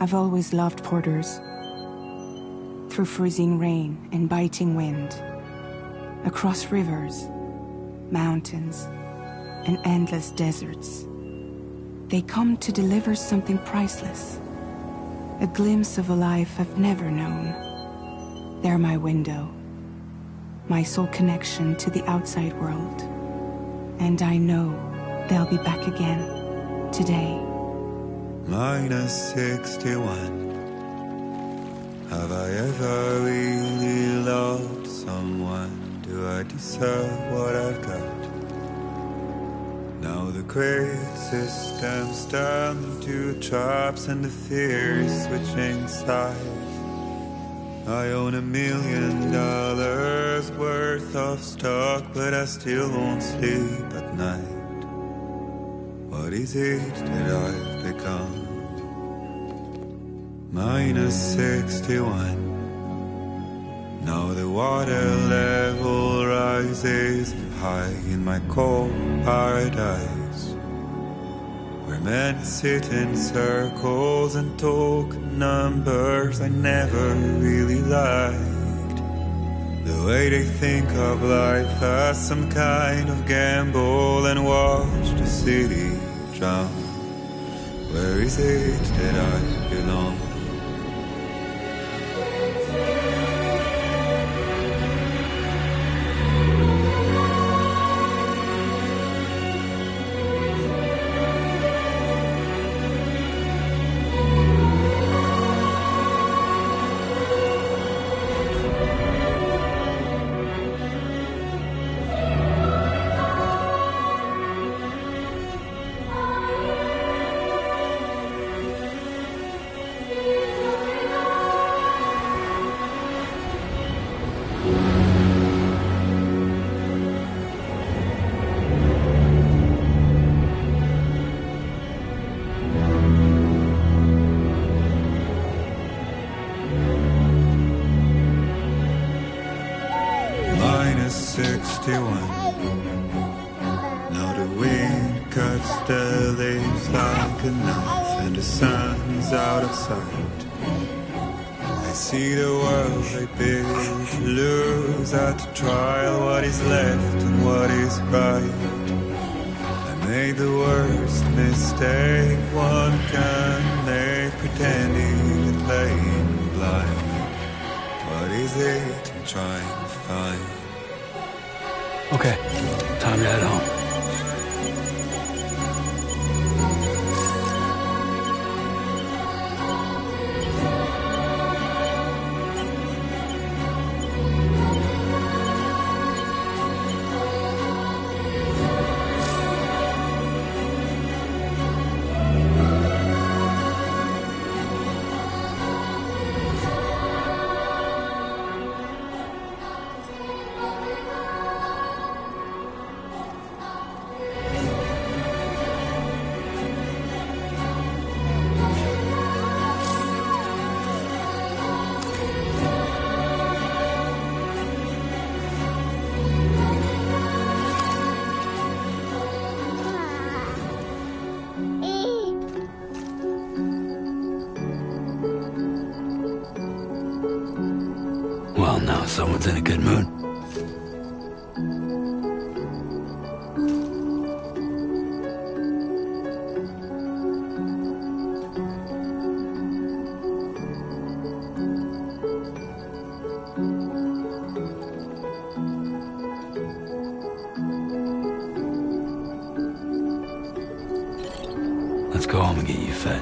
I've always loved porters. Through freezing rain and biting wind, across rivers, mountains, and endless deserts, they come to deliver something priceless, a glimpse of a life I've never known. They're my window, my sole connection to the outside world. And I know they'll be back again, today. Minus 61. Have I ever really loved someone? Do I deserve what I've got? Now the great systems turn to traps and the fear is switching sides. I own $1 million worth of stock, but I still won't sleep at night. What is it that I've become? Minus 61. Now the water level rises high in my cold paradise, where men sit in circles and talk numbers I never really liked. The way they think of life as some kind of gamble and watch the city drown. Where is it that I belong? Minus 61. Now the wind cuts the leaves like a knife and the sun's out of sight. I see the world I built lose at the trial, what is left and what is right. I made the worst mistake one can make, pretending and playing blind. What is it I'm trying to find? Okay, time to head home. Well, now someone's in a good mood. Let's go home and get you fed.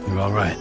You're all right.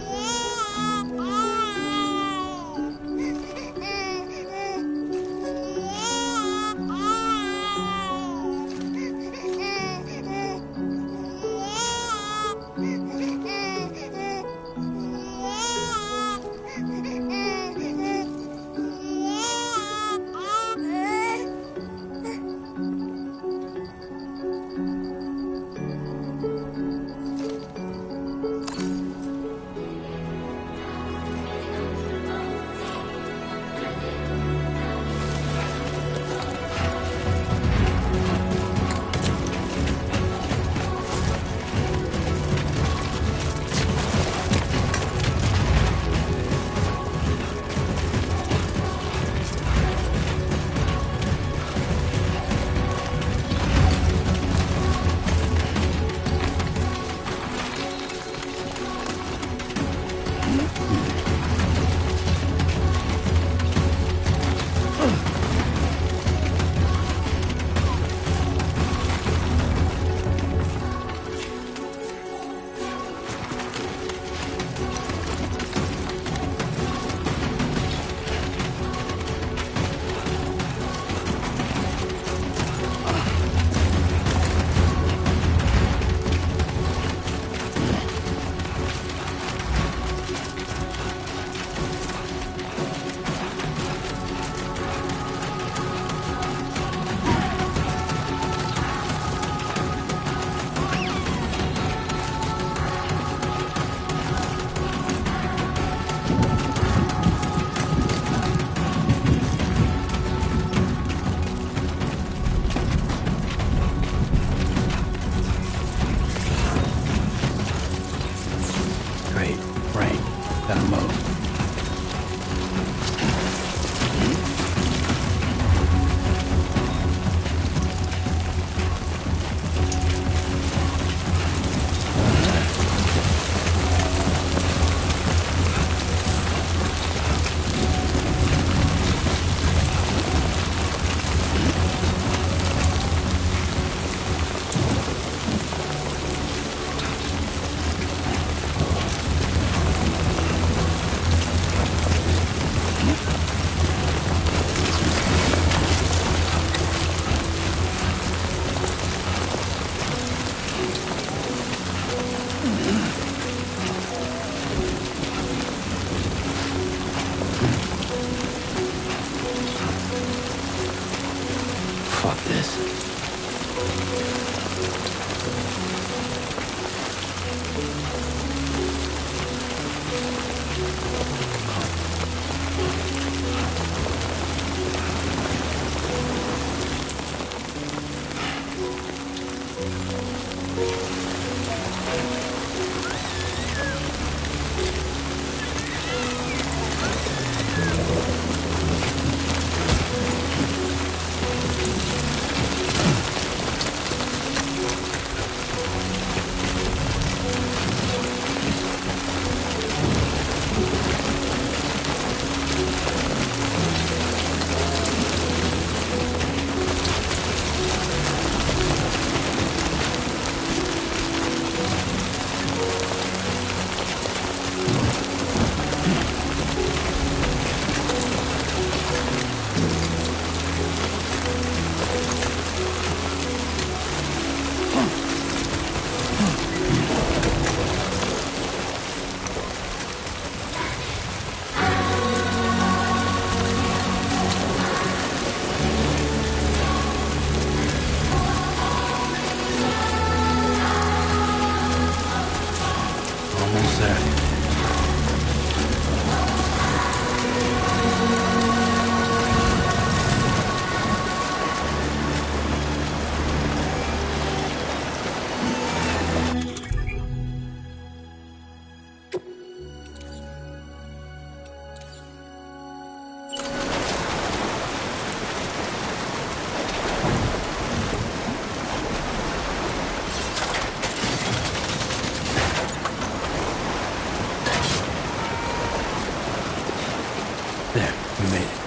There, we made it.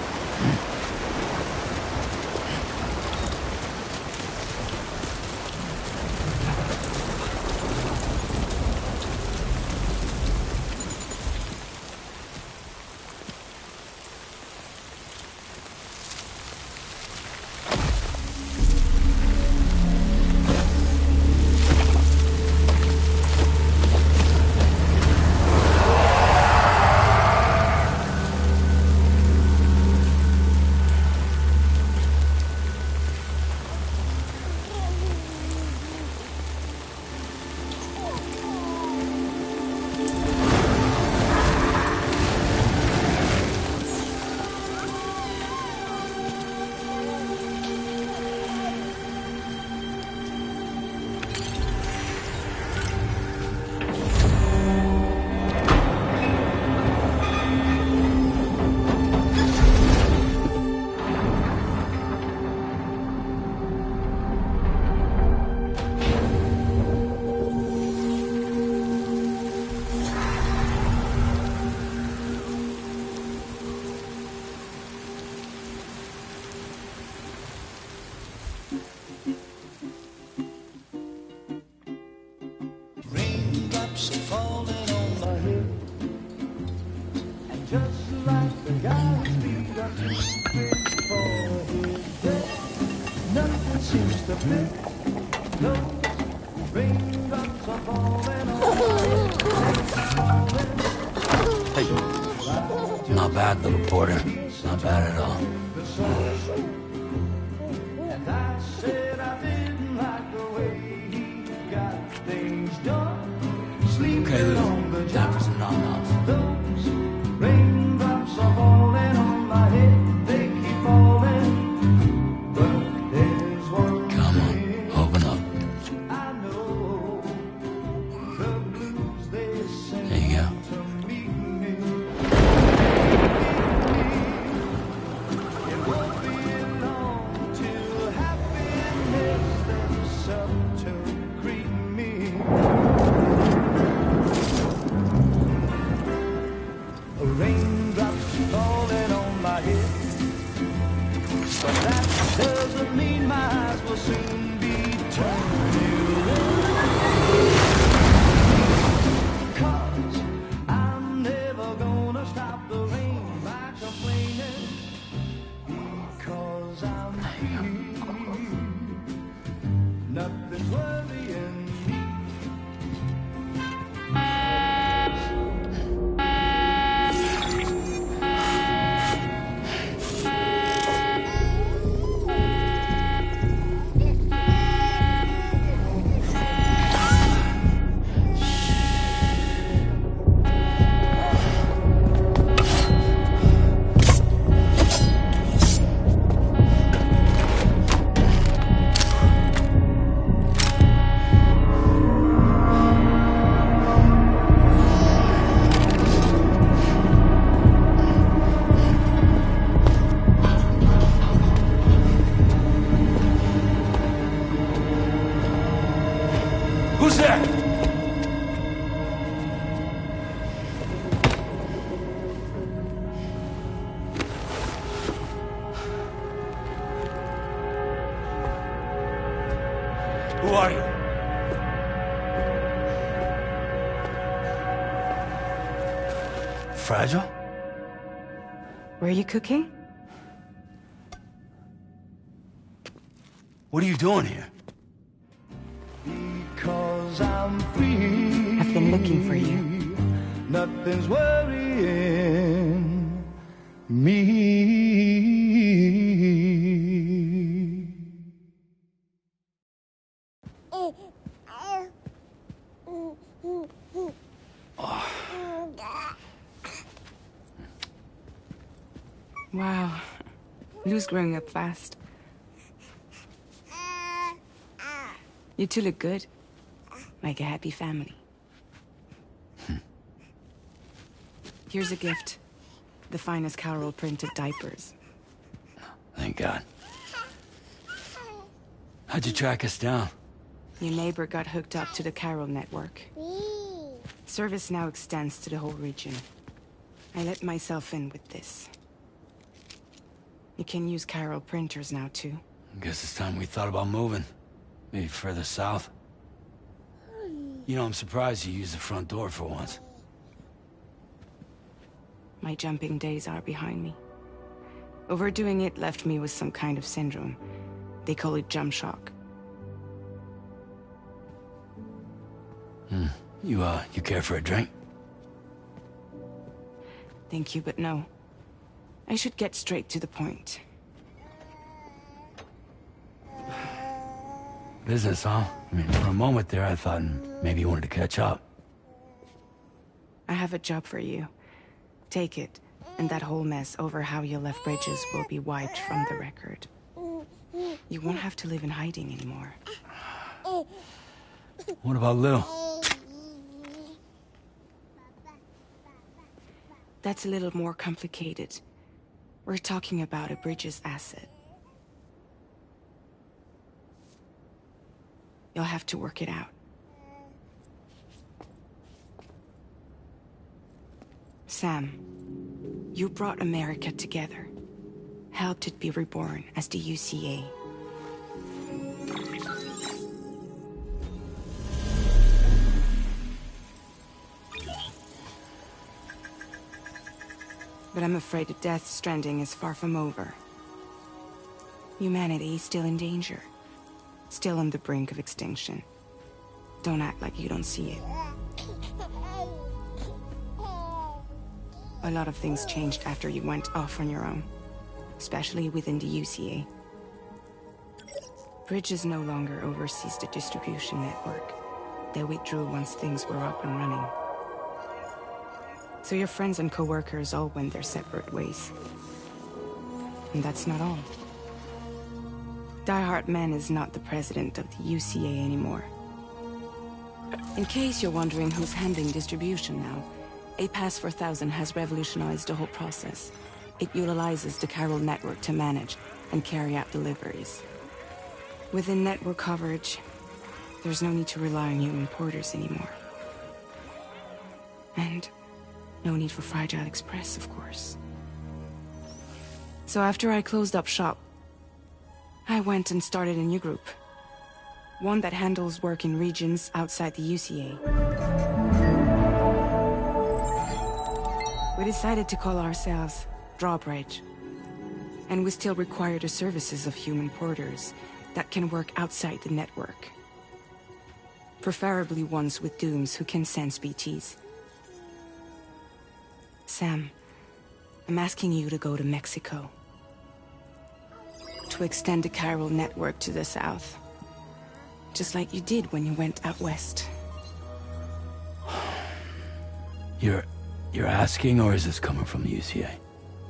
Hey. Not bad, little Porter. Not bad at all. Okay, Lou. Time for some nom-noms. Raindrops are falling on my head, they keep falling. But there's one Come on, open up. I know, the blues they sing There you go. to meet me. It won't be long till happiness steps up to greet me. Raindrops falling on my head, but that doesn't mean my eyes will soon be turned to red. 'Cause I'm never gonna stop the rain by complaining, because I'm free. Nothing's worrying me. Who's there? Who are you? Fragile? Were you cooking? What are you doing here? Because I'm free. I've been looking for you. Nothing's worrying me. Wow. Lou's growing up fast. You two look good. Like a happy family. Here's a gift. The finest Carol printed diapers. Thank God. How'd you track us down? Your neighbor got hooked up to the Carol network. Service now extends to the whole region. I let myself in with this. You can use Carol printers now, too. Guess it's time we thought about moving. Maybe further south. You know, I'm surprised you used the front door for once. My jumping days are behind me. Overdoing it left me with some kind of syndrome. They call it jump shock. You care for a drink? Thank you, but no. I should get straight to the point. Business, huh? I mean, for a moment there, I thought maybe you wanted to catch up. I have a job for you. Take it, and that whole mess over how you left Bridges will be wiped from the record. You won't have to live in hiding anymore. What about Lou? That's a little more complicated. We're talking about a Bridges asset. You'll have to work it out. Sam, you brought America together. Helped it be reborn as the UCA. But I'm afraid that Death Stranding is far from over. Humanity is still in danger. Still on the brink of extinction. Don't act like you don't see it. A lot of things changed after you went off on your own. Especially within the UCA. Bridges no longer oversees the distribution network. They withdrew once things were up and running. So your friends and co-workers all went their separate ways. And that's not all. Die Hartman is not the president of the UCA anymore. In case you're wondering who's handling distribution now, A Pass 4000 has revolutionized the whole process. It utilizes the Chiral network to manage and carry out deliveries. Within network coverage, there's no need to rely on human porters anymore. And no need for Fragile Express, of course. So after I closed up shop, I went and started a new group. One that handles work in regions outside the UCA. We decided to call ourselves Drawbridge. And we still require the services of human porters that can work outside the network. Preferably ones with dooms who can sense BTs. Sam, I'm asking you to go to Mexico. To extend the Chiral network to the south. Just like you did when you went out west. You're asking, or is this coming from the UCA?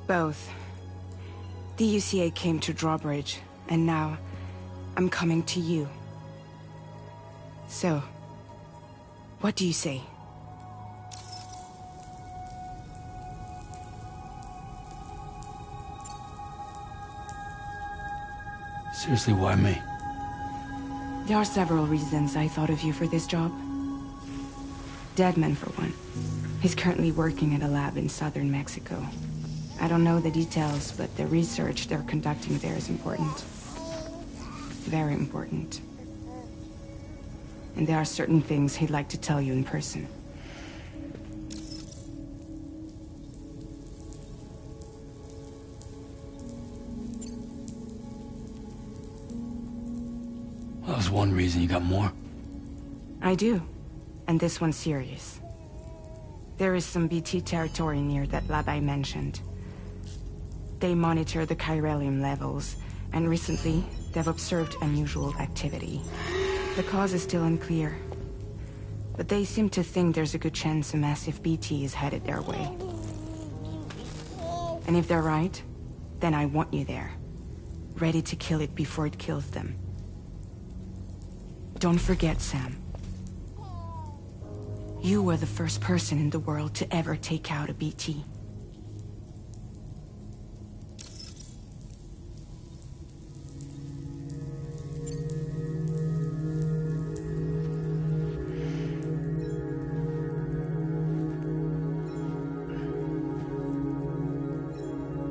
Both. The UCA came to Drawbridge, and now I'm coming to you. So, what do you say? Seriously, why me? There are several reasons I thought of you for this job. Deadman, for one. He's currently working at a lab in southern Mexico. I don't know the details, but the research they're conducting there is important. Very important. And there are certain things he'd like to tell you in person. That was one reason. You got more? I do. And this one's serious. There is some BT territory near that lab I mentioned. They monitor the chiralium levels, and recently, they've observed unusual activity. The cause is still unclear. But they seem to think there's a good chance a massive BT is headed their way. And if they're right, then I want you there. Ready to kill it before it kills them. Don't forget, Sam. You were the first person in the world to ever take out a BT.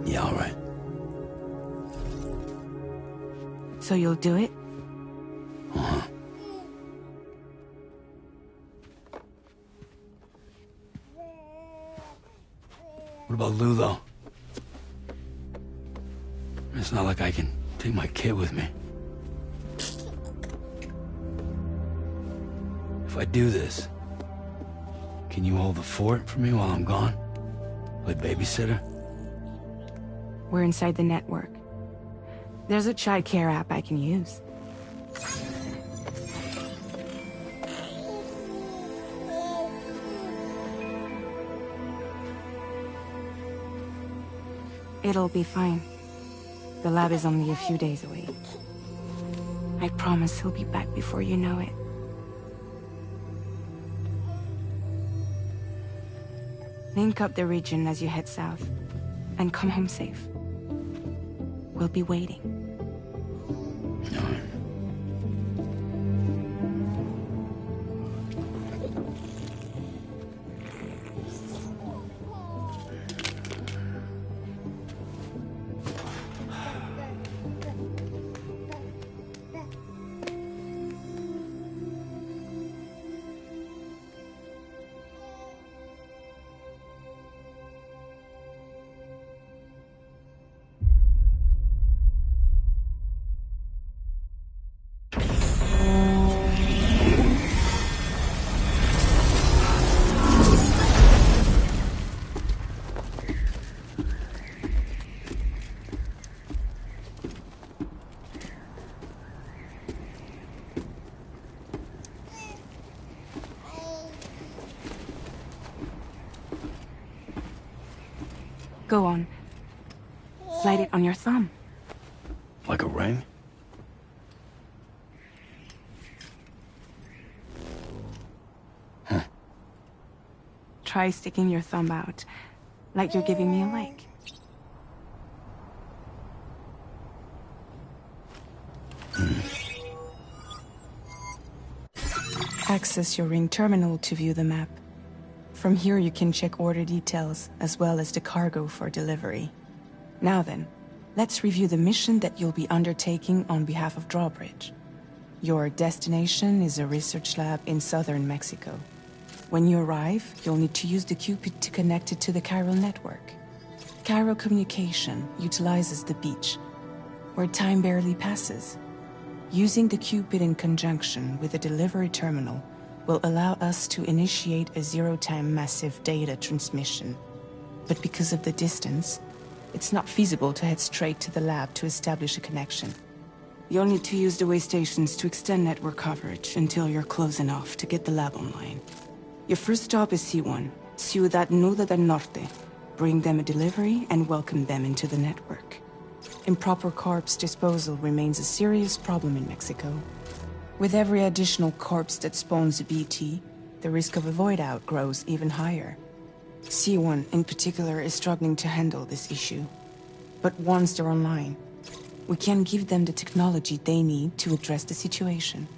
Yeah, all right. So you'll do it? Uh-huh. What about Lou, though? It's not like I can take my kid with me. If I do this, can you hold the fort for me while I'm gone? Play babysitter? We're inside the network. There's a child care app I can use. It'll be fine. The lab is only a few days away. I promise he'll be back before you know it. Link up the region as you head south, and come home safe. We'll be waiting. All right. Go on. Slide it on your thumb. Like a ring? Huh. Try sticking your thumb out, like you're giving me a like. Access your ring terminal to view the map. From here you can check order details, as well as the cargo for delivery. Now then, let's review the mission that you'll be undertaking on behalf of Drawbridge. Your destination is a research lab in southern Mexico. When you arrive, you'll need to use the Cupid to connect it to the chiral network. Chiral communication utilizes the beach, where time barely passes. Using the Cupid in conjunction with a delivery terminal will allow us to initiate a zero-time massive data transmission. But because of the distance, it's not feasible to head straight to the lab to establish a connection. You'll need to use the way stations to extend network coverage until you're close enough to get the lab online. Your first stop is C1, Ciudad Nuda del Norte. Bring them a delivery and welcome them into the network. Improper corpse disposal remains a serious problem in Mexico. With every additional corpse that spawns a BT, the risk of a void out grows even higher. C1 in particular is struggling to handle this issue. But once they're online, we can give them the technology they need to address the situation.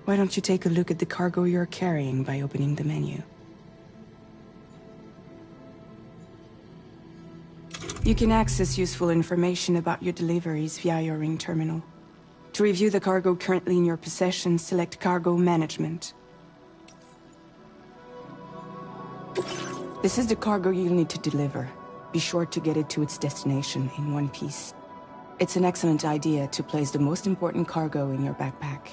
Why don't you take a look at the cargo you're carrying by opening the menu? You can access useful information about your deliveries via your ring terminal. To review the cargo currently in your possession, select Cargo Management. This is the cargo you'll need to deliver. Be sure to get it to its destination in one piece. It's an excellent idea to place the most important cargo in your backpack.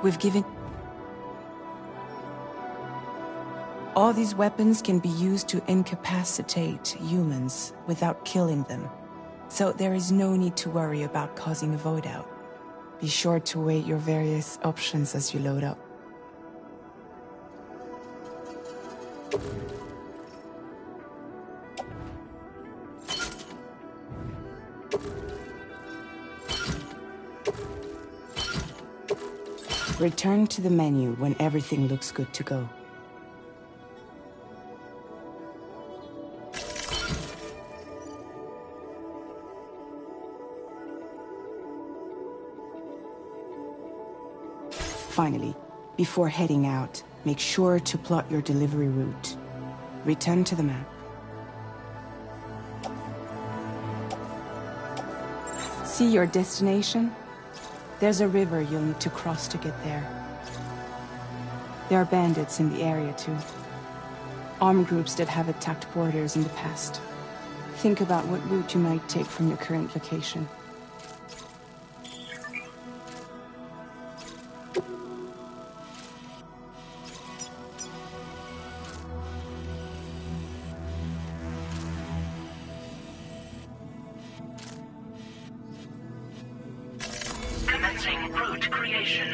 We've given... All these weapons can be used to incapacitate humans without killing them. So there is no need to worry about causing a void out. Be sure to weigh your various options as you load up. Return to the menu when everything looks good to go. Finally, before heading out, make sure to plot your delivery route. Return to the map. See your destination? There's a river you'll need to cross to get there. There are bandits in the area too. Armed groups that have attacked borders in the past. Think about what route you might take from your current location. Commencing route creation.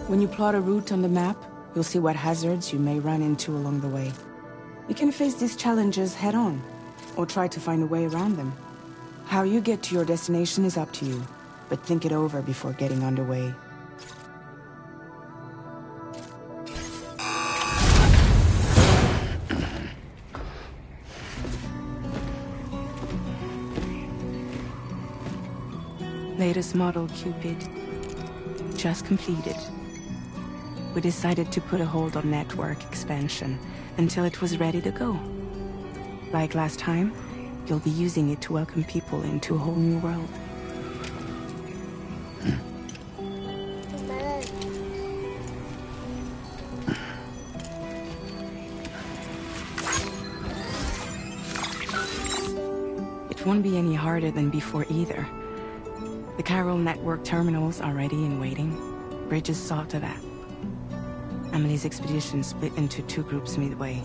When you plot a route on the map, you'll see what hazards you may run into along the way. You can face these challenges head-on, or try to find a way around them. How you get to your destination is up to you, but think it over before getting underway. Latest model Cupid. Just completed. We decided to put a hold on network expansion until it was ready to go. Like last time, you'll be using it to welcome people into a whole new world. It won't be any harder than before either. The chiral network terminals are ready and waiting. Bridges saw to that. Emily's expedition split into two groups midway.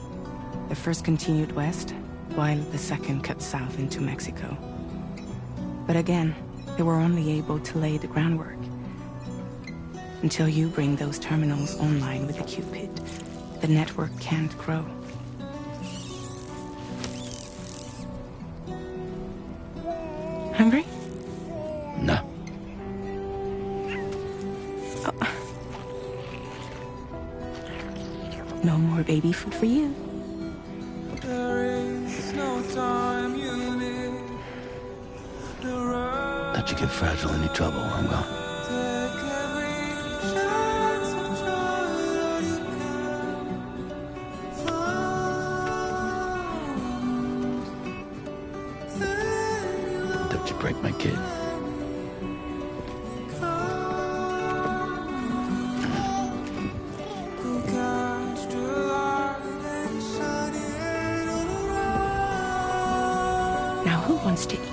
The first continued west, while the second cut south into Mexico. But again, they were only able to lay the groundwork. Until you bring those terminals online with the Cupid, the network can't grow. Hungry? No. Oh. No more baby food for you. Let you get fragile any trouble, I'm gone. Don't you break my kid. Now who wants to eat?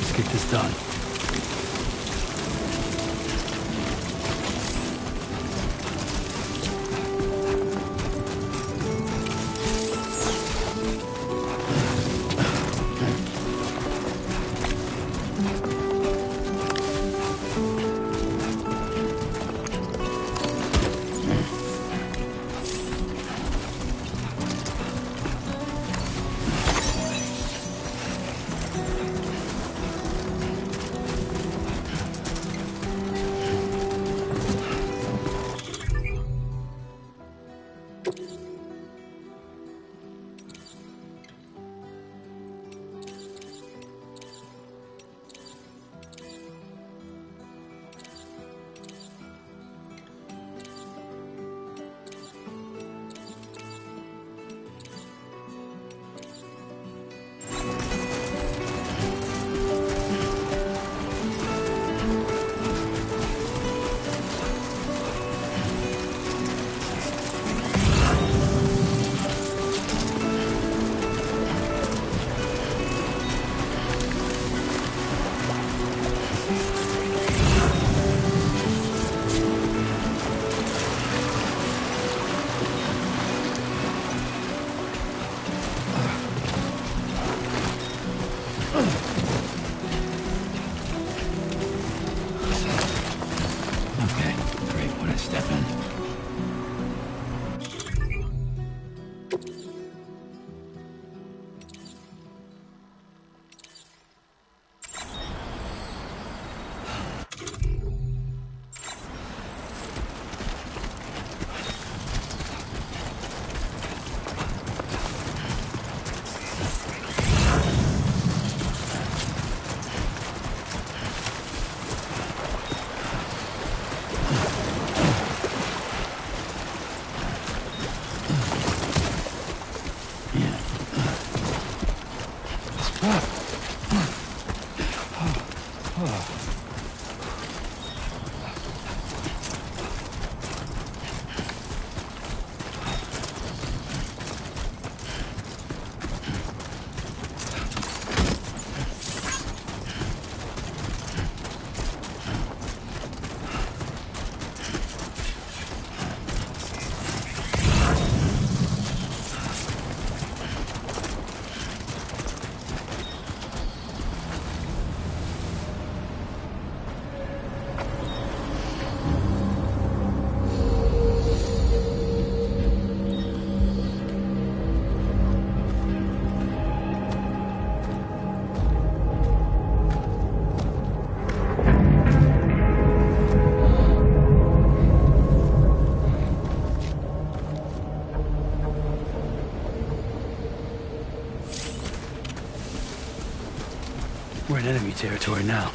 Let's get this done. Okay, great. When I step in. We're in enemy territory now.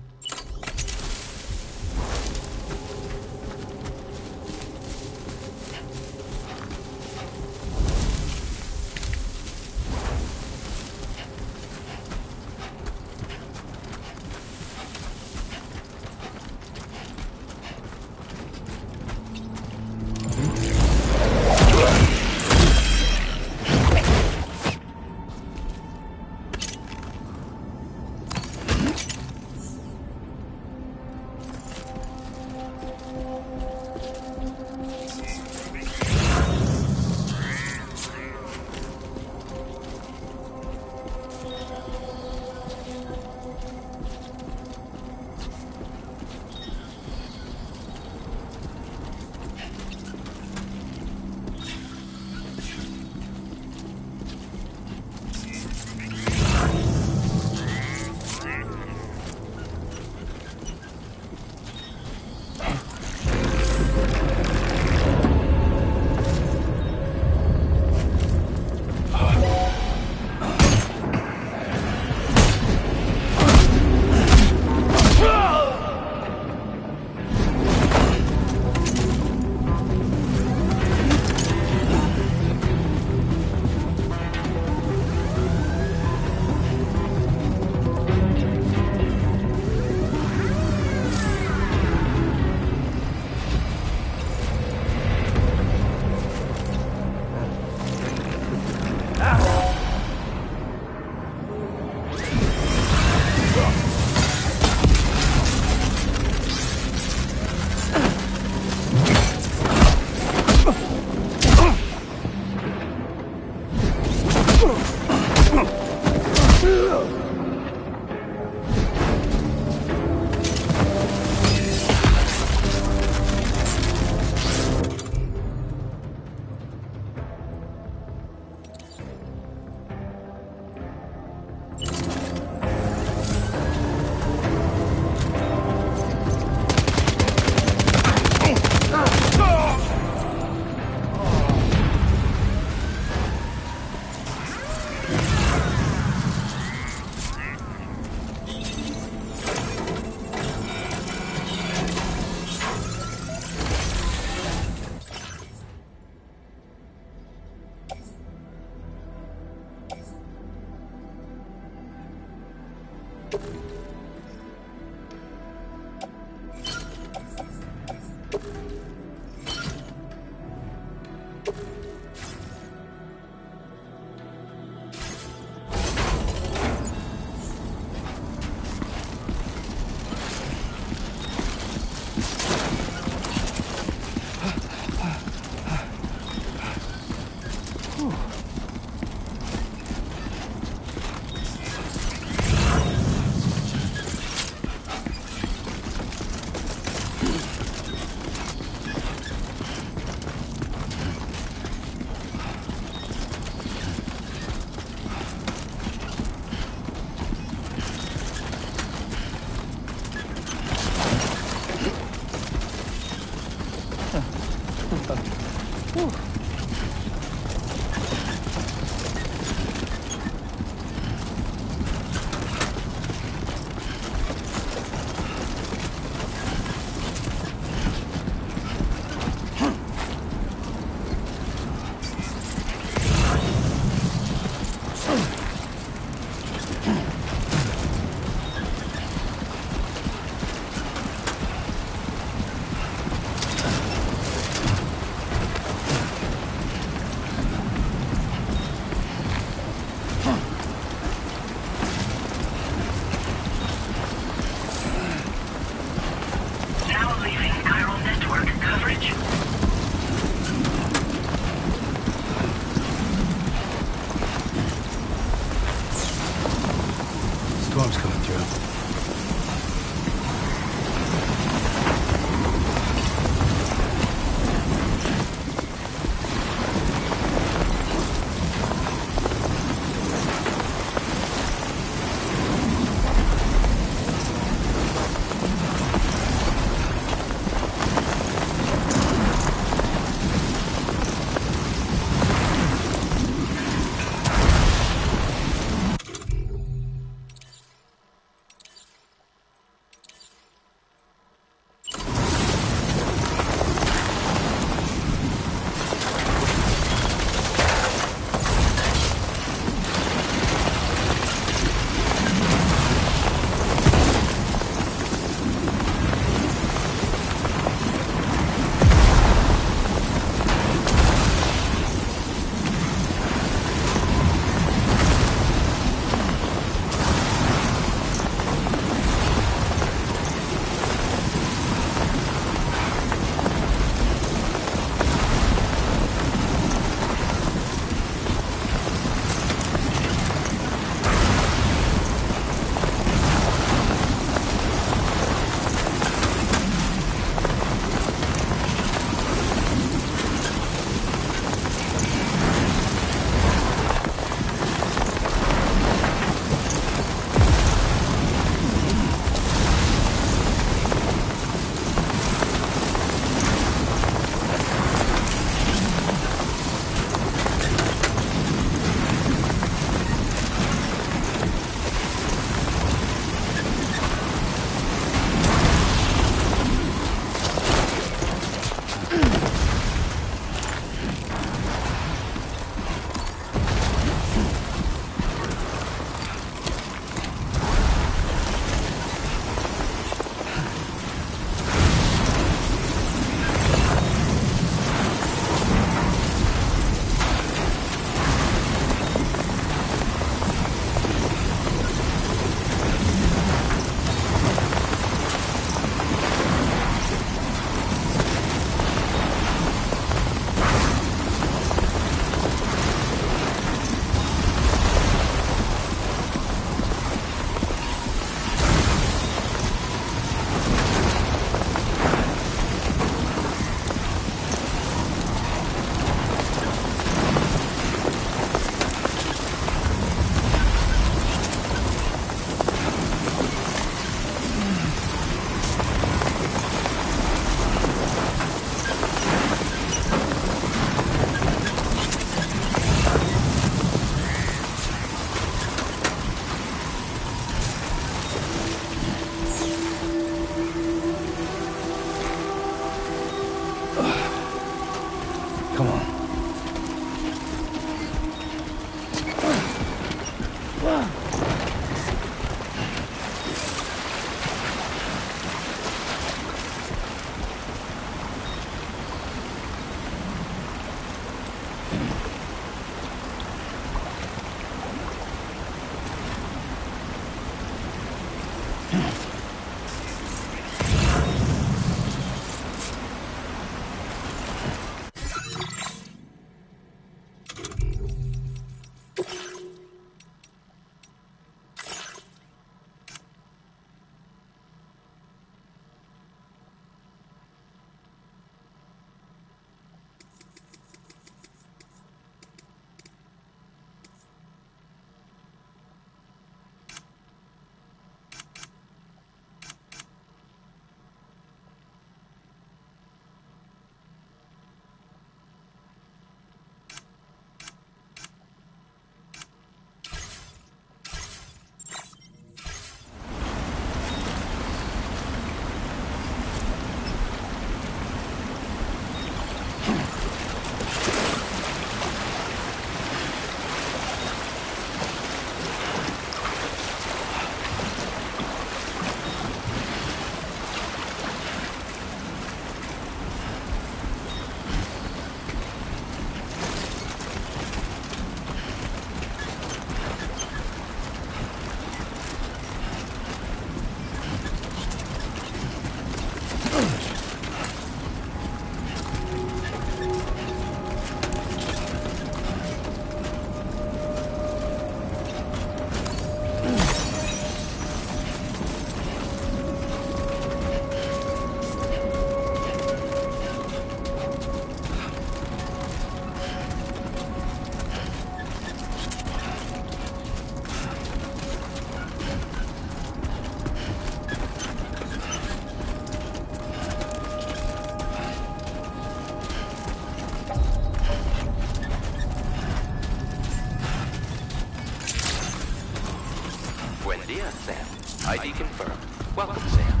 Buen dia, Sam. ID confirmed. Welcome, Sam.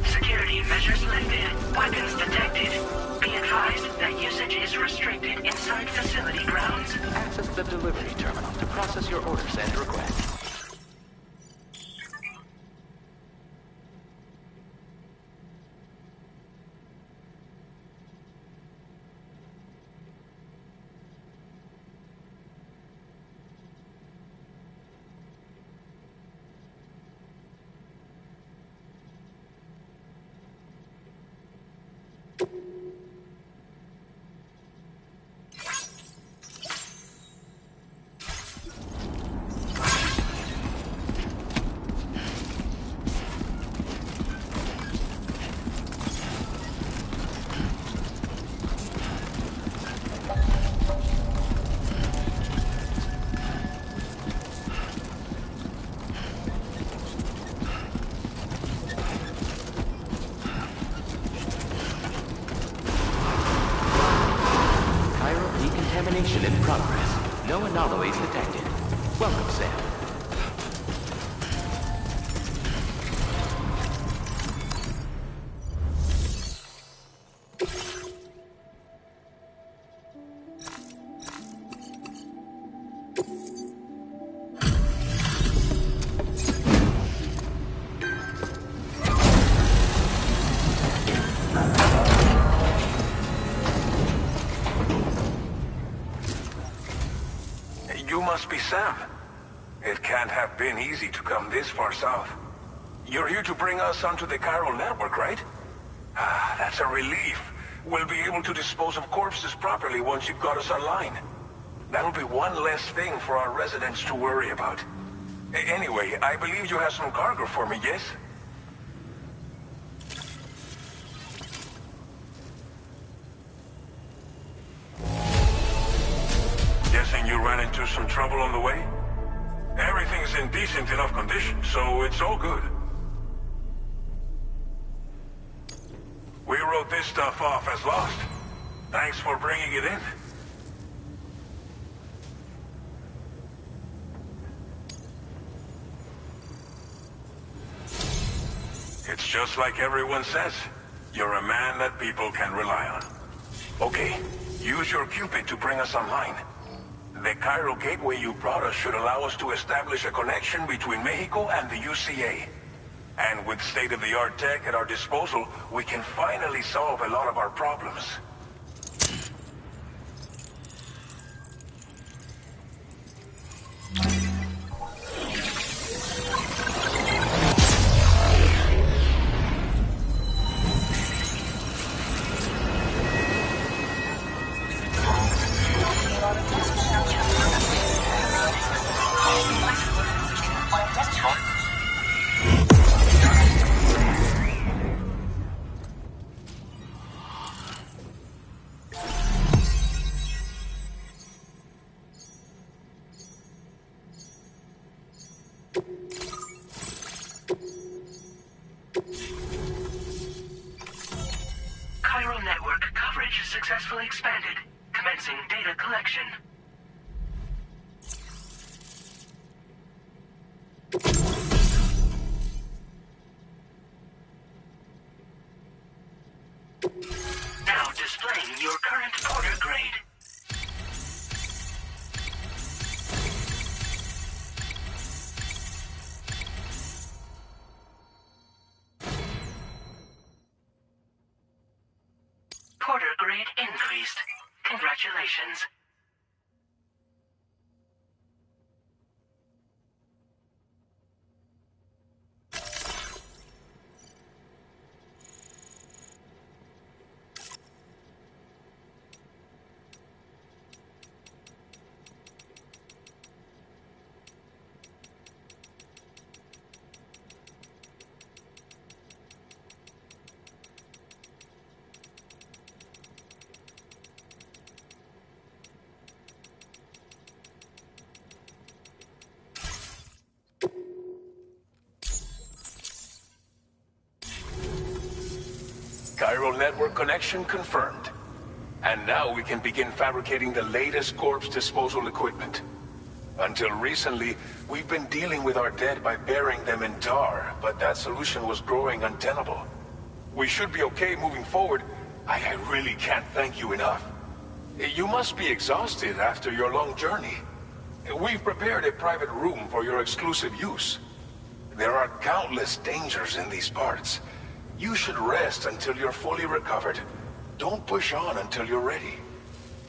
Security measures lifted. Weapons detected. Be advised that usage is restricted inside facility grounds. Access the delivery terminal to process your orders and requests. Decontamination in progress. No anomalies detected. Welcome, Sam. You must be Sam. It can't have been easy to come this far south. You're here to bring us onto the Chiral network, right? Ah, that's a relief. We'll be able to dispose of corpses properly once you've got us online. That'll be one less thing for our residents to worry about. Anyway, I believe you have some cargo for me, yes? Guessing you ran into some trouble on the way? Everything's in decent enough condition, so it's all good. We wrote this stuff off as lost. Thanks for bringing it in. It's just like everyone says. You're a man that people can rely on. Okay, use your Cupid to bring us online. The Chiral gateway you brought us should allow us to establish a connection between Mexico and the UCA. And with state-of-the-art tech at our disposal, we can finally solve a lot of our problems. Chiral network coverage successfully expanded. Commencing data collection. Now displaying your current porter grade. Porter grade increased. Congratulations. Chiral network connection confirmed. And now we can begin fabricating the latest corpse disposal equipment. Until recently, we've been dealing with our dead by burying them in tar, but that solution was growing untenable. We should be okay moving forward. I really can't thank you enough. You must be exhausted after your long journey. We've prepared a private room for your exclusive use. There are countless dangers in these parts. You should rest until you're fully recovered. Don't push on until you're ready.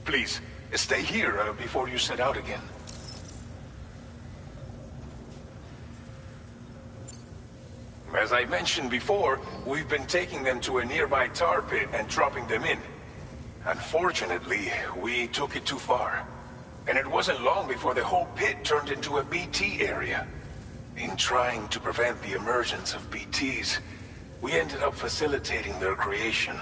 Please, stay here before you set out again. As I mentioned before, we've been taking them to a nearby tar pit and dropping them in. Unfortunately, we took it too far. And it wasn't long before the whole pit turned into a BT area. In trying to prevent the emergence of BTs, we ended up facilitating their creation.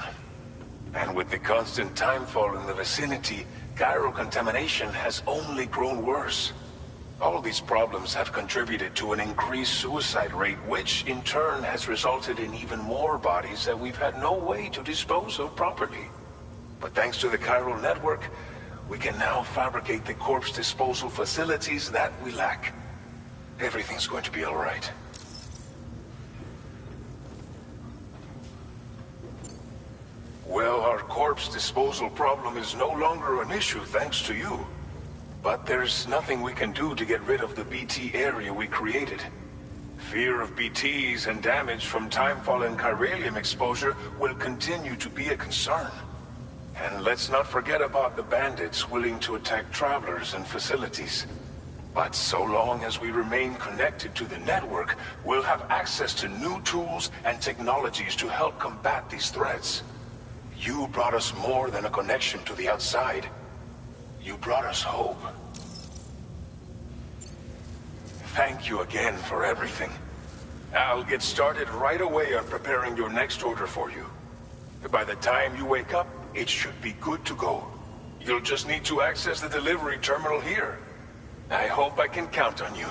And with the constant timefall in the vicinity, chiral contamination has only grown worse. All these problems have contributed to an increased suicide rate, which in turn has resulted in even more bodies that we've had no way to dispose of properly. But thanks to the chiral network, we can now fabricate the corpse disposal facilities that we lack. Everything's going to be all right. Well, our corpse disposal problem is no longer an issue thanks to you. But there's nothing we can do to get rid of the BT area we created. Fear of BTs and damage from timefall and chiralium exposure will continue to be a concern. And let's not forget about the bandits willing to attack travelers and facilities. But so long as we remain connected to the network, we'll have access to new tools and technologies to help combat these threats. You brought us more than a connection to the outside. You brought us hope. Thank you again for everything. I'll get started right away on preparing your next order for you. By the time you wake up, it should be good to go. You'll just need to access the delivery terminal here. I hope I can count on you.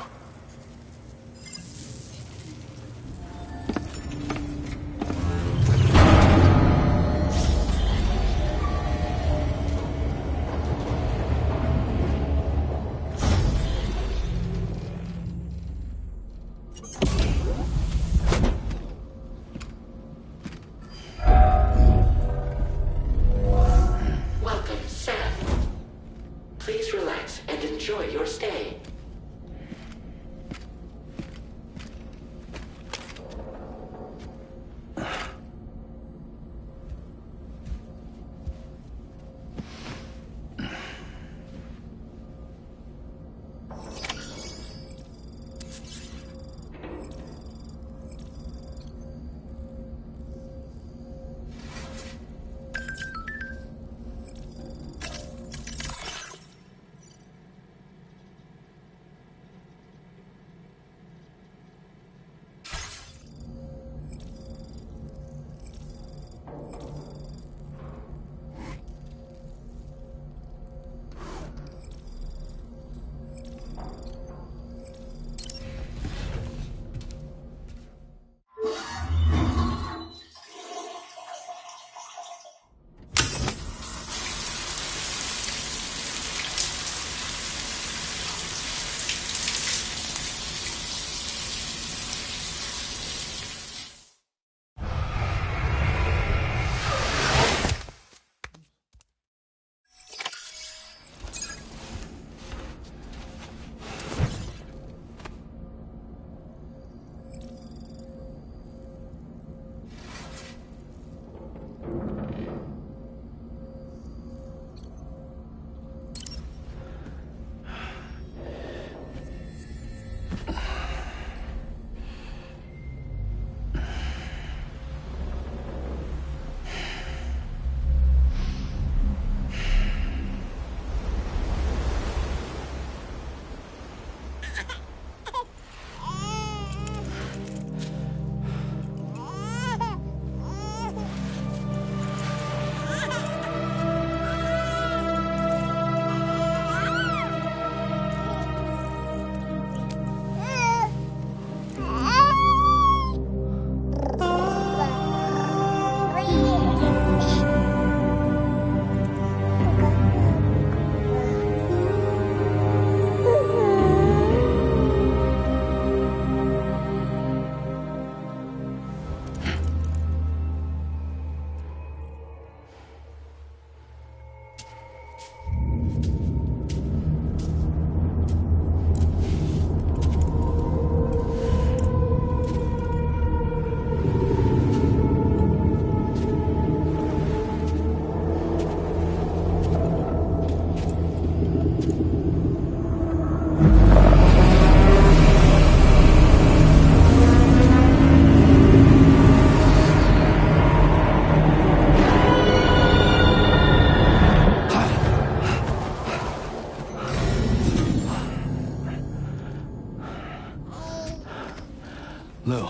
Lou.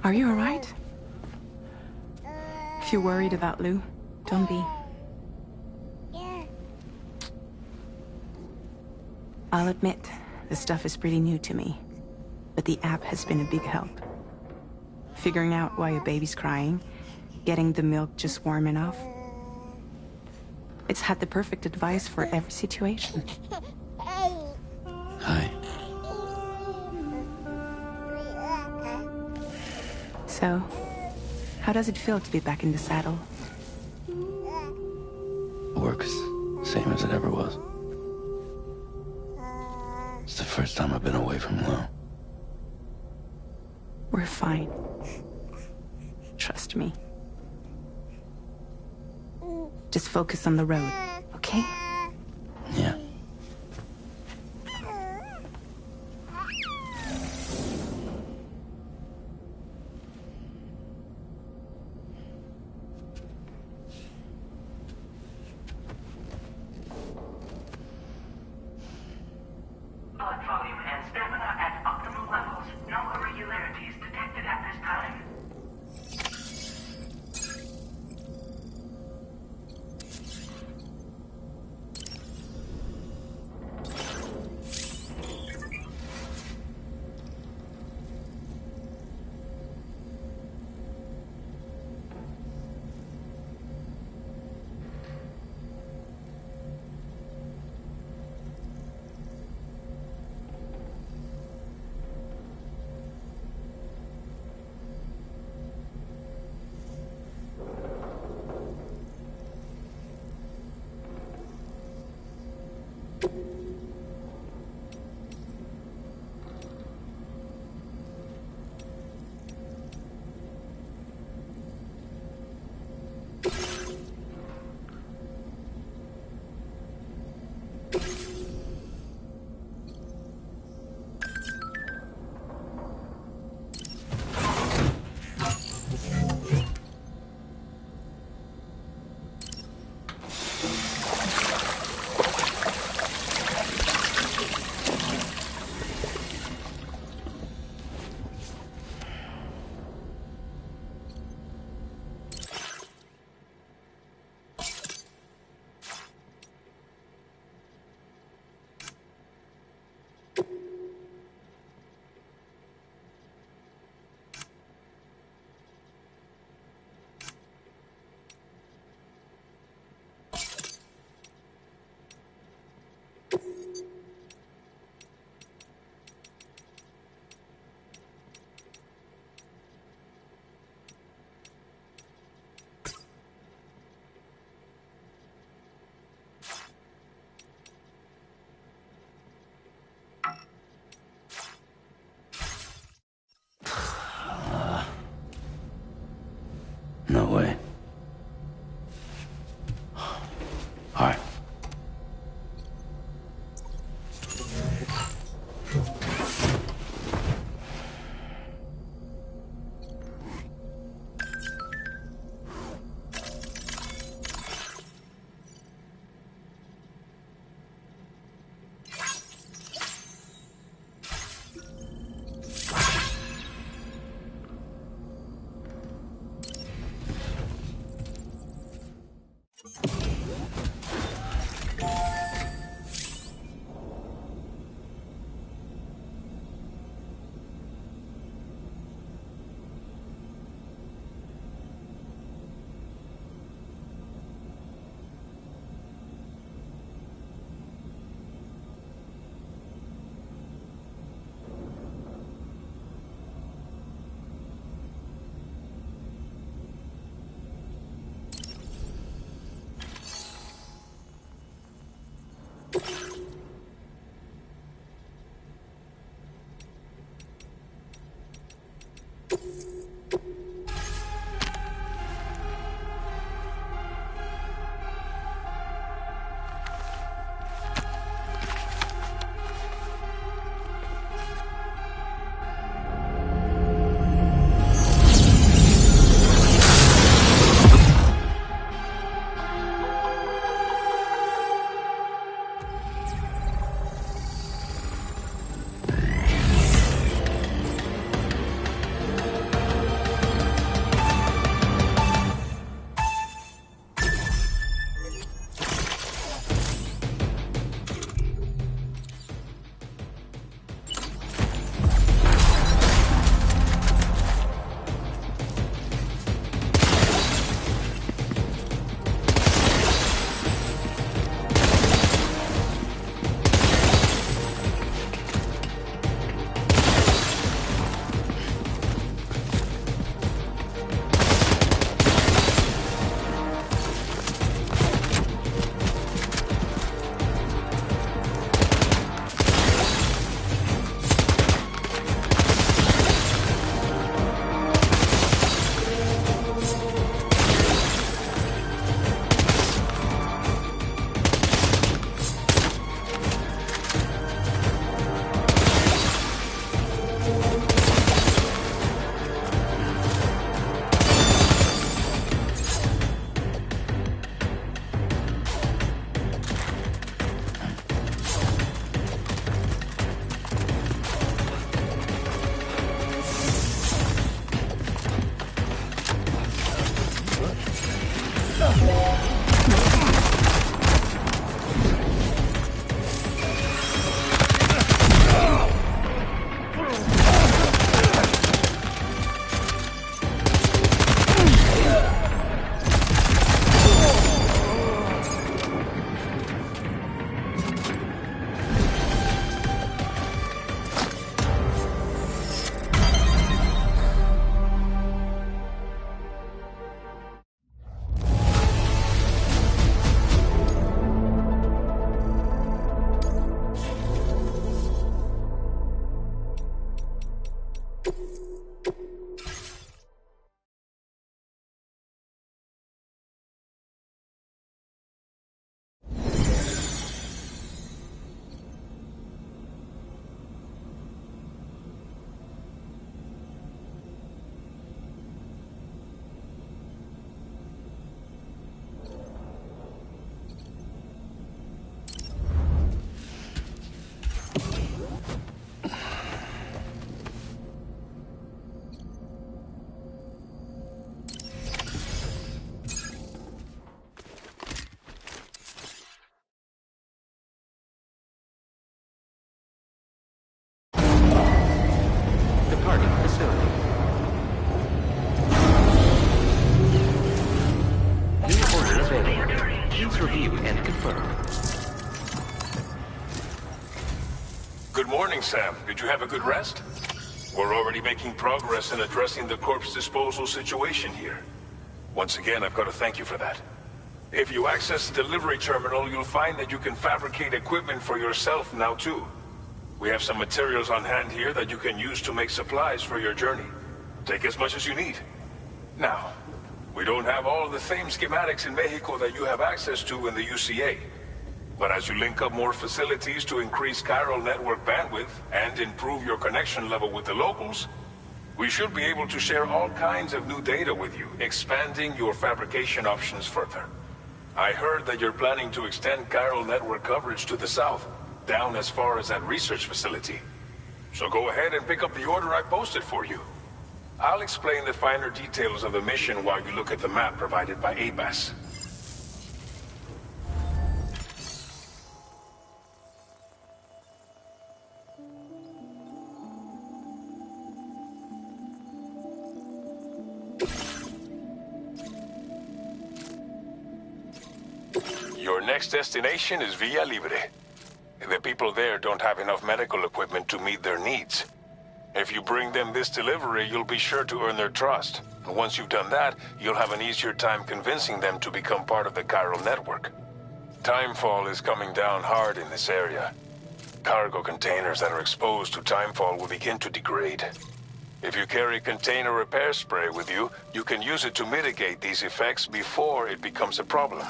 Are you alright? If you're worried about Lou, don't be. I'll admit, the stuff is pretty new to me, but the app has been a big help. Figuring out why a baby's crying, getting the milk just warm enough. It's had the perfect advice for every situation. Hi. So, how does it feel to be back in the saddle? Works same as it ever was. It's the first time I've been away from Lou. We're fine. Trust me. Just focus on the road, okay? Yeah. Blood volume and stamina at optimal levels. No irregularities detected at this time. No way. All right. Departing facility. New order available. Please review and confirm. Good morning, Sam. Did you have a good rest? We're already making progress in addressing the corpse disposal situation here. Once again, I've got to thank you for that. If you access the delivery terminal, you'll find that you can fabricate equipment for yourself now too. We have some materials on hand here that you can use to make supplies for your journey. Take as much as you need. Now, we don't have all the same schematics in Mexico that you have access to in the UCA. But as you link up more facilities to increase chiral network bandwidth and improve your connection level with the locals, we should be able to share all kinds of new data with you, expanding your fabrication options further. I heard that you're planning to extend chiral network coverage to the south, down as far as that research facility. So go ahead and pick up the order I posted for you. I'll explain the finer details of the mission while you look at the map provided by ABAS. Your next destination is Villa Libre. The people there don't have enough medical equipment to meet their needs. If you bring them this delivery, you'll be sure to earn their trust. And once you've done that, you'll have an easier time convincing them to become part of the chiral network. Timefall is coming down hard in this area. Cargo containers that are exposed to timefall will begin to degrade. If you carry container repair spray with you, you can use it to mitigate these effects before it becomes a problem.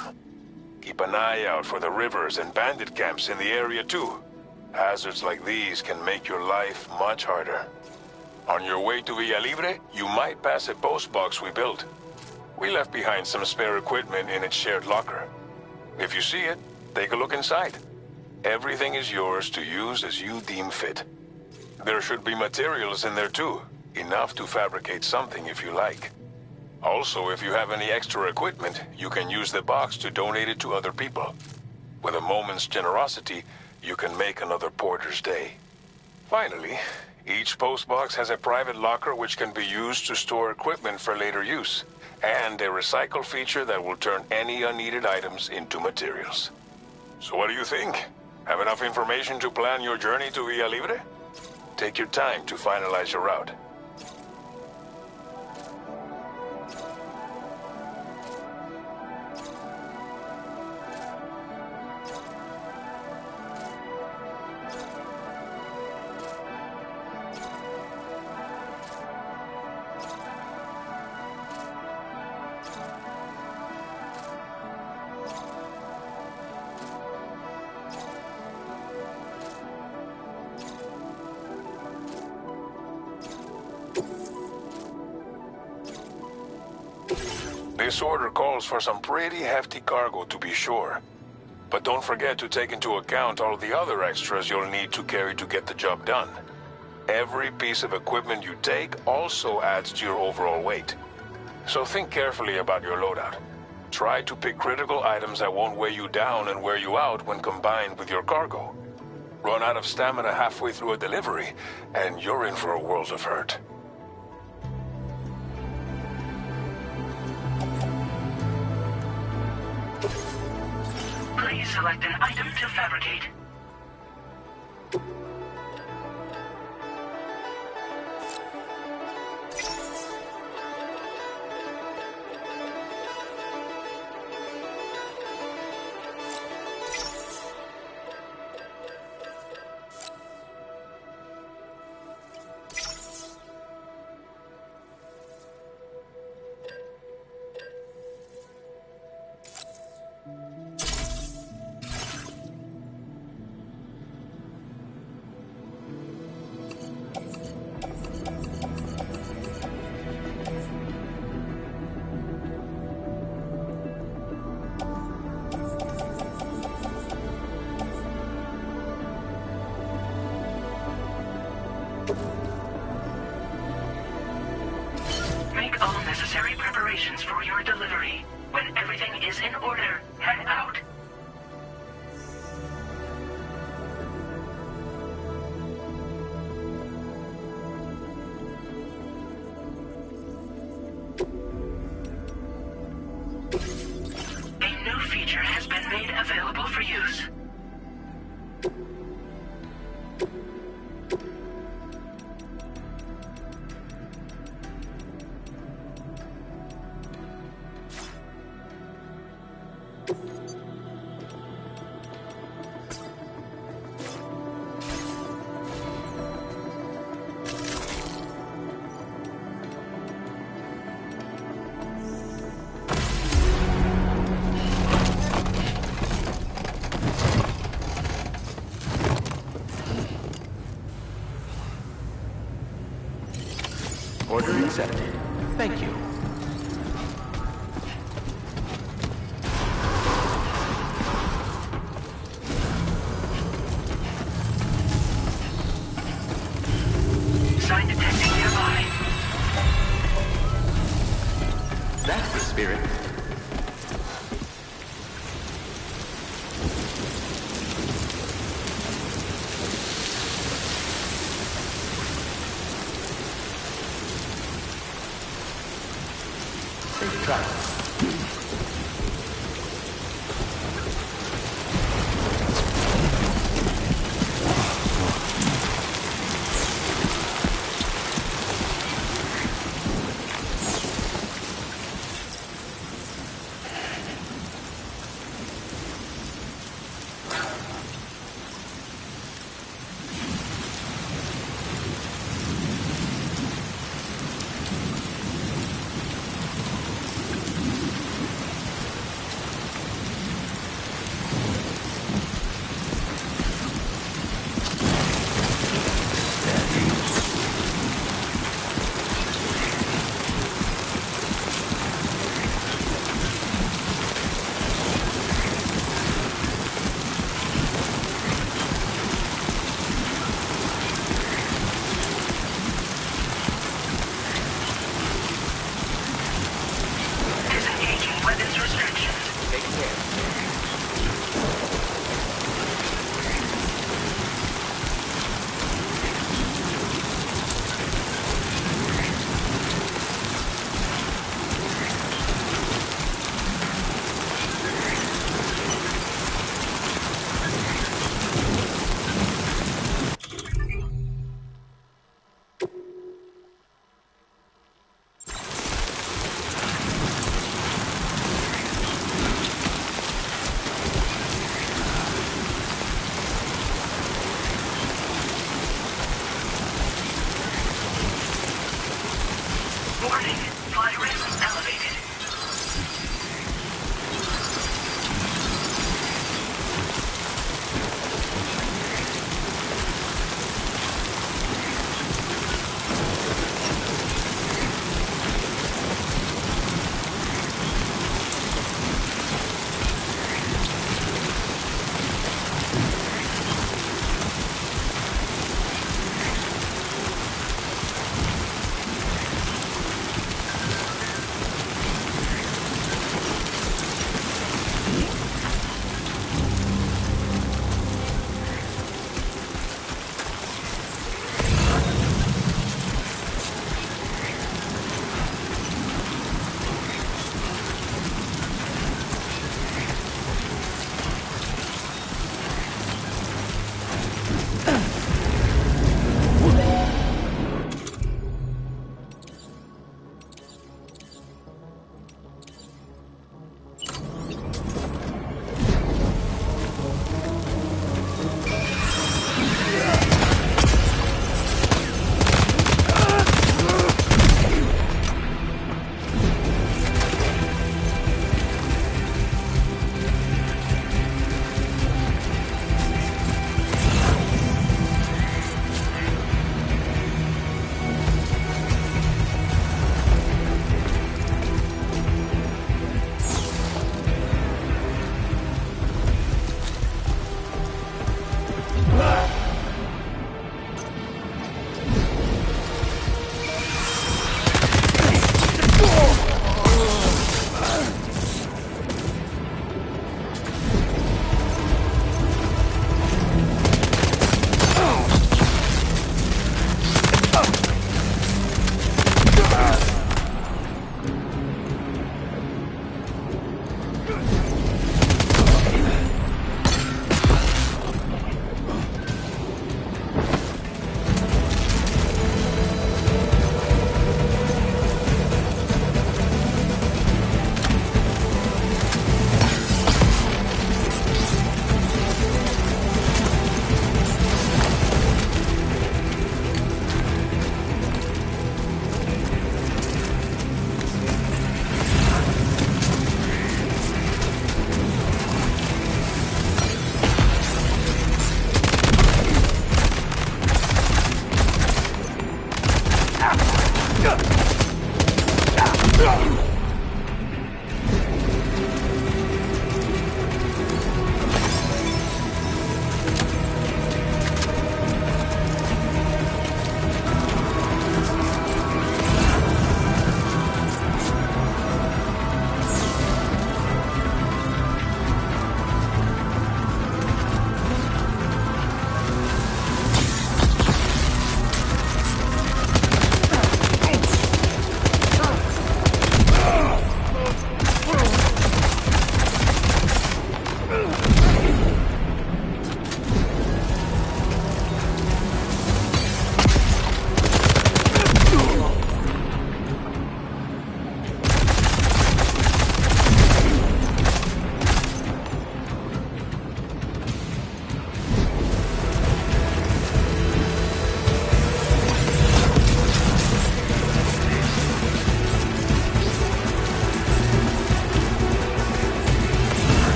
Keep an eye out for the rivers and bandit camps in the area too. Hazards like these can make your life much harder. On your way to Villa Libre, you might pass a post box we built. We left behind some spare equipment in its shared locker. If you see it, take a look inside. Everything is yours to use as you deem fit. There should be materials in there too, enough to fabricate something if you like. Also, if you have any extra equipment, you can use the box to donate it to other people. With a moment's generosity, you can make another porter's day. Finally, each postbox has a private locker which can be used to store equipment for later use, and a recycle feature that will turn any unneeded items into materials. So what do you think? Have enough information to plan your journey to Villa Libre? Take your time to finalize your route. This order calls for some pretty hefty cargo to be sure. But don't forget to take into account all the other extras you'll need to carry to get the job done. Every piece of equipment you take also adds to your overall weight. So think carefully about your loadout. Try to pick critical items that won't weigh you down and wear you out when combined with your cargo. Run out of stamina halfway through a delivery, and you're in for a world of hurt. Please select an item to fabricate. Make all necessary preparations for your delivery. When everything is in order, head out. A new feature has been made available for use. Order accepted. Thank you. Sign detected nearby. That's the spirit. Safe travel. Disengaging weapons restrictions. Take care. Warning, flight risk elevated.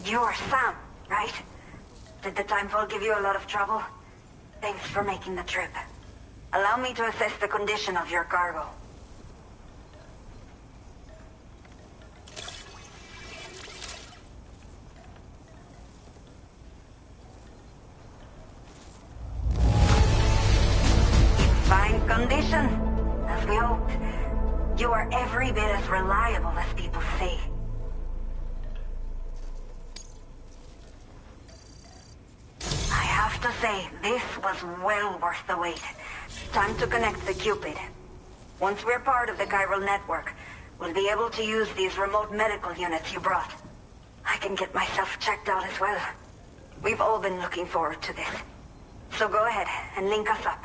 You're Sam, right? Did the Timefall give you a lot of trouble? Thanks for making the trip. Allow me to assess the condition of your cargo. Fine condition, as we hoped. You are every bit as reliable as people say. I have to say, this was well worth the wait. Time to connect the Cupid. Once we're part of the chiral network, we'll be able to use these remote medical units you brought. I can get myself checked out as well. We've all been looking forward to this. So go ahead and link us up.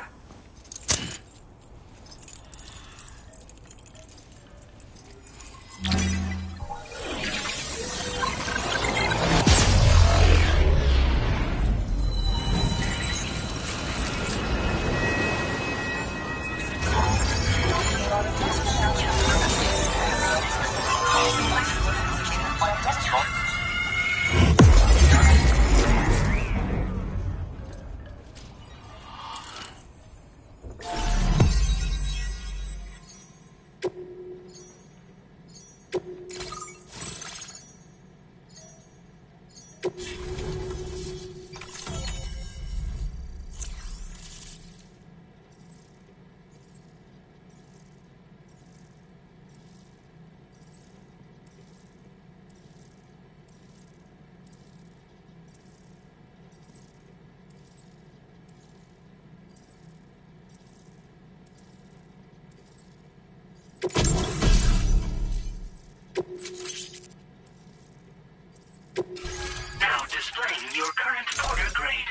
Now displaying your current order grade.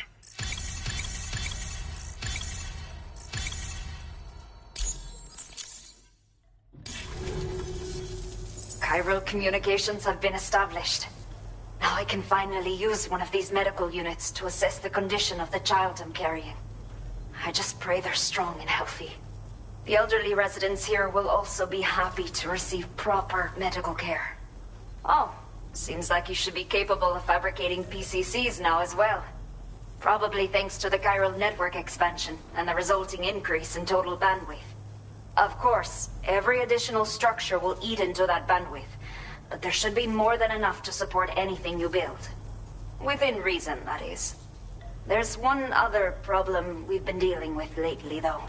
Chiral communications have been established. Now I can finally use one of these medical units to assess the condition of the child I'm carrying. I just pray they're strong and healthy. The elderly residents here will also be happy to receive proper medical care. Oh, seems like you should be capable of fabricating PCCs now as well. Probably thanks to the chiral network expansion and the resulting increase in total bandwidth. Of course, every additional structure will eat into that bandwidth, but there should be more than enough to support anything you build. Within reason, that is. There's one other problem we've been dealing with lately, though.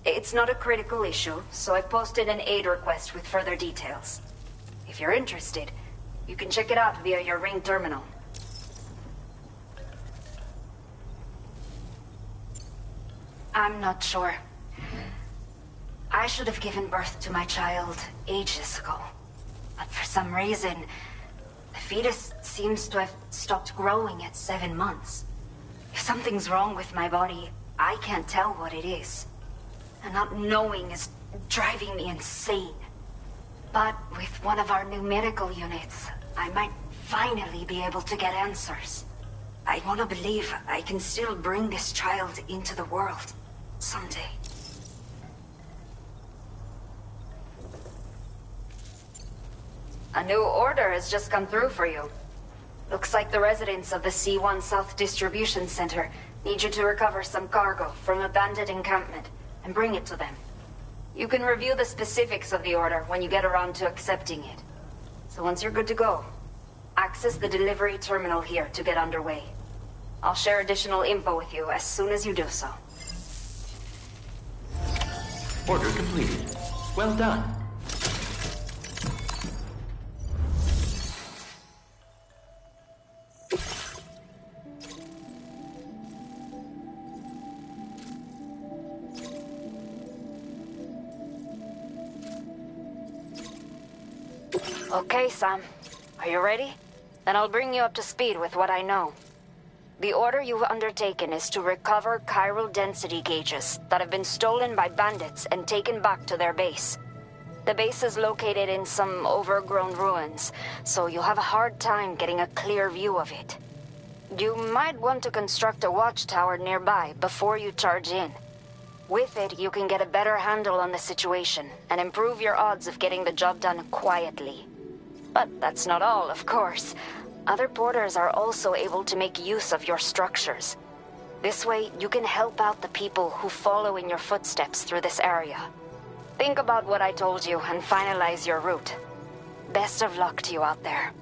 It's not a critical issue, so I posted an aid request with further details. If you're interested, you can check it out via your Ring terminal. I'm not sure. I should have given birth to my child ages ago. But for some reason, the fetus seems to have stopped growing at 7 months. If something's wrong with my body, I can't tell what it is. And not knowing is driving me insane. But with one of our new medical units, I might finally be able to get answers. I want to believe I can still bring this child into the world someday. A new order has just come through for you. Looks like the residents of the C1 South Distribution Center need you to recover some cargo from a bandit encampment and bring it to them. You can review the specifics of the order when you get around to accepting it. So once you're good to go, access the delivery terminal here to get underway. I'll share additional info with you as soon as you do so. Order completed. Well done. Okay, Sam. Are you ready? Then I'll bring you up to speed with what I know. The order you've undertaken is to recover chiral density gauges that have been stolen by bandits and taken back to their base. The base is located in some overgrown ruins, so you'll have a hard time getting a clear view of it. You might want to construct a watchtower nearby before you charge in. With it, you can get a better handle on the situation and improve your odds of getting the job done quietly. But that's not all, of course. Other porters are also able to make use of your structures. This way, you can help out the people who follow in your footsteps through this area. Think about what I told you and finalize your route. Best of luck to you out there.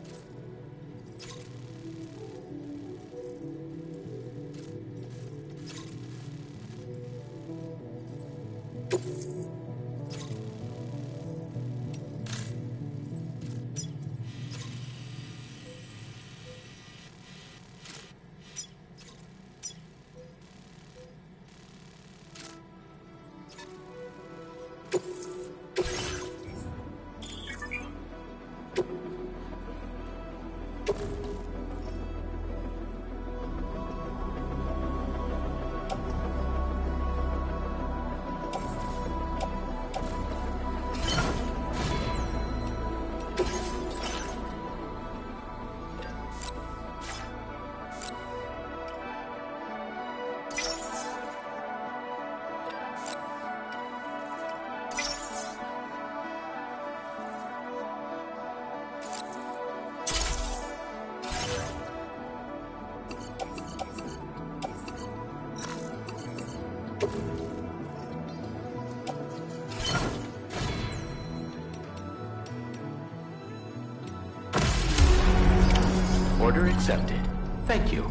Order accepted. Thank you.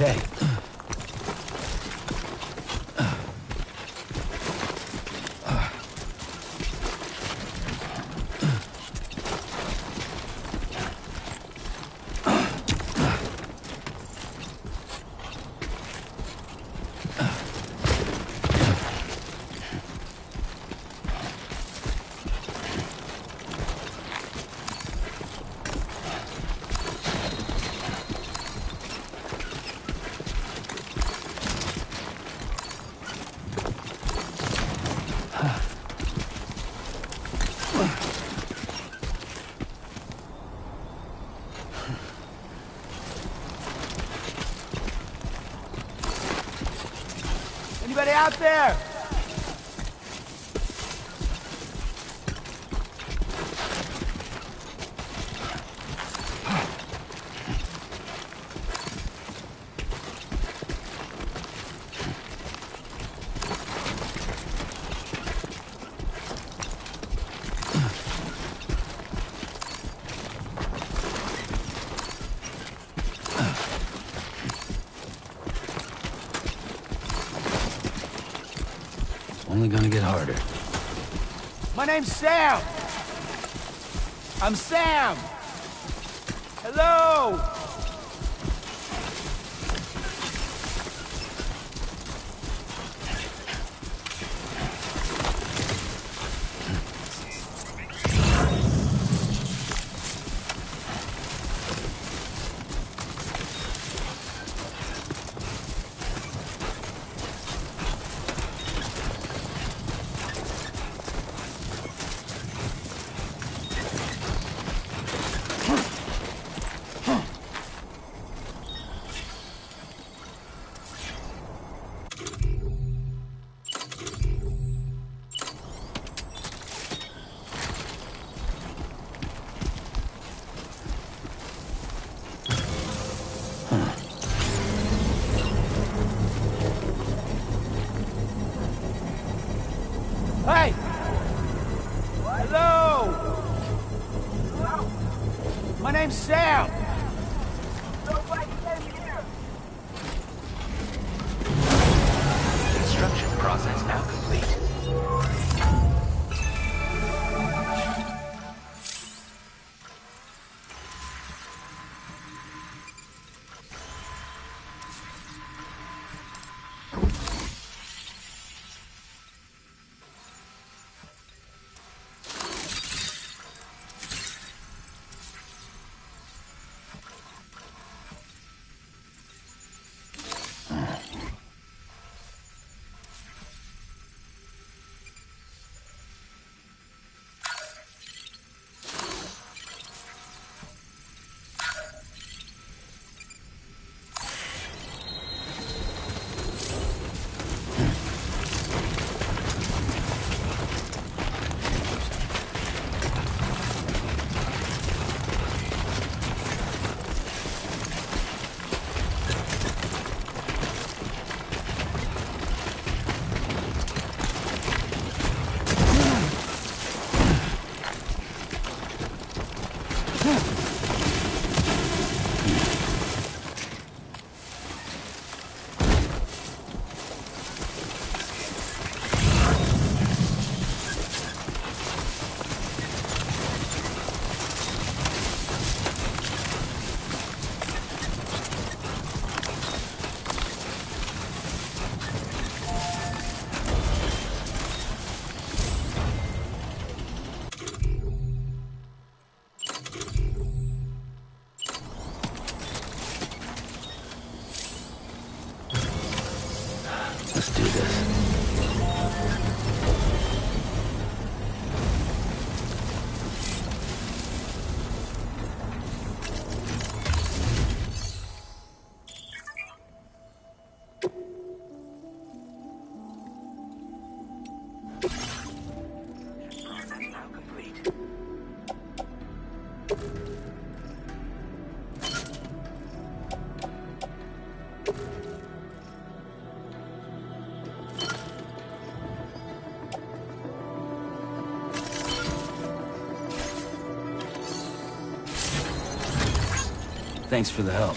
okay? Anybody out there? Only gonna get harder. My name's Sam. I'm Sam. Hello. Hey! Hello! My name's Sam. Construction process now complete. Let's do this. Process now complete. Thanks for the help.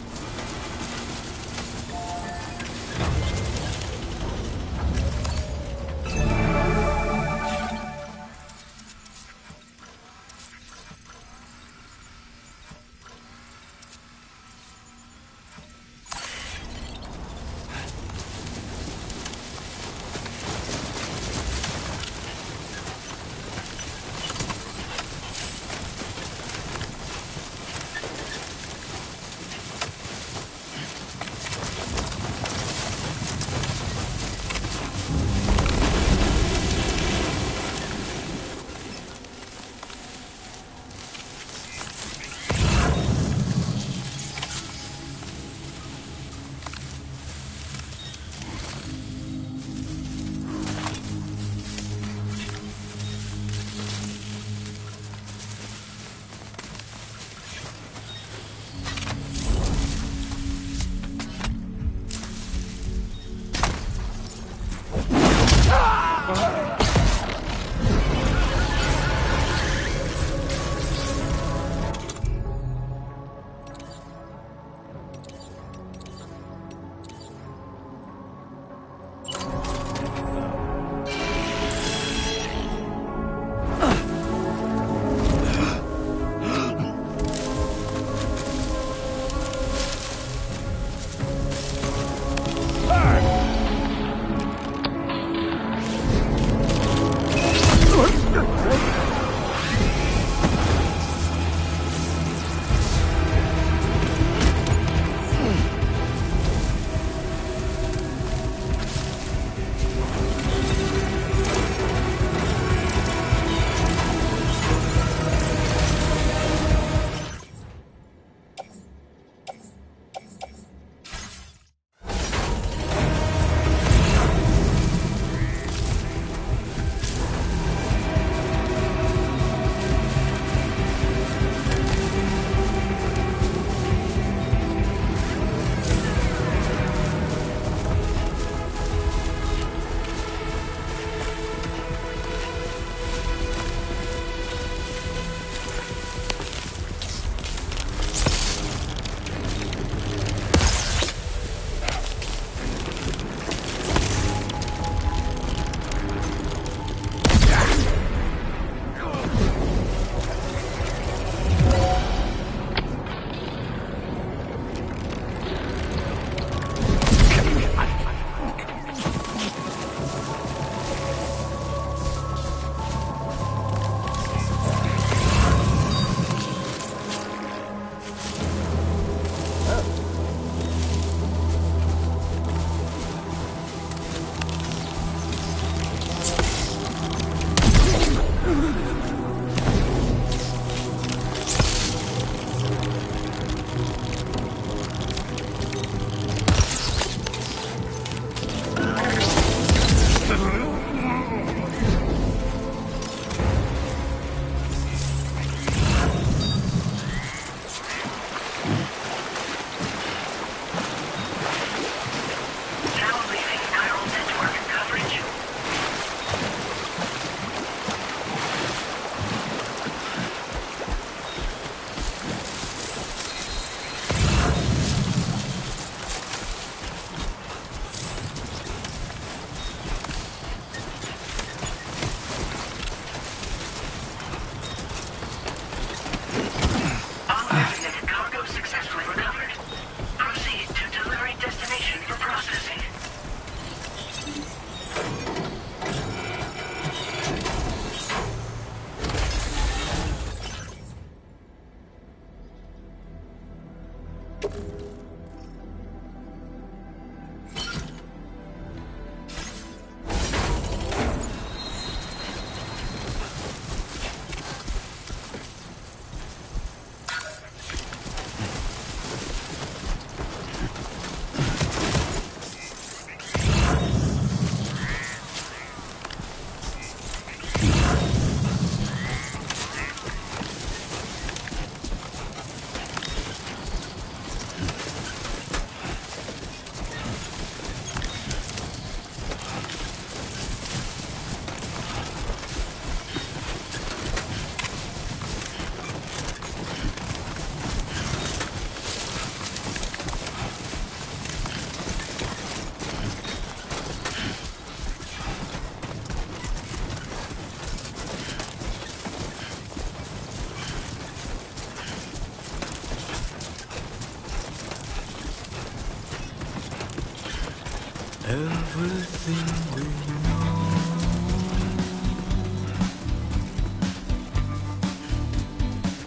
Everything we know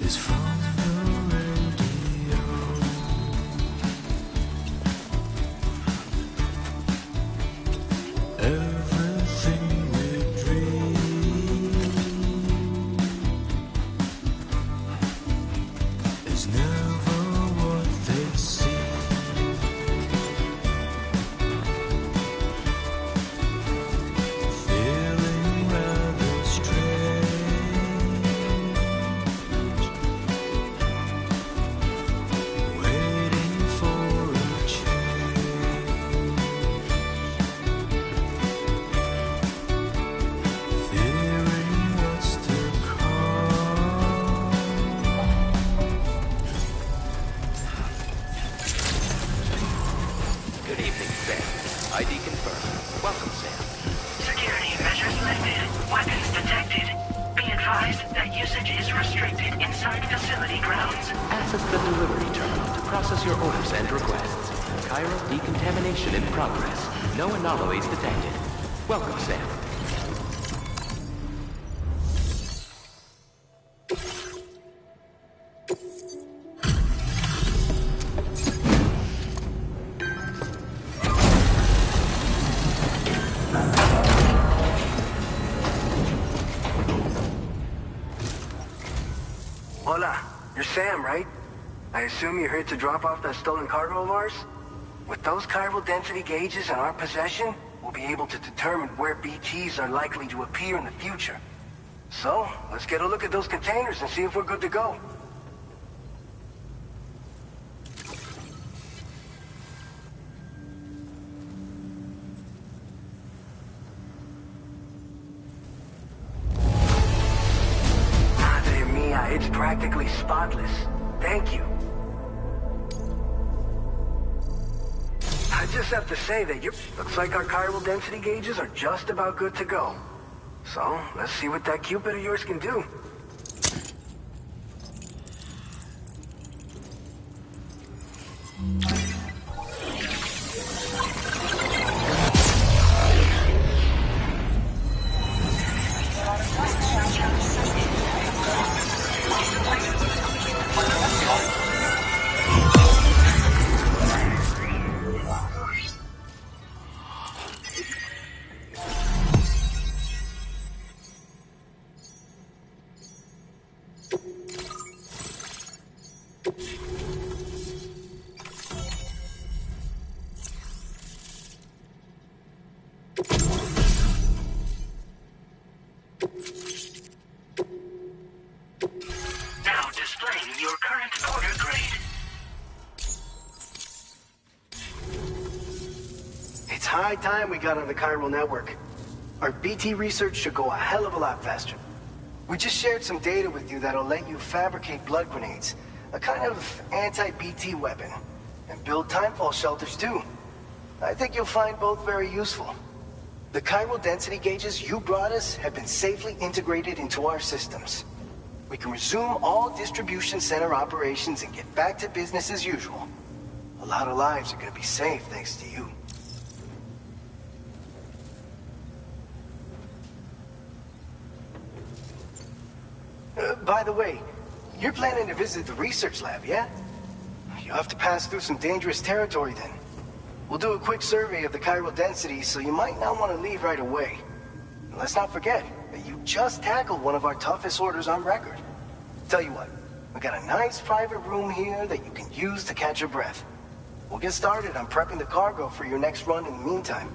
is from the radio. Everything we dream is never what they seem. Feeling rather strange, waiting for a change, fearing what's to come. Good evening, Sam. ID confirmed. Welcome, Sam. Security measures lifted. Weapons detected. Be advised that usage is restricted inside facility grounds. Access the delivery terminal to process your orders and requests. Chiral decontamination in progress. No anomalies detected. Welcome, Sam. Hola, you're Sam, right? I assume you're here to drop off that stolen cargo of ours? With those chiral density gauges in our possession, we'll be able to determine where BTs are likely to appear in the future. So, let's get a look at those containers and see if we're good to go. Madre mia, it's practically spotless. Thank you. I just have to say that looks like our chiral density gauges are just about good to go. So, let's see what that Cupid of yours can do. Now displaying your current order grade. It's high time we got on the chiral network. Our BT research should go a hell of a lot faster. We just shared some data with you that'll let you fabricate blood grenades, a kind of anti-BT weapon, and build timefall shelters too. I think you'll find both very useful. The chiral density gauges you brought us have been safely integrated into our systems. We can resume all distribution center operations and get back to business as usual. A lot of lives are gonna be saved thanks to you. By the way, you're planning to visit the research lab, yeah? You'll have to pass through some dangerous territory then. We'll do a quick survey of the chiral density, so you might not want to leave right away. And let's not forget that you just tackled one of our toughest orders on record. Tell you what, we got a nice private room here that you can use to catch your breath. We'll get started on prepping the cargo for your next run in the meantime.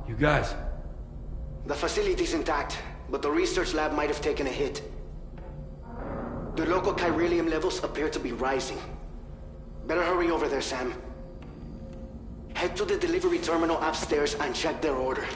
You guys? The facility's intact, but the research lab might have taken a hit. The local chiralium levels appear to be rising. Better hurry over there, Sam. Head to the delivery terminal upstairs and check their order.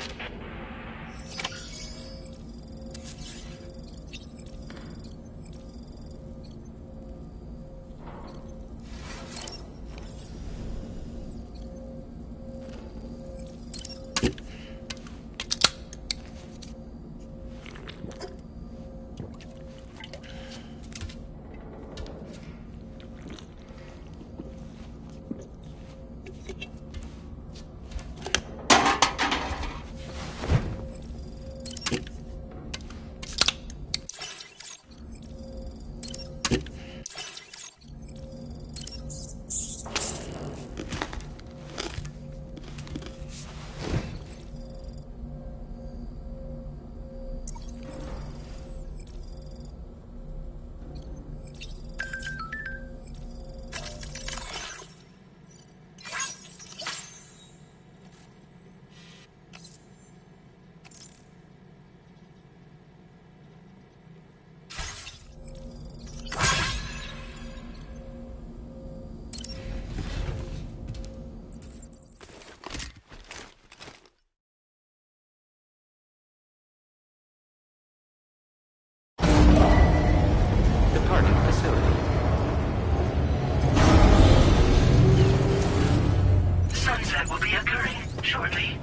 Sunset will be occurring shortly.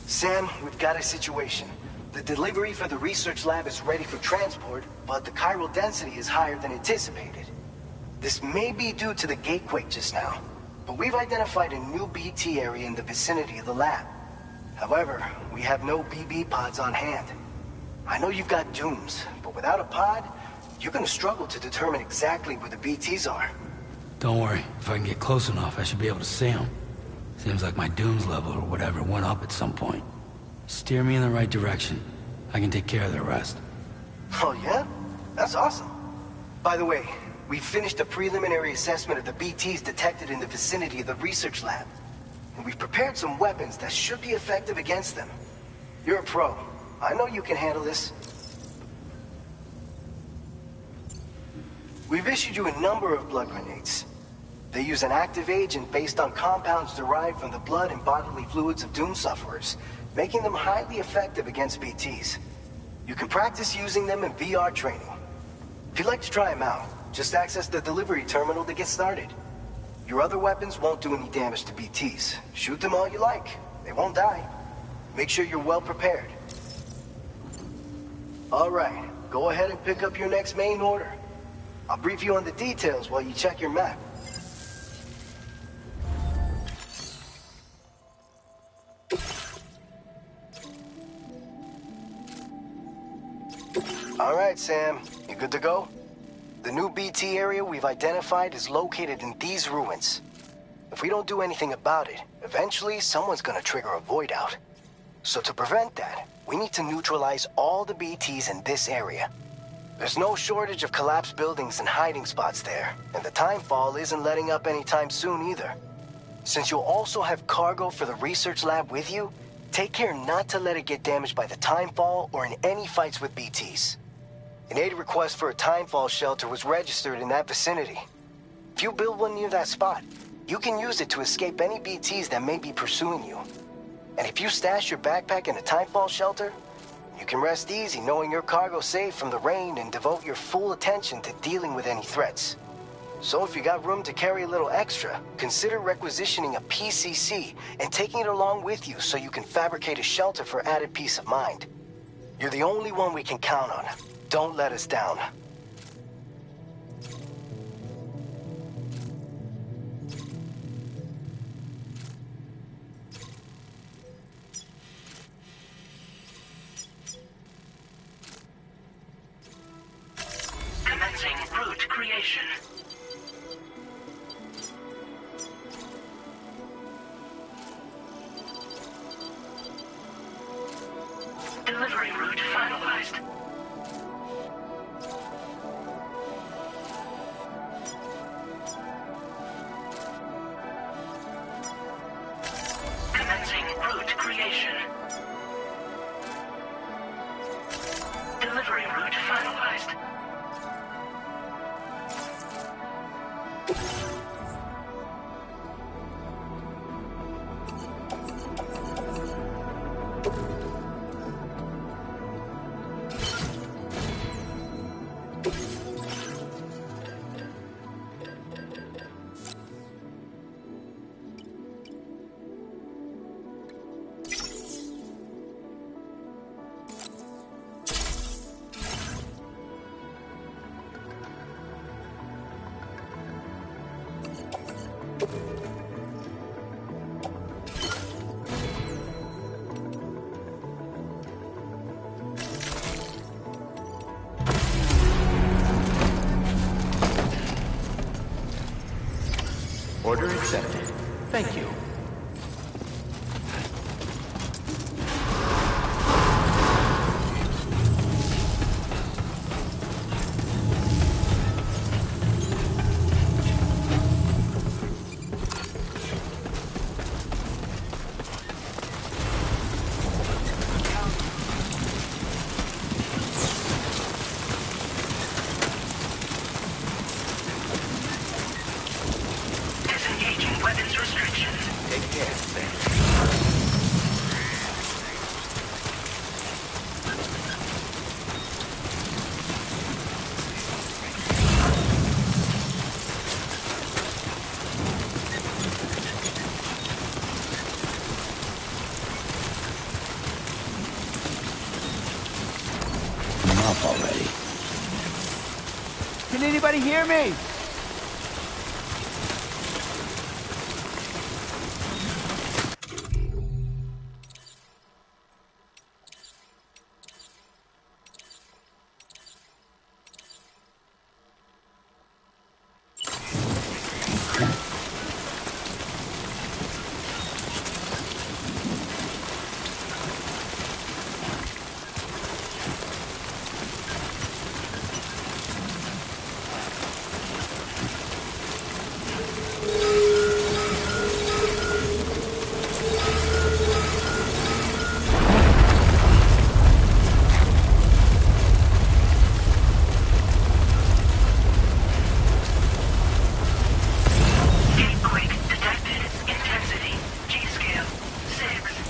Sam, we've got a situation. The delivery for the research lab is ready for transport, but the chiral density is higher than anticipated. This may be due to the gatequake just now, but we've identified a new BT area in the vicinity of the lab. However, we have no BB pods on hand. I know you've got dooms, but without a pod, you're gonna struggle to determine exactly where the BTs are. Don't worry. If I can get close enough, I should be able to see them. Seems like my dooms level or whatever went up at some point. Steer me in the right direction. I can take care of the rest. Oh yeah? That's awesome. By the way, we finished a preliminary assessment of the BTs detected in the vicinity of the research lab. And we've prepared some weapons that should be effective against them. You're a pro. I know you can handle this. We've issued you a number of blood grenades. They use an active agent based on compounds derived from the blood and bodily fluids of Doom sufferers, making them highly effective against BTs. You can practice using them in VR training. If you'd like to try them out, just access the delivery terminal to get started. Your other weapons won't do any damage to BTs. Shoot them all you like. They won't die. Make sure you're well prepared. All right, go ahead and pick up your next main order. I'll brief you on the details while you check your map. All right, Sam. You good to go? The new BT area we've identified is located in these ruins. If we don't do anything about it, eventually someone's gonna trigger a void out. So to prevent that, we need to neutralize all the BTs in this area. There's no shortage of collapsed buildings and hiding spots there, and the timefall isn't letting up anytime soon either. Since you'll also have cargo for the research lab with you, take care not to let it get damaged by the timefall or in any fights with BTs. An aid request for a timefall shelter was registered in that vicinity. If you build one near that spot, you can use it to escape any BTs that may be pursuing you. And if you stash your backpack in a timefall shelter, you can rest easy knowing your cargo's safe from the rain and devote your full attention to dealing with any threats. So if you got room to carry a little extra, consider requisitioning a PCC and taking it along with you so you can fabricate a shelter for added peace of mind. You're the only one we can count on. Don't let us down. Commencing route creation. Delivery route finalized. route creation. Delivery route finalized. Order accepted. Thank you. Disengaging weapons restrictions. Take care, Sam. I'm up already. Can anybody hear me? Earthquake detected. Intensity. G-scale. 6.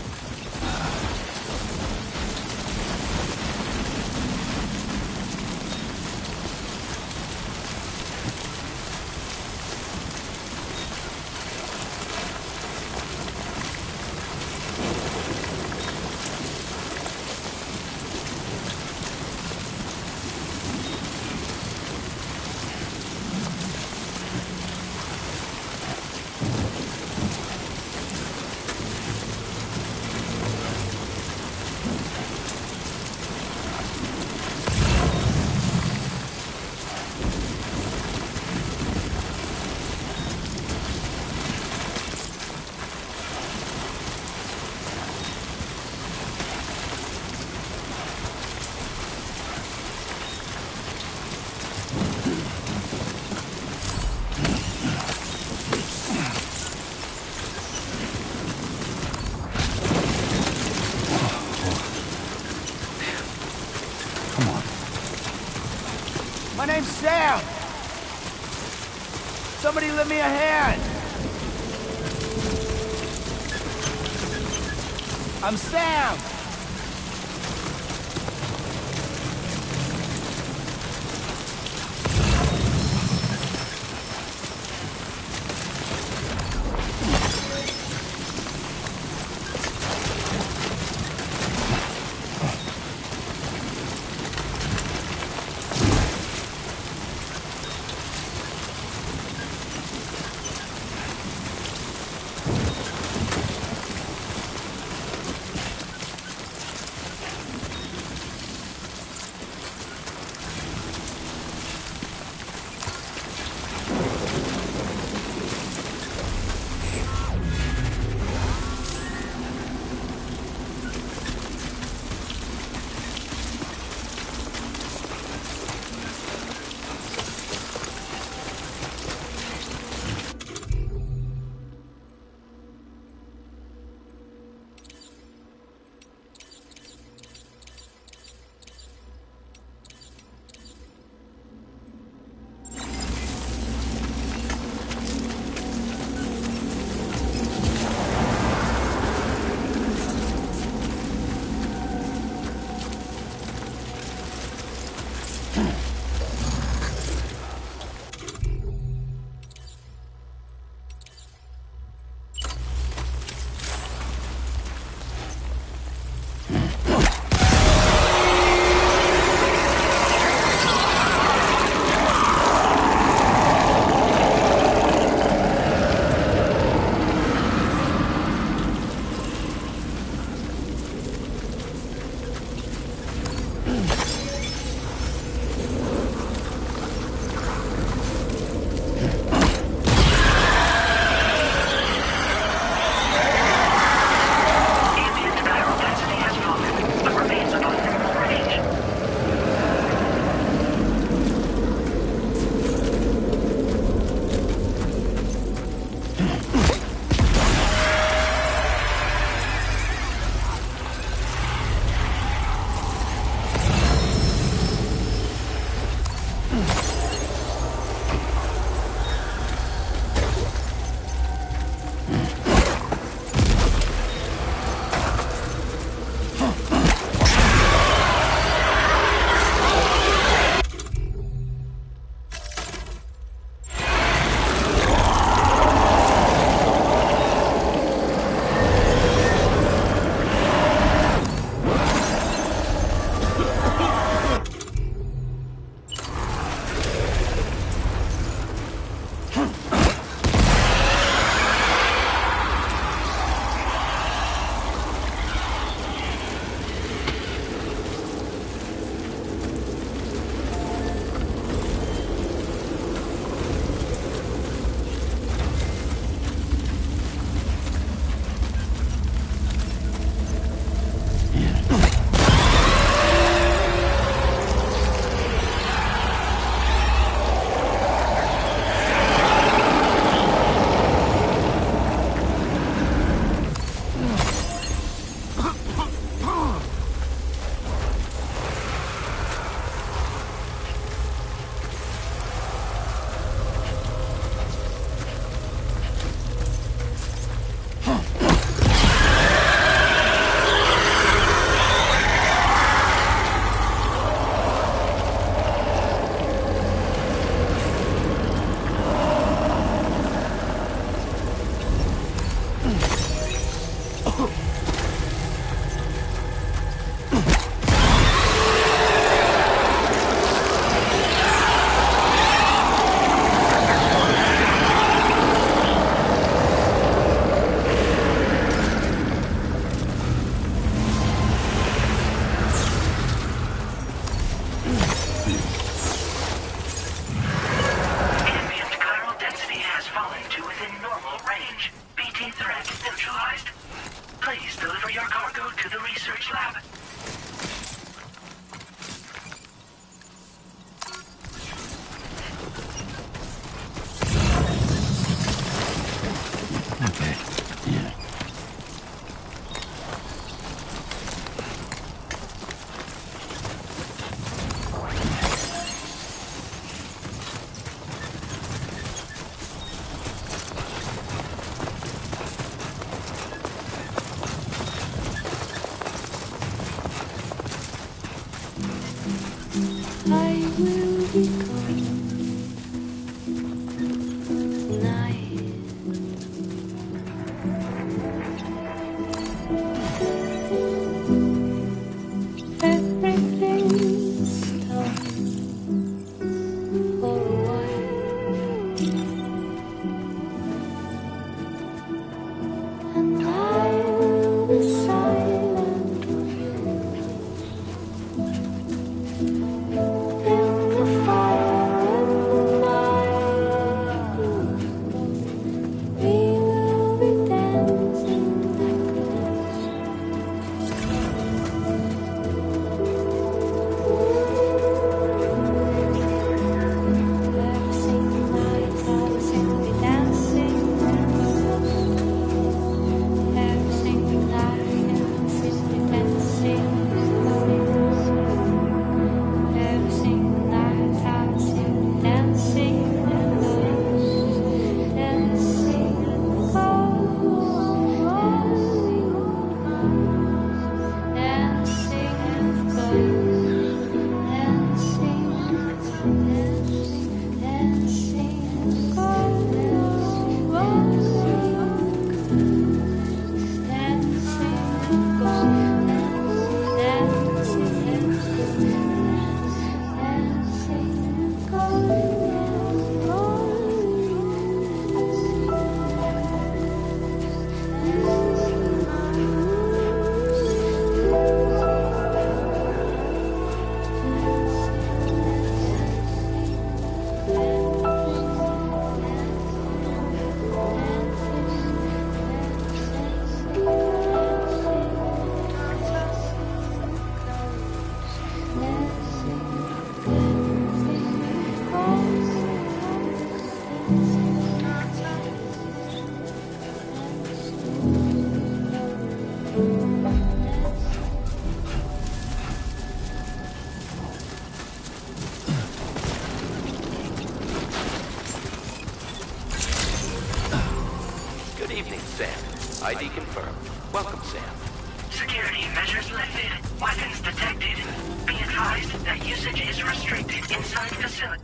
Come on. My name's Sam. Somebody lend me a hand. I'm Sam. confirmed. Welcome, Sam. Security measures lifted. Weapons detected. Be advised that usage is restricted inside facility.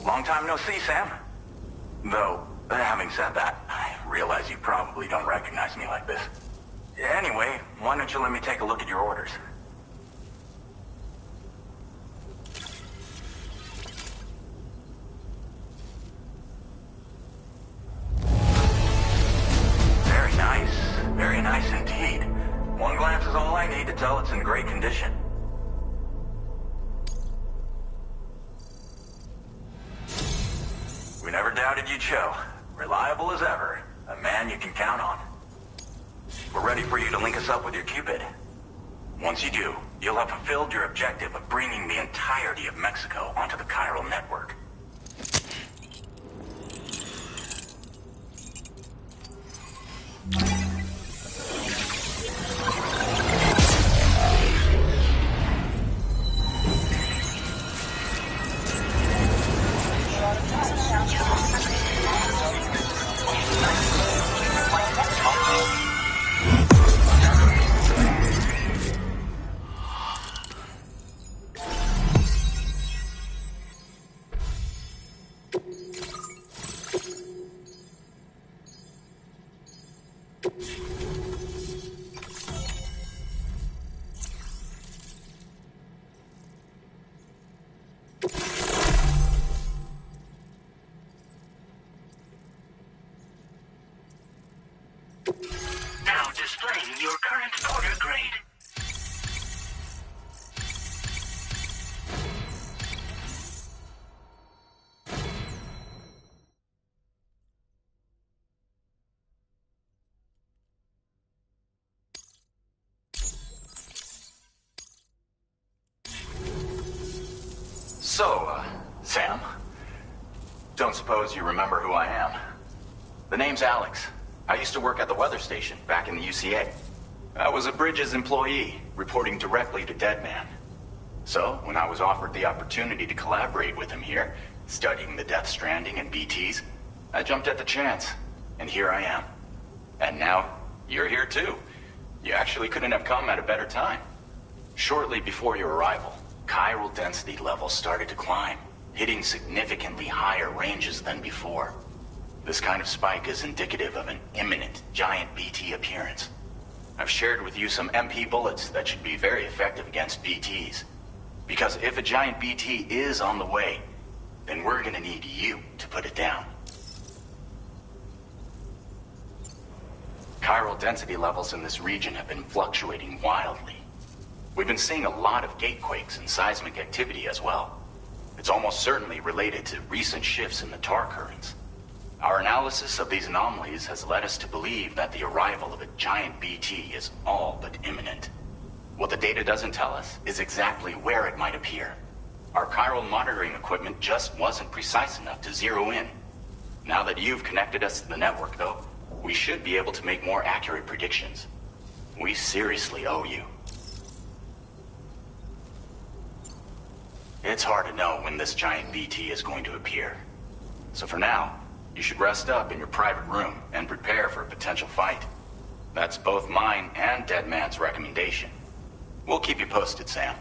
Long time no see, Sam. Though, having said that, I realize you probably don't recognize me like this. Anyway, why don't you let me take a look at your orders? Very nice indeed. One glance is all I need to tell it's in great condition. We never doubted you'd show. Reliable as ever. A man you can count on. We're ready for you to link us up with your Cupid. Once you do, you'll have fulfilled your objective of bringing the entirety of Mexico onto the chiral network. Now displaying your current order grade. So, Sam, don't suppose you remember who I am? The name's Alex. I used to work at the weather station back in the UCA. I was a Bridges employee, reporting directly to Deadman. So, when I was offered the opportunity to collaborate with him here, studying the Death Stranding and BTs, I jumped at the chance, and here I am. And now, you're here too. You actually couldn't have come at a better time. Shortly before your arrival, chiral density levels started to climb, hitting significantly higher ranges than before. This kind of spike is indicative of an imminent giant BT appearance. I've shared with you some MP bullets that should be very effective against BTs. Because if a giant BT is on the way, then we're gonna need you to put it down. Chiral density levels in this region have been fluctuating wildly. We've been seeing a lot of gatequakes and seismic activity as well. It's almost certainly related to recent shifts in the tar currents. Our analysis of these anomalies has led us to believe that the arrival of a giant BT is all but imminent. What the data doesn't tell us is exactly where it might appear. Our chiral monitoring equipment just wasn't precise enough to zero in. Now that you've connected us to the network, though, we should be able to make more accurate predictions. We seriously owe you. It's hard to know when this giant BT is going to appear. So for now, you should rest up in your private room and prepare for a potential fight. That's both mine and Deadman's recommendation. We'll keep you posted, Sam.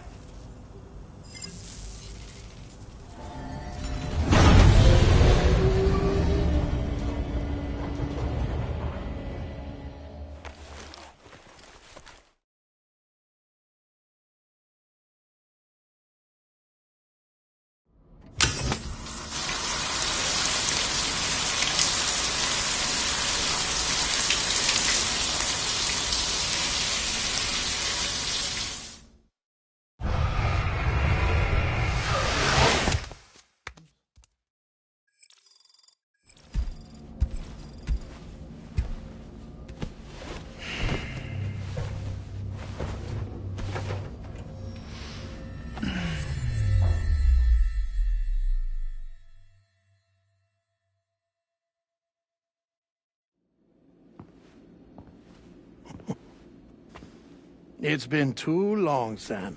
It's been too long, Sam.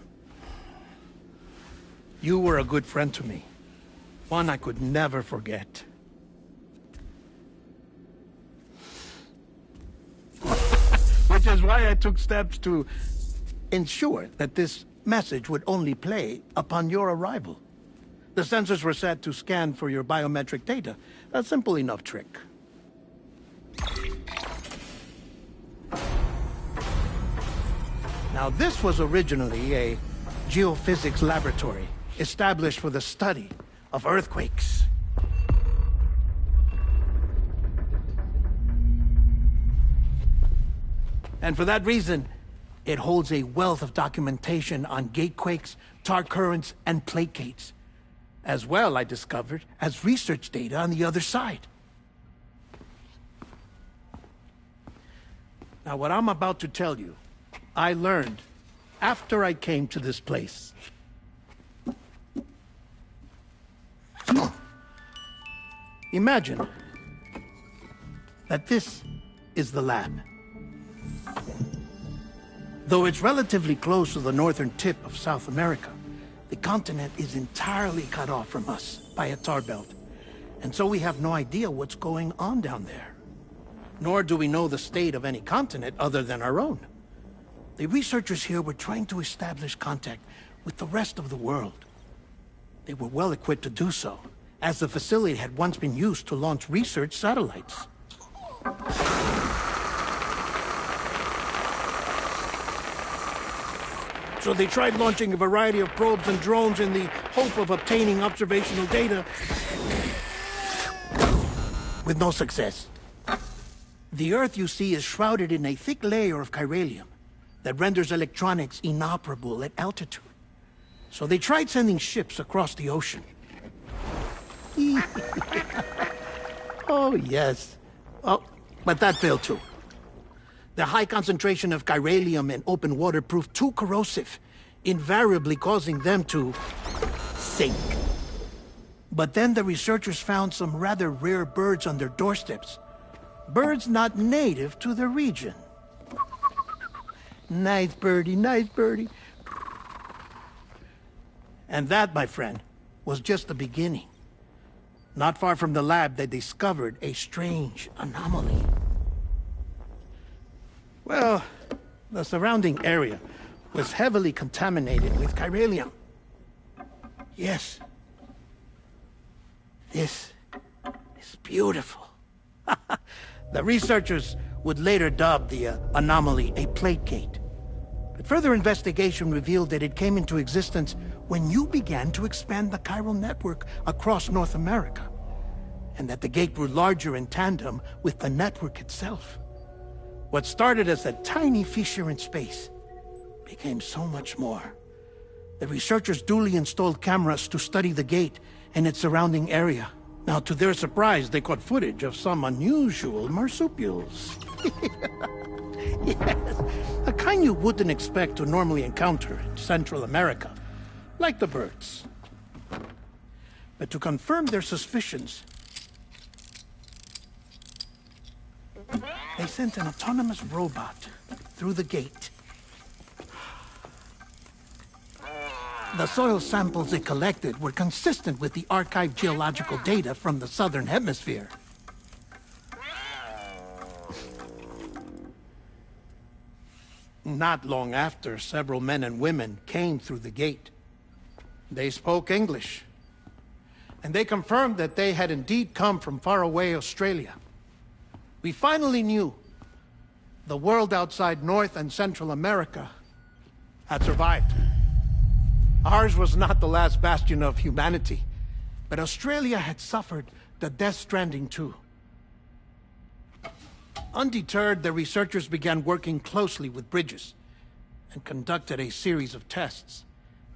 You were a good friend to me. One I could never forget. Which is why I took steps to ensure that this message would only play upon your arrival. The sensors were set to scan for your biometric data. A simple enough trick. Now, this was originally a geophysics laboratory established for the study of earthquakes. And for that reason, it holds a wealth of documentation on gatequakes, tar currents, and plate gates. As well, I discovered, as research data on the other side. Now, what I'm about to tell you, I learned after I came to this place. Imagine that this is the lab. Though it's relatively close to the northern tip of South America, the continent is entirely cut off from us by a tar belt. And so we have no idea what's going on down there. Nor do we know the state of any continent other than our own. The researchers here were trying to establish contact with the rest of the world. They were well equipped to do so, as the facility had once been used to launch research satellites. So they tried launching a variety of probes and drones in the hope of obtaining observational data, with no success. The Earth, you see, is shrouded in a thick layer of chiralium that renders electronics inoperable at altitude. So they tried sending ships across the ocean. Oh, yes. Oh, but that failed too. The high concentration of chiralium in open water proved too corrosive, invariably causing them to sink. But then the researchers found some rather rare birds on their doorsteps. Birds not native to the region. Nice birdie, nice birdie. And that, my friend, was just the beginning. Not far from the lab, they discovered a strange anomaly. Well, the surrounding area was heavily contaminated with chiralium. Yes. This is beautiful. The researchers would later dub the anomaly a plate gate. But further investigation revealed that it came into existence when you began to expand the chiral network across North America, and that the gate grew larger in tandem with the network itself. What started as a tiny fissure in space became so much more. The researchers duly installed cameras to study the gate and its surrounding area. Now, to their surprise, they caught footage of some unusual marsupials. Yes, a kind you wouldn't expect to normally encounter in Central America, like the birds. But to confirm their suspicions, they sent an autonomous robot through the gate. The soil samples it collected were consistent with the archived geological data from the southern hemisphere. Not long after, several men and women came through the gate. They spoke English, and they confirmed that they had indeed come from faraway Australia. We finally knew the world outside North and Central America had survived. Ours was not the last bastion of humanity, but Australia had suffered the Death Stranding too. Undeterred, the researchers began working closely with Bridges and conducted a series of tests,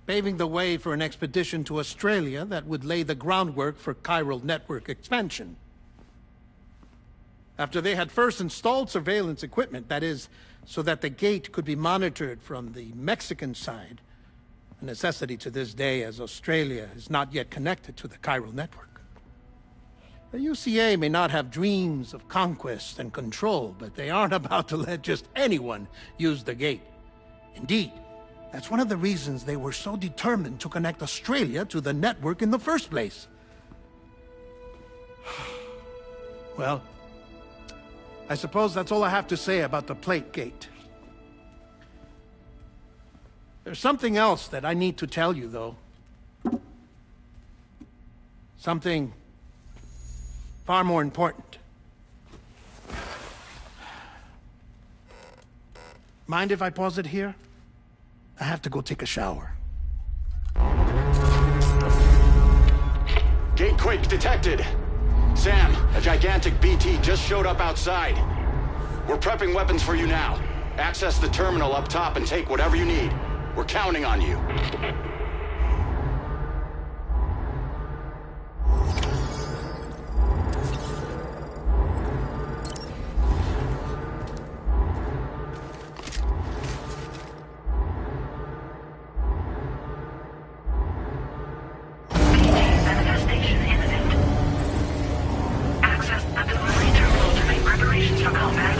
paving the way for an expedition to Australia that would lay the groundwork for chiral network expansion. After they had first installed surveillance equipment, that is, so that the gate could be monitored from the Mexican side, a necessity to this day as Australia is not yet connected to the chiral network. The UCA may not have dreams of conquest and control, but they aren't about to let just anyone use the gate. Indeed, that's one of the reasons they were so determined to connect Australia to the network in the first place. Well, I suppose that's all I have to say about the Plate Gate. There's something else that I need to tell you, though. Something far more important. Mind if I pause it here? I have to go take a shower. Gate quake detected. Sam, a gigantic BT just showed up outside. We're prepping weapons for you now. Access the terminal up top and take whatever you need. We're counting on you. Manifestation imminent. Access the delivery terminal to make preparations for combat.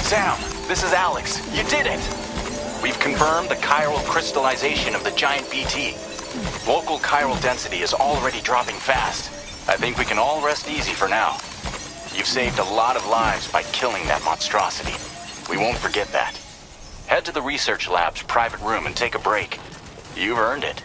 Sam, this is Alex. You did it! We've confirmed the chiral crystallization of the giant BT. Local chiral density is already dropping fast. I think we can all rest easy for now. You've saved a lot of lives by killing that monstrosity. We won't forget that. Head to the research lab's private room and take a break. You've earned it.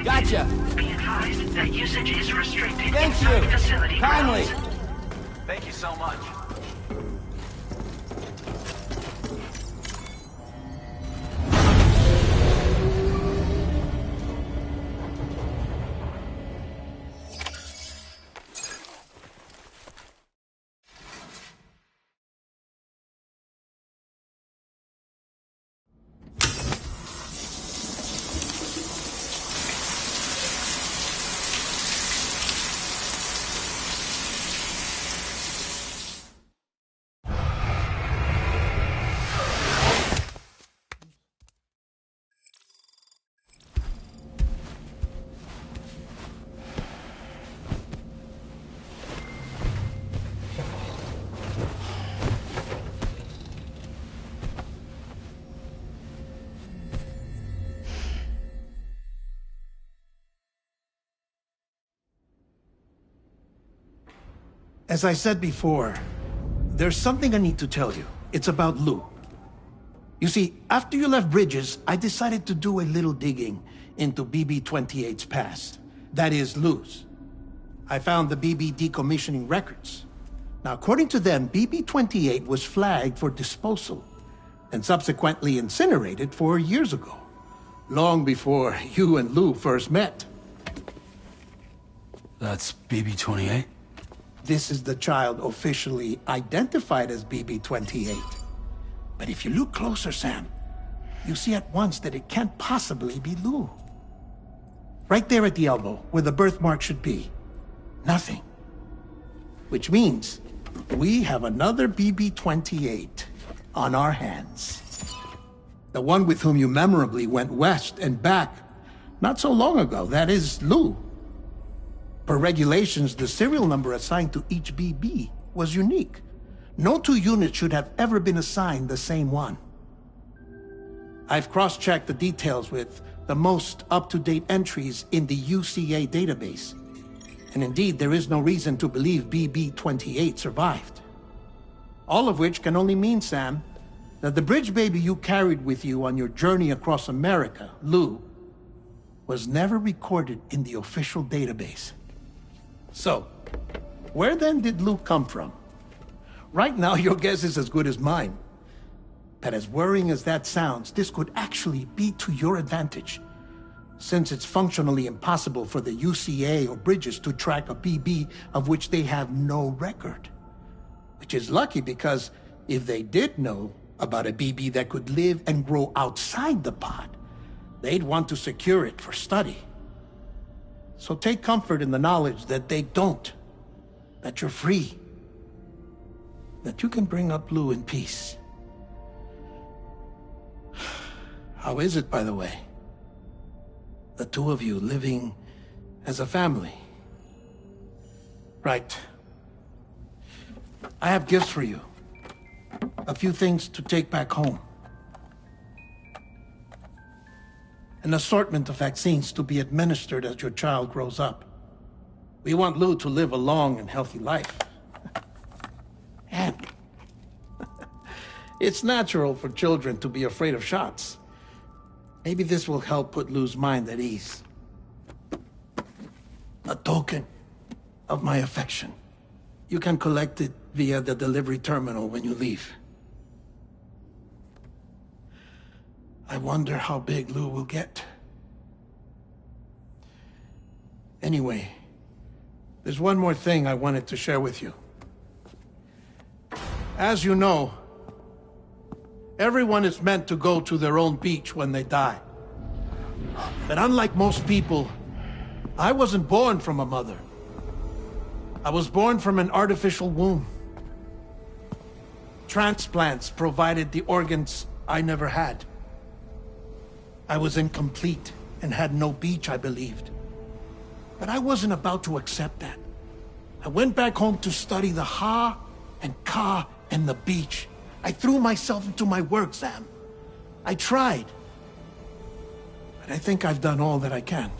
Gotcha. Be advised that usage is restricted Thank inside you. facility Kindly. grounds. Thank you so much. As I said before, there's something I need to tell you. It's about Lou. You see, after you left Bridges, I decided to do a little digging into BB-28's past. That is, Lou's. I found the BB decommissioning records. Now, according to them, BB-28 was flagged for disposal and subsequently incinerated 4 years ago, long before you and Lou first met. That's BB-28? This is the child officially identified as BB-28. But if you look closer, Sam, you see at once that it can't possibly be Lou. Right there at the elbow, where the birthmark should be. Nothing. Which means we have another BB-28 on our hands. The one with whom you memorably went west and back not so long ago, that is Lou. Per regulations, the serial number assigned to each BB was unique. No two units should have ever been assigned the same one. I've cross-checked the details with the most up-to-date entries in the UCA database. And indeed, there is no reason to believe BB-28 survived. All of which can only mean, Sam, that the bridge baby you carried with you on your journey across America, Lou, was never recorded in the official database. So, where then did Lou come from? Right now, your guess is as good as mine. But as worrying as that sounds, this could actually be to your advantage, since it's functionally impossible for the UCA or Bridges to track a BB of which they have no record. Which is lucky because if they did know about a BB that could live and grow outside the pod, they'd want to secure it for study. So take comfort in the knowledge that they don't, that you're free, that you can bring up Lou in peace. How is it, by the way? The two of you living as a family? Right. I have gifts for you. A few things to take back home. An assortment of vaccines to be administered as your child grows up. We want Lou to live a long and healthy life. And it's natural for children to be afraid of shots. Maybe this will help put Lou's mind at ease. A token of my affection. You can collect it via the delivery terminal when you leave. I wonder how big Lou will get. Anyway, there's one more thing I wanted to share with you. As you know, everyone is meant to go to their own beach when they die. But unlike most people, I wasn't born from a mother. I was born from an artificial womb. Transplants provided the organs I never had. I was incomplete and had no beach, I believed. But I wasn't about to accept that. I went back home to study the Ha and Ka and the beach. I threw myself into my work, Sam. I tried. But I think I've done all that I can.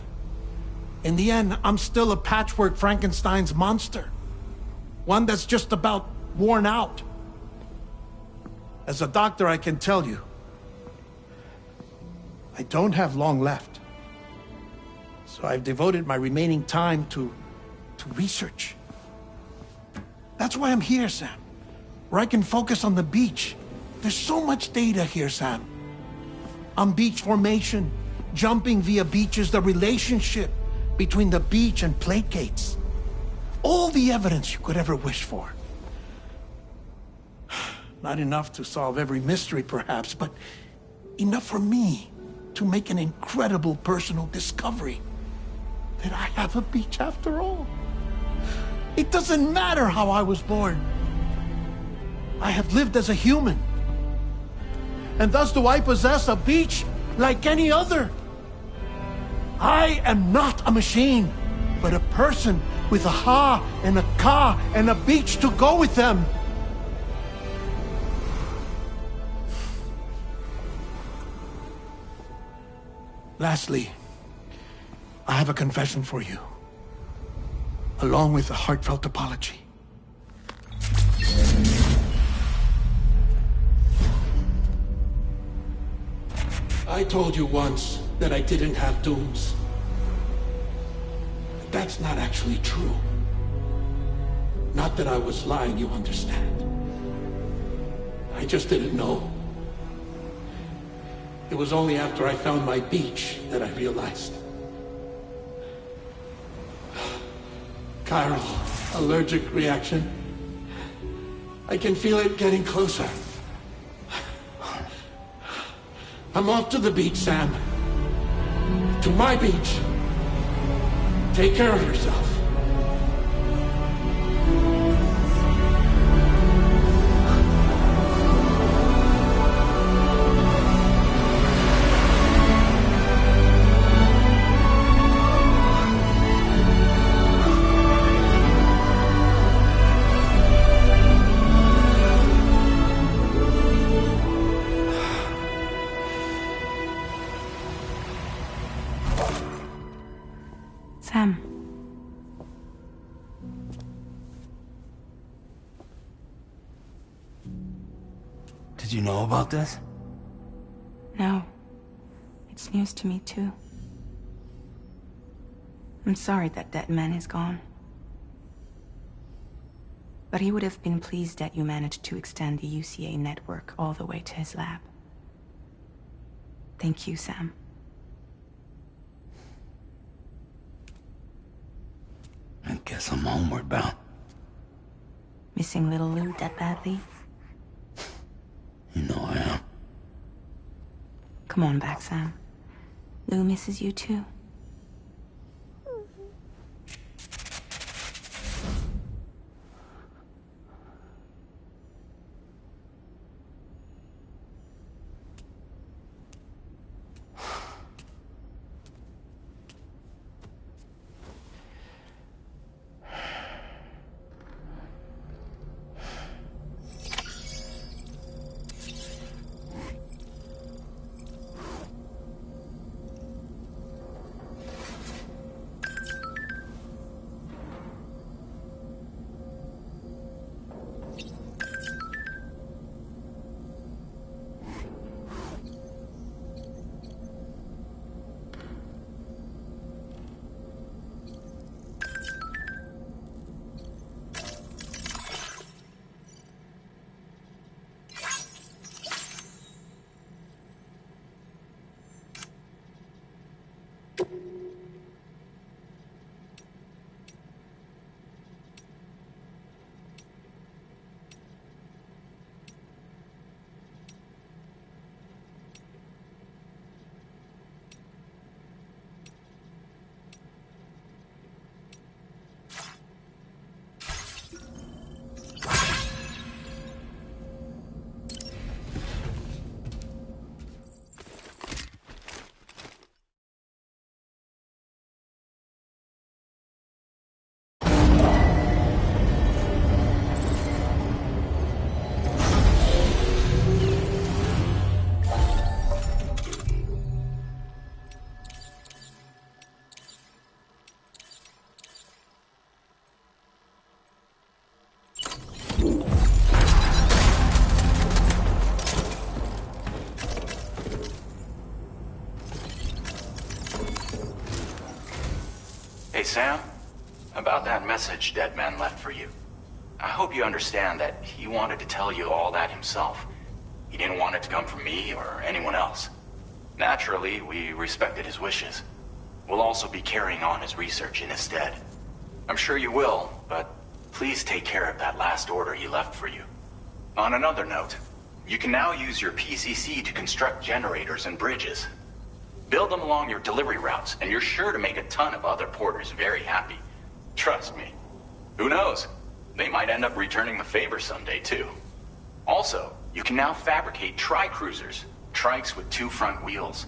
In the end, I'm still a patchwork Frankenstein's monster. One that's just about worn out. As a doctor, I can tell you, I don't have long left. So I've devoted my remaining time to research. That's why I'm here, Sam. Where I can focus on the beach. There's so much data here, Sam. On beach formation, jumping via beaches, the relationship between the beach and plate gates. All the evidence you could ever wish for. Not enough to solve every mystery, perhaps, but enough for me to make an incredible personal discovery. That I have a beach after all. It doesn't matter how I was born. I have lived as a human. And thus do I possess a beach like any other. I am not a machine, but a person with a Ha and a Ka and a beach to go with them. Lastly, I have a confession for you, along with a heartfelt apology. I told you once that I didn't have dooms. But that's not actually true. Not that I was lying, you understand. I just didn't know. It was only after I found my beach that I realized. Chiral allergic reaction. I can feel it getting closer. I'm off to the beach, Sam. To my beach. Take care of yourself. Sam. Did you know about this? No. It's news to me, too. I'm sorry that that man is gone. But he would have been pleased that you managed to extend the UCA network all the way to his lab. Thank you, Sam. I guess I'm homeward bound. Missing little Lou that badly? You know I am. Come on back, Sam. Lou misses you too. Hey, Sam. About that message Deadman left for you. I hope you understand that he wanted to tell you all that himself. He didn't want it to come from me or anyone else. Naturally, we respected his wishes. We'll also be carrying on his research in his stead. I'm sure you will, but please take care of that last order he left for you. On another note, you can now use your PCC to construct generators and bridges. Build them along your delivery routes, and you're sure to make a ton of other porters very happy. Trust me. Who knows? They might end up returning the favor someday, too. Also, you can now fabricate tri-cruisers, trikes with 2 front wheels.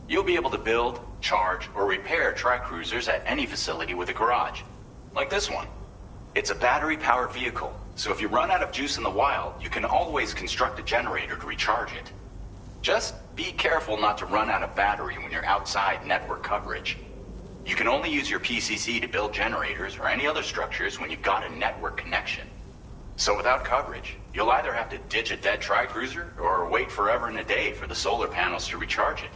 You'll be able to build, charge, or repair tri-cruisers at any facility with a garage. Like this one. It's a battery-powered vehicle, so if you run out of juice in the wild, you can always construct a generator to recharge it. Just be careful not to run out of battery when you're outside network coverage. You can only use your PCC to build generators or any other structures when you've got a network connection. So without coverage, you'll either have to ditch a dead tri-cruiser or wait forever and a day for the solar panels to recharge it.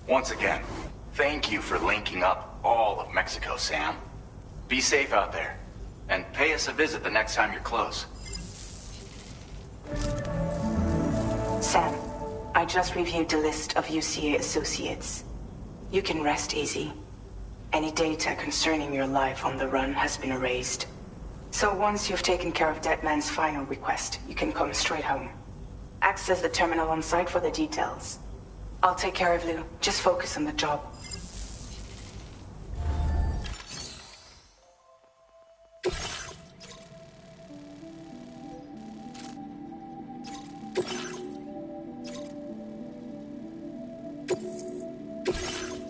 Once again, thank you for linking up all of Mexico, Sam. Be safe out there, and pay us a visit the next time you're close. Sam, I just reviewed the list of UCA associates. You can rest easy. Any data concerning your life on the run has been erased. So once you've taken care of Deadman's final request, you can come straight home. Access the terminal on site for the details. I'll take care of Lou. Just focus on the job.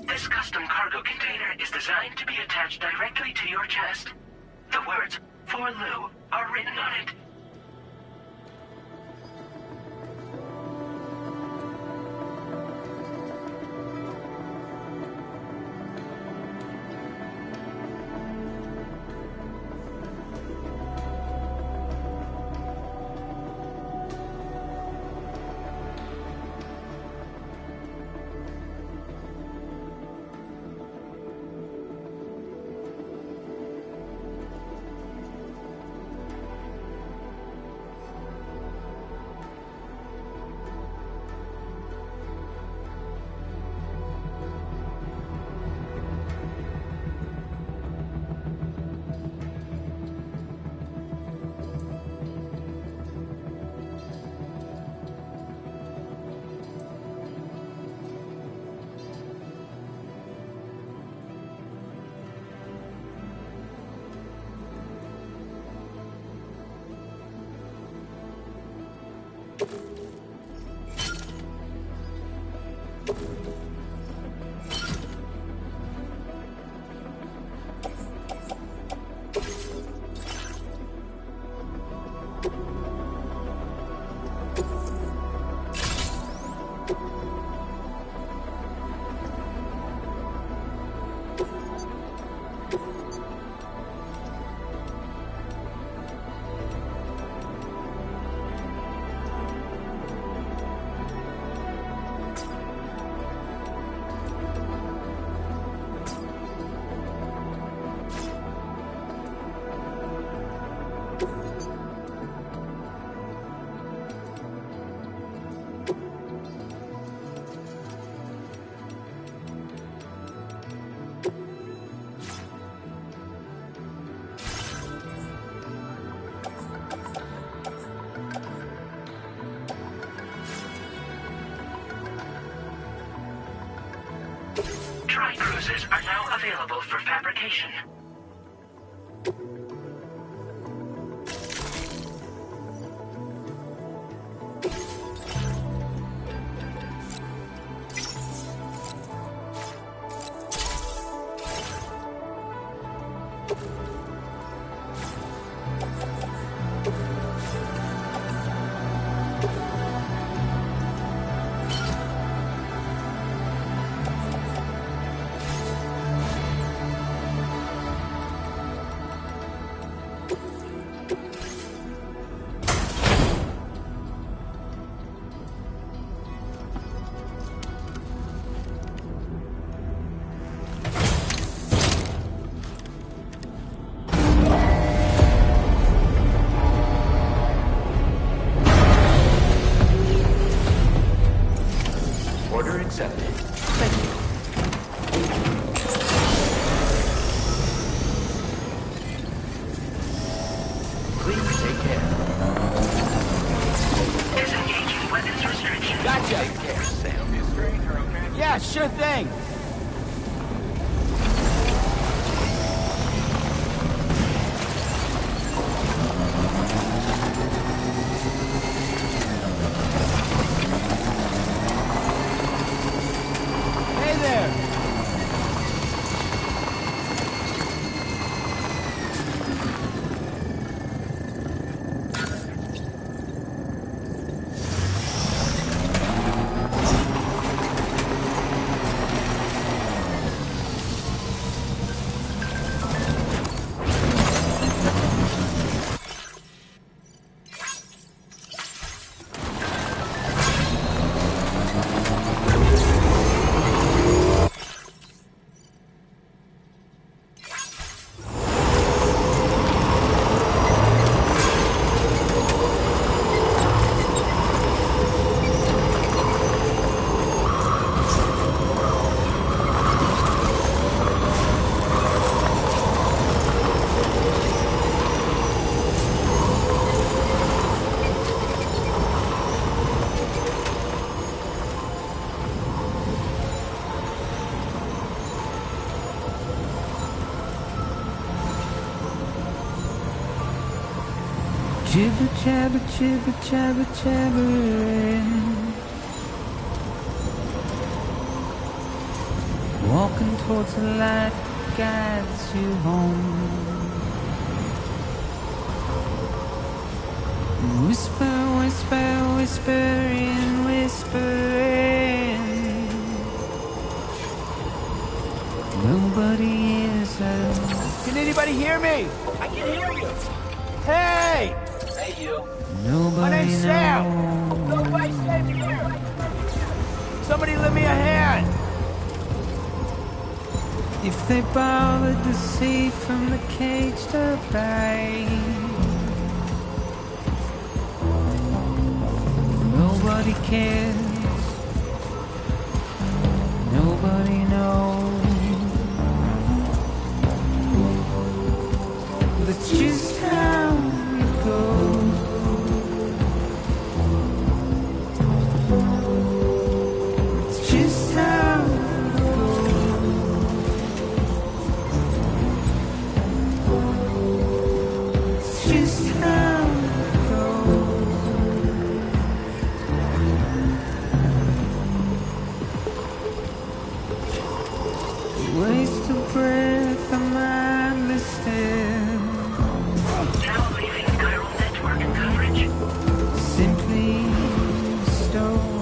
This custom cargo container is designed to be attached directly to your chest. The words, "For Lou," are written on it. Tri-cruisers are now available for fabrication. Order accepted. Thank you. Please take care. Disengaging weapons restrictions. Gotcha. Take care, Sam. Be a stranger, okay? Yeah, sure thing. Hey there. Jibber jabber, jibber jabber, jabbering. Walking towards the light guides you home. Whisper, whisper, whispering, whispering. Nobody is alone. Can anybody hear me? I can hear you. Hey! Hey, you. Nobody My name's Sam. knows. Nobody safe here. Somebody lend me a hand. If they bothered to see from the cage to bay, nobody cares, nobody knows. That's just how it goes. It's just how it goes. It's just how it goes. Waste of breath, a mindless stare. Now leaving Chiral Network coverage. Simply stone.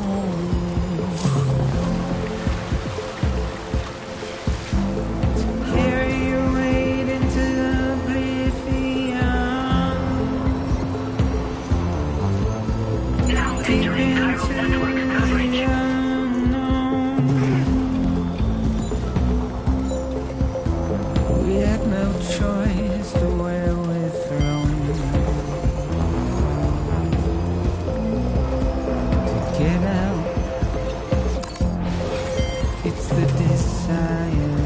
To carry your weight into oblivion. Now Deep entering Chiral into Network the coverage. unknown. We had no choice to where we're thrown. To get out, it's the desire.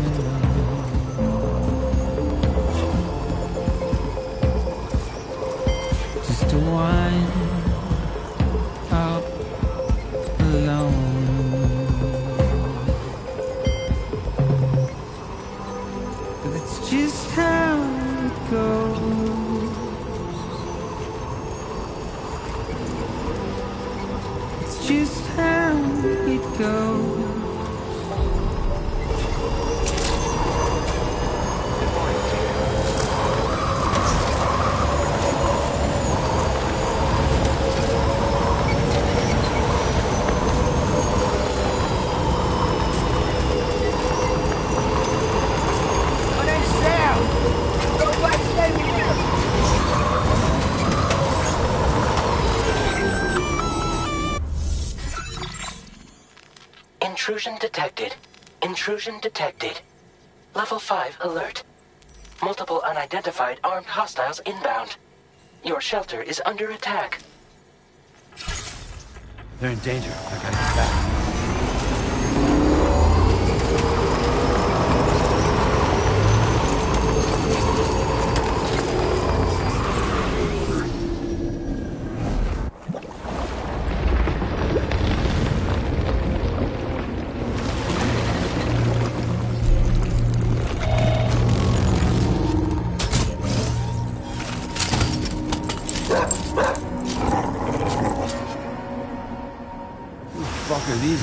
Just to wind up alone. That's just how it goes. It's just how it goes. Intrusion detected. Intrusion detected. Level 5 alert. Multiple unidentified armed hostiles inbound. Your shelter is under attack. They're in danger. I gotta get back. Fuck are these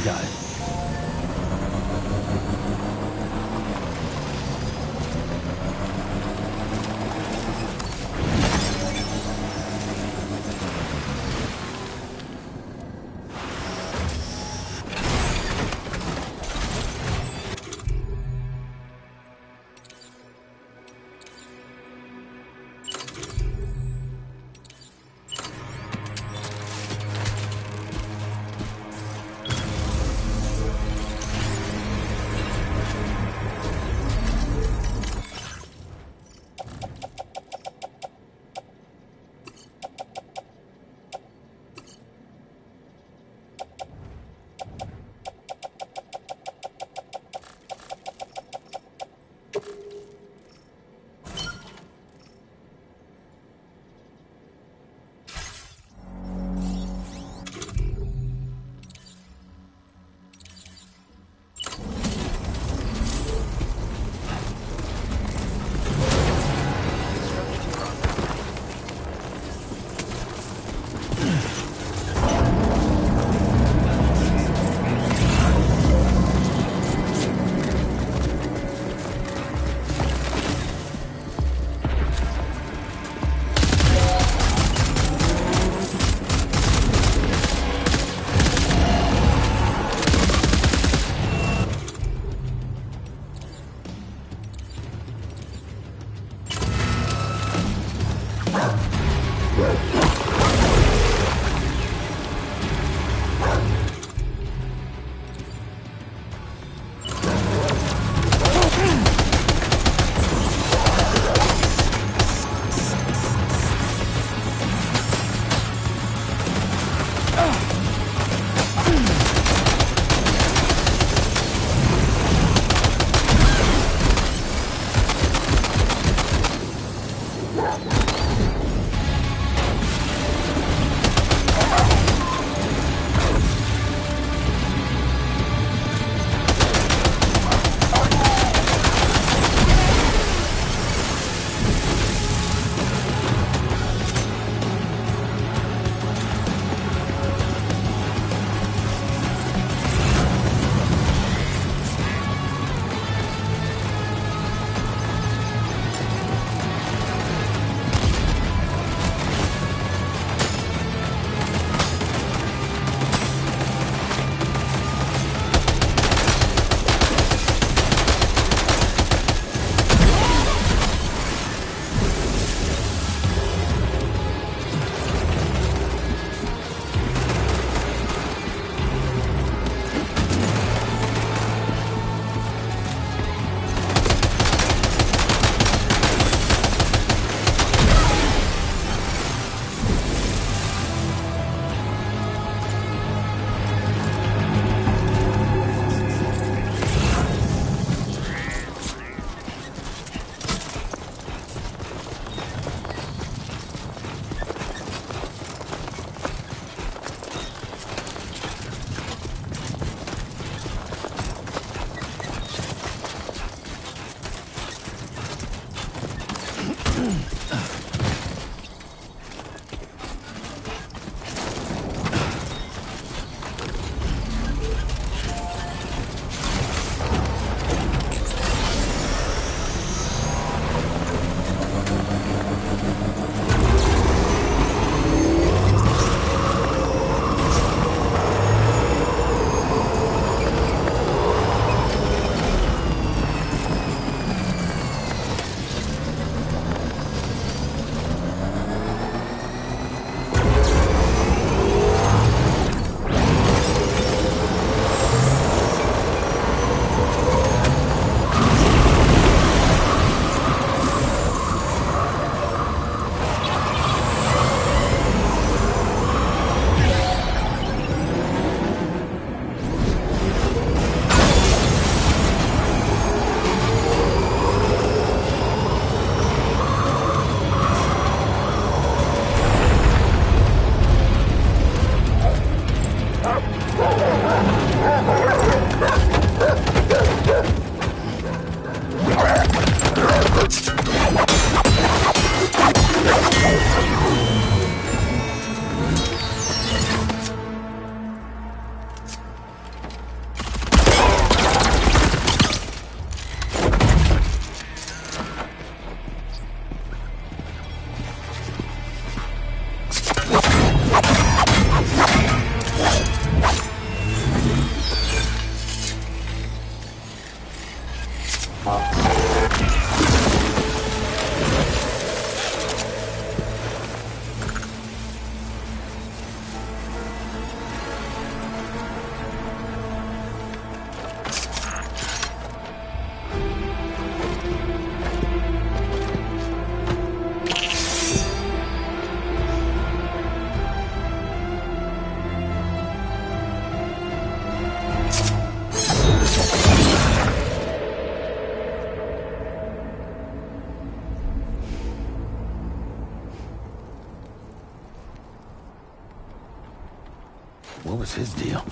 What was his deal?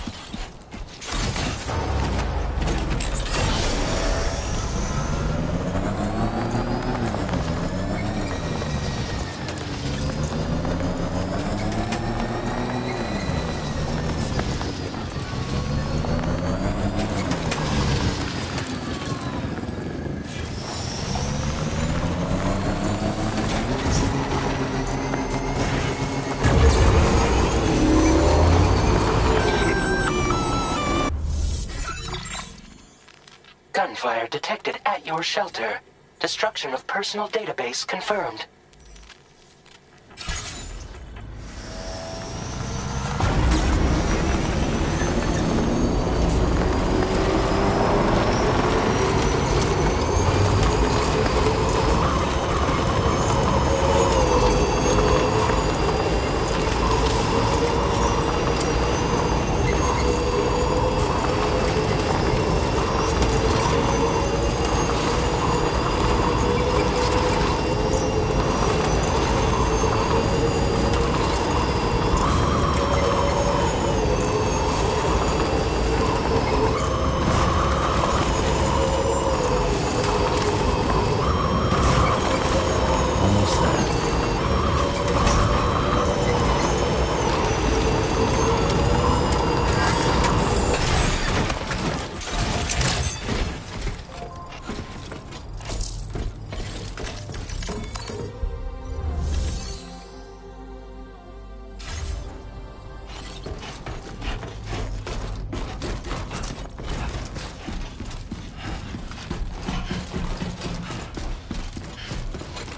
Gunfire detected at your shelter. Destruction of personal database confirmed.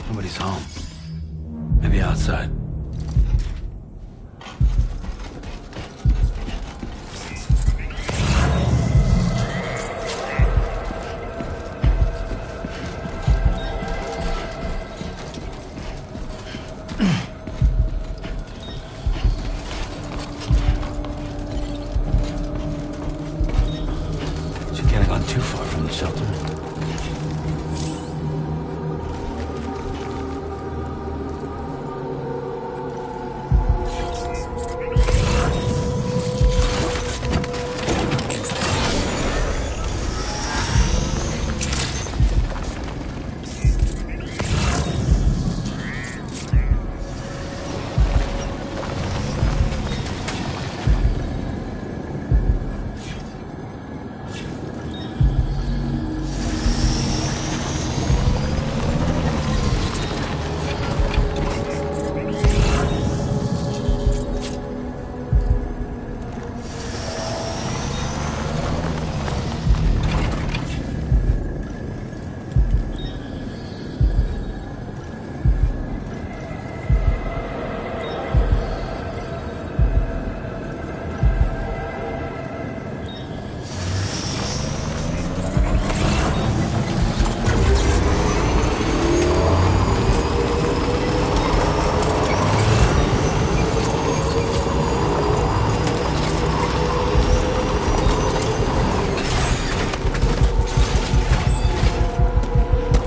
Nobody's home. Maybe outside. She can't have gone too far from the shelter.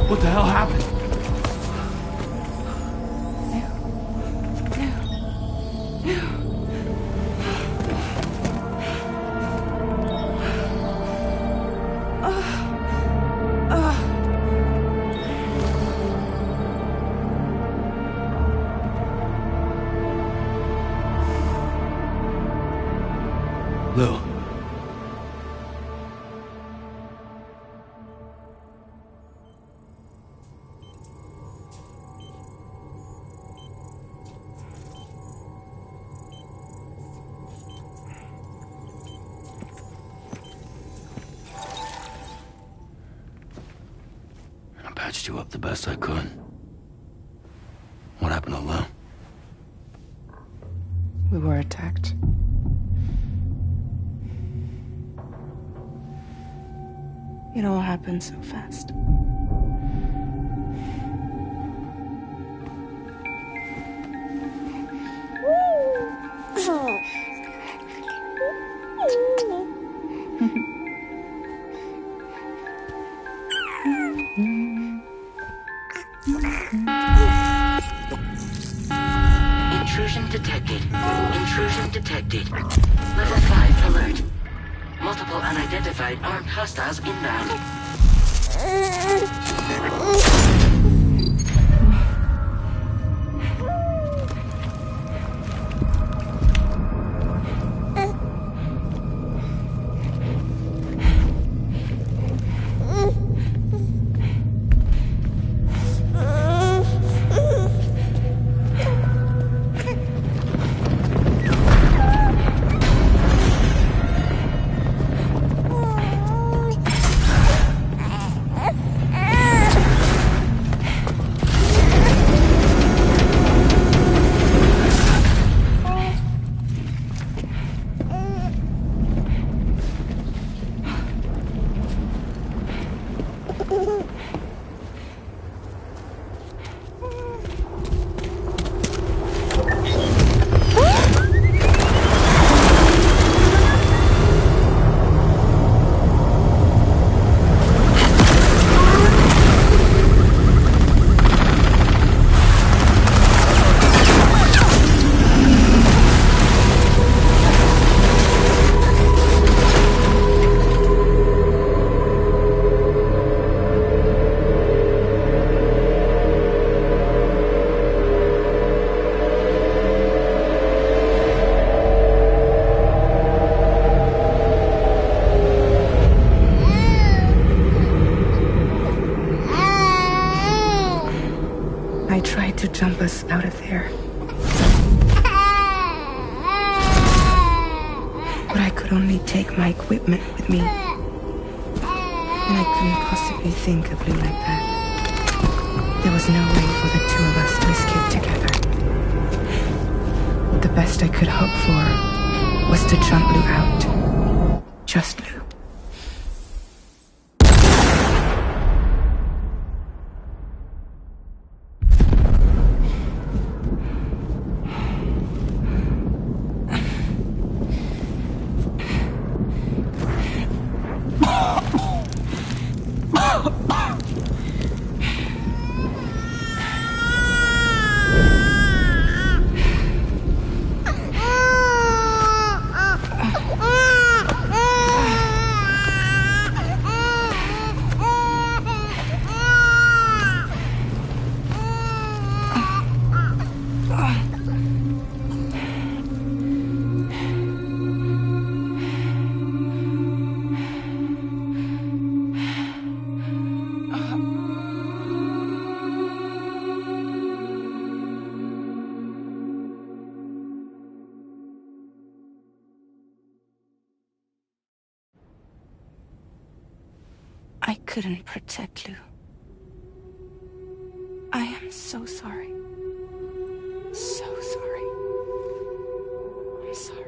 What the hell happened? Lou. I patched you up the best I could. What happened to Lou? We were attacked. It all happened so fast. Intrusion detected. Intrusion detected. Level 5 alert. Multiple unidentified armed hostiles inbound. I tried to jump us out of there. But I could only take my equipment with me. And I couldn't possibly think of Lou like that. There was no way for the two of us to escape together. The best I could hope for was to jump Lou out. Just Lou. I couldn't protect Lou. I am so sorry. So sorry. I'm sorry.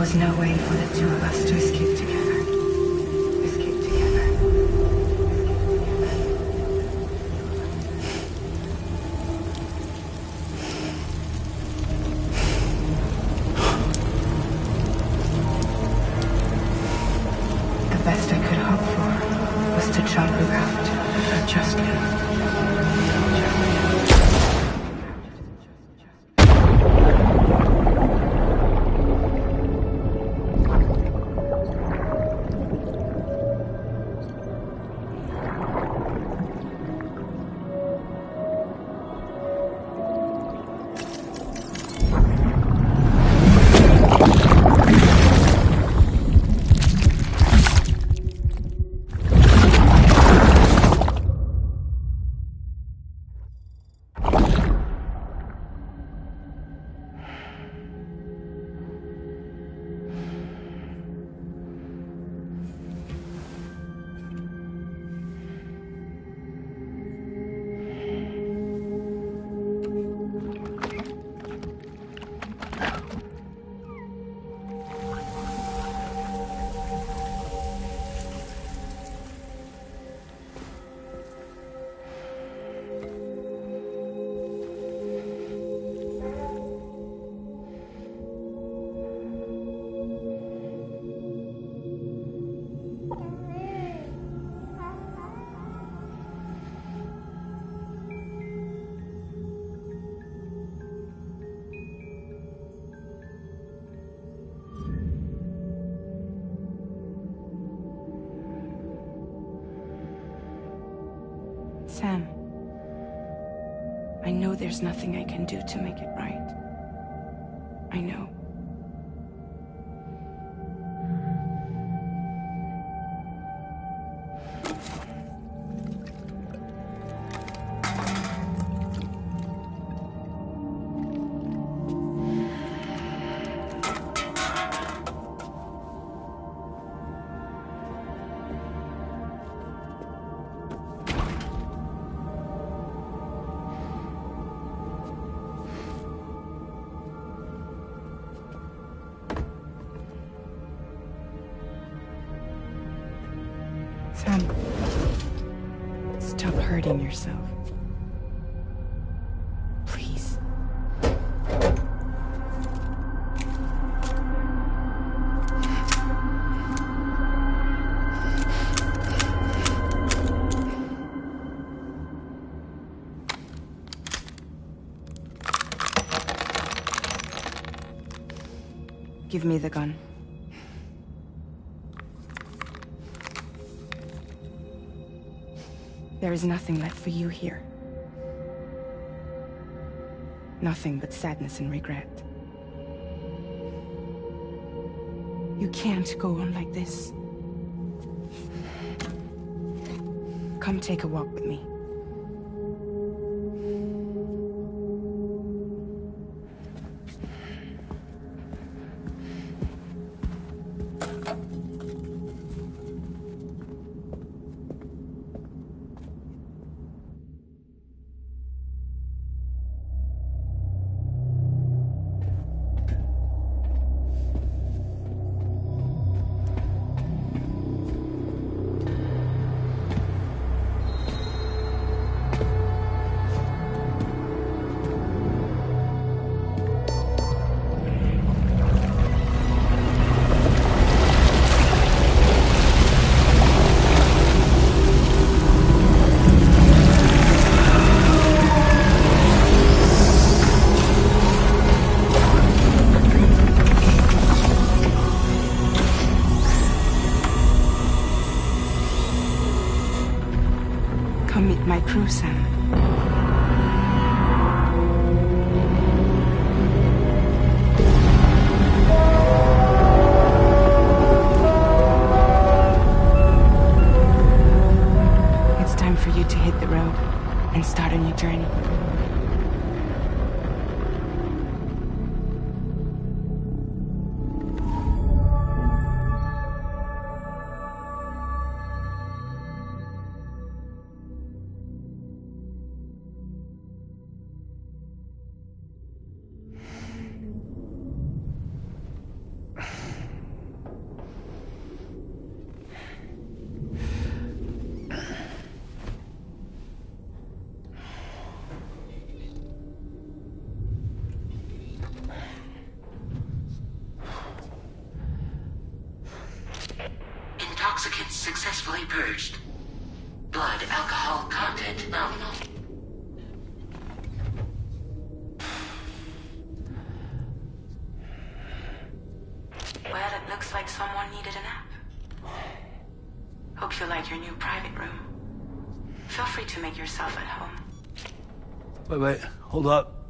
was no way for the two of us to escape together. Escape together. The best I could hope for was to try to look out justly. Sam, I know there's nothing I can do to make it right. I know. Sam, stop hurting yourself. Please. Give me the gun. There is nothing left for you here. Nothing but sadness and regret. You can't go on like this. Come take a walk with me. Come meet my crew, Sam. It's time for you to hit the road and start a new journey. Intoxicants successfully purged. Blood alcohol content nominal. Well, it looks like someone needed a nap. Hope you like your new private room. Feel free to make yourself at home. Wait, hold up.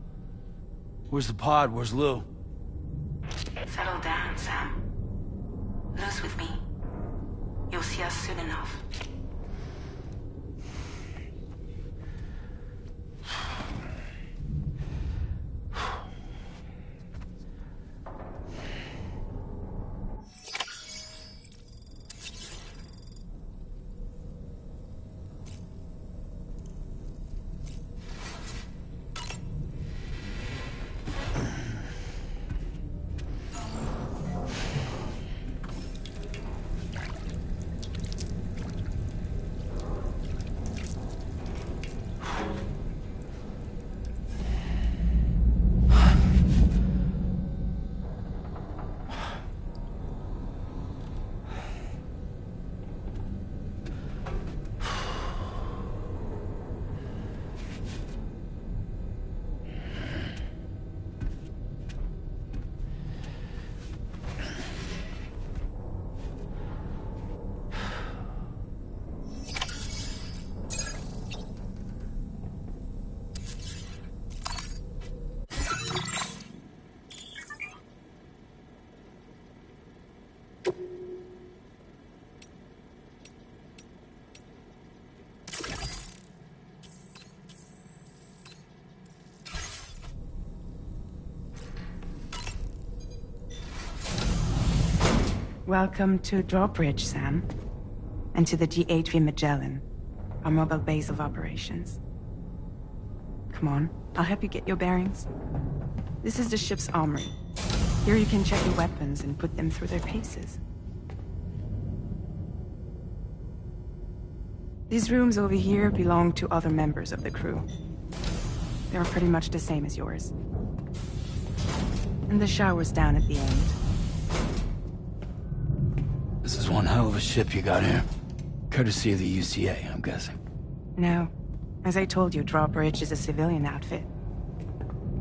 Where's the pod? Where's Lou? Settle down, Sam. Lou's with me. You'll see us soon enough. Welcome to Drawbridge, Sam. And to the DHV Magellan, our mobile base of operations. Come on, I'll help you get your bearings. This is the ship's armory. Here you can check your weapons and put them through their paces. These rooms over here belong to other members of the crew. They're pretty much the same as yours. And the shower's down at the end. This is one hell of a ship you got here. Courtesy of the UCA, I'm guessing. No. As I told you, Drawbridge is a civilian outfit.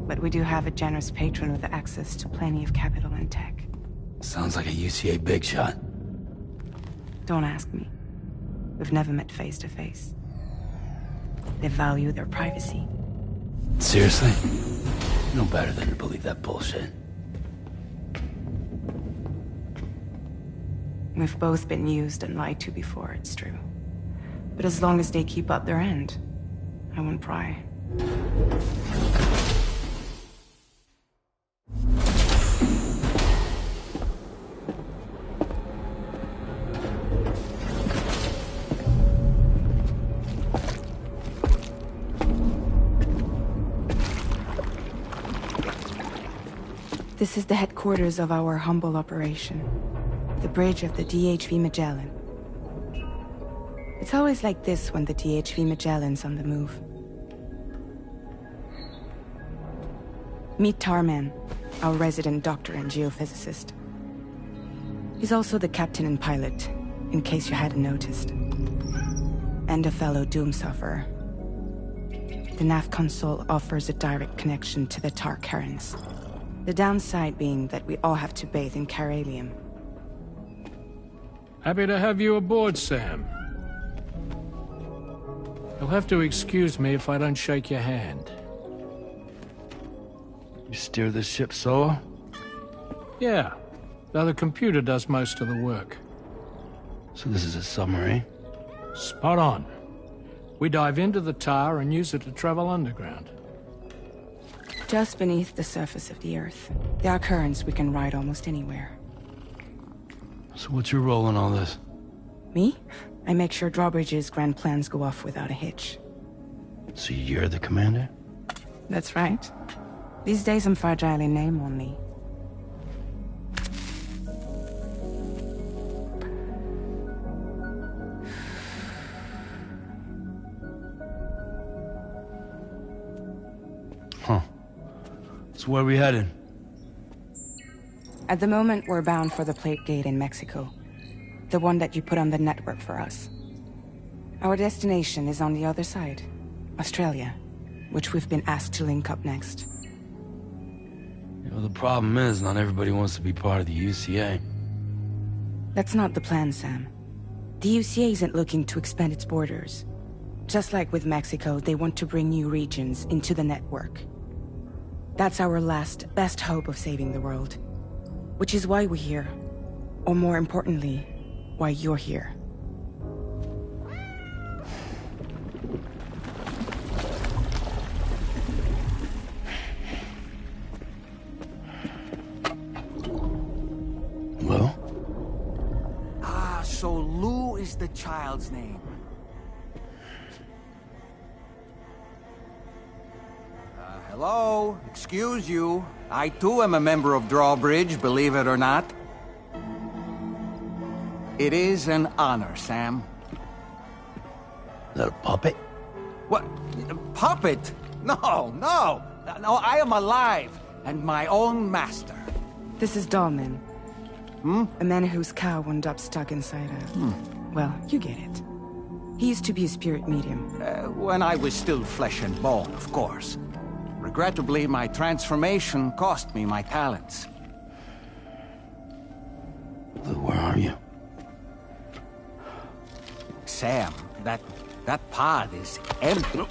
But we do have a generous patron with access to plenty of capital and tech. Sounds like a UCA big shot. Don't ask me. We've never met face to face. They value their privacy. Seriously? No better than to believe that bullshit. We've both been used and lied to before, it's true. But as long as they keep up their end, I won't pry. This is the headquarters of our humble operation. The bridge of the DHV Magellan. It's always like this when the DHV Magellan's on the move. Meet Tarman, our resident doctor and geophysicist. He's also the captain and pilot, in case you hadn't noticed. And a fellow Doom sufferer. The nav console offers a direct connection to the Tar currents. The downside being that we all have to bathe in Caralium. Happy to have you aboard, Sam. You'll have to excuse me if I don't shake your hand. You steer this ship solo? Yeah, though the computer does most of the work. So this is a submarine? Spot on. We dive into the Tar and use it to travel underground. Just beneath the surface of the Earth, there are currents we can ride almost anywhere. So what's your role in all this? Me? I make sure Drawbridge's grand plans go off without a hitch. So you're the commander? That's right. These days I'm fragile in name only. Huh. So where are we headed? At the moment, we're bound for the Plate Gate in Mexico. The one that you put on the network for us. Our destination is on the other side, Australia, which we've been asked to link up next. You know, the problem is, not everybody wants to be part of the UCA. That's not the plan, Sam. The UCA isn't looking to expand its borders. Just like with Mexico, they want to bring new regions into the network. That's our last, best hope of saving the world. Which is why we're here. Or more importantly, why you're here. Well? Ah, so Lou is the child's name. Hello? Excuse you. I too am a member of Drawbridge, believe it or not. It is an honor, Sam. Is that a puppet? What? A puppet? No, no! No, I am alive, and my own master. This is Dahlman. A man whose cow wound up stuck inside a... Well, you get it. He used to be a spirit medium. When I was still flesh and bone, of course. Regrettably, my transformation cost me my talents. Lou, where are you? Sam, that pod is empty.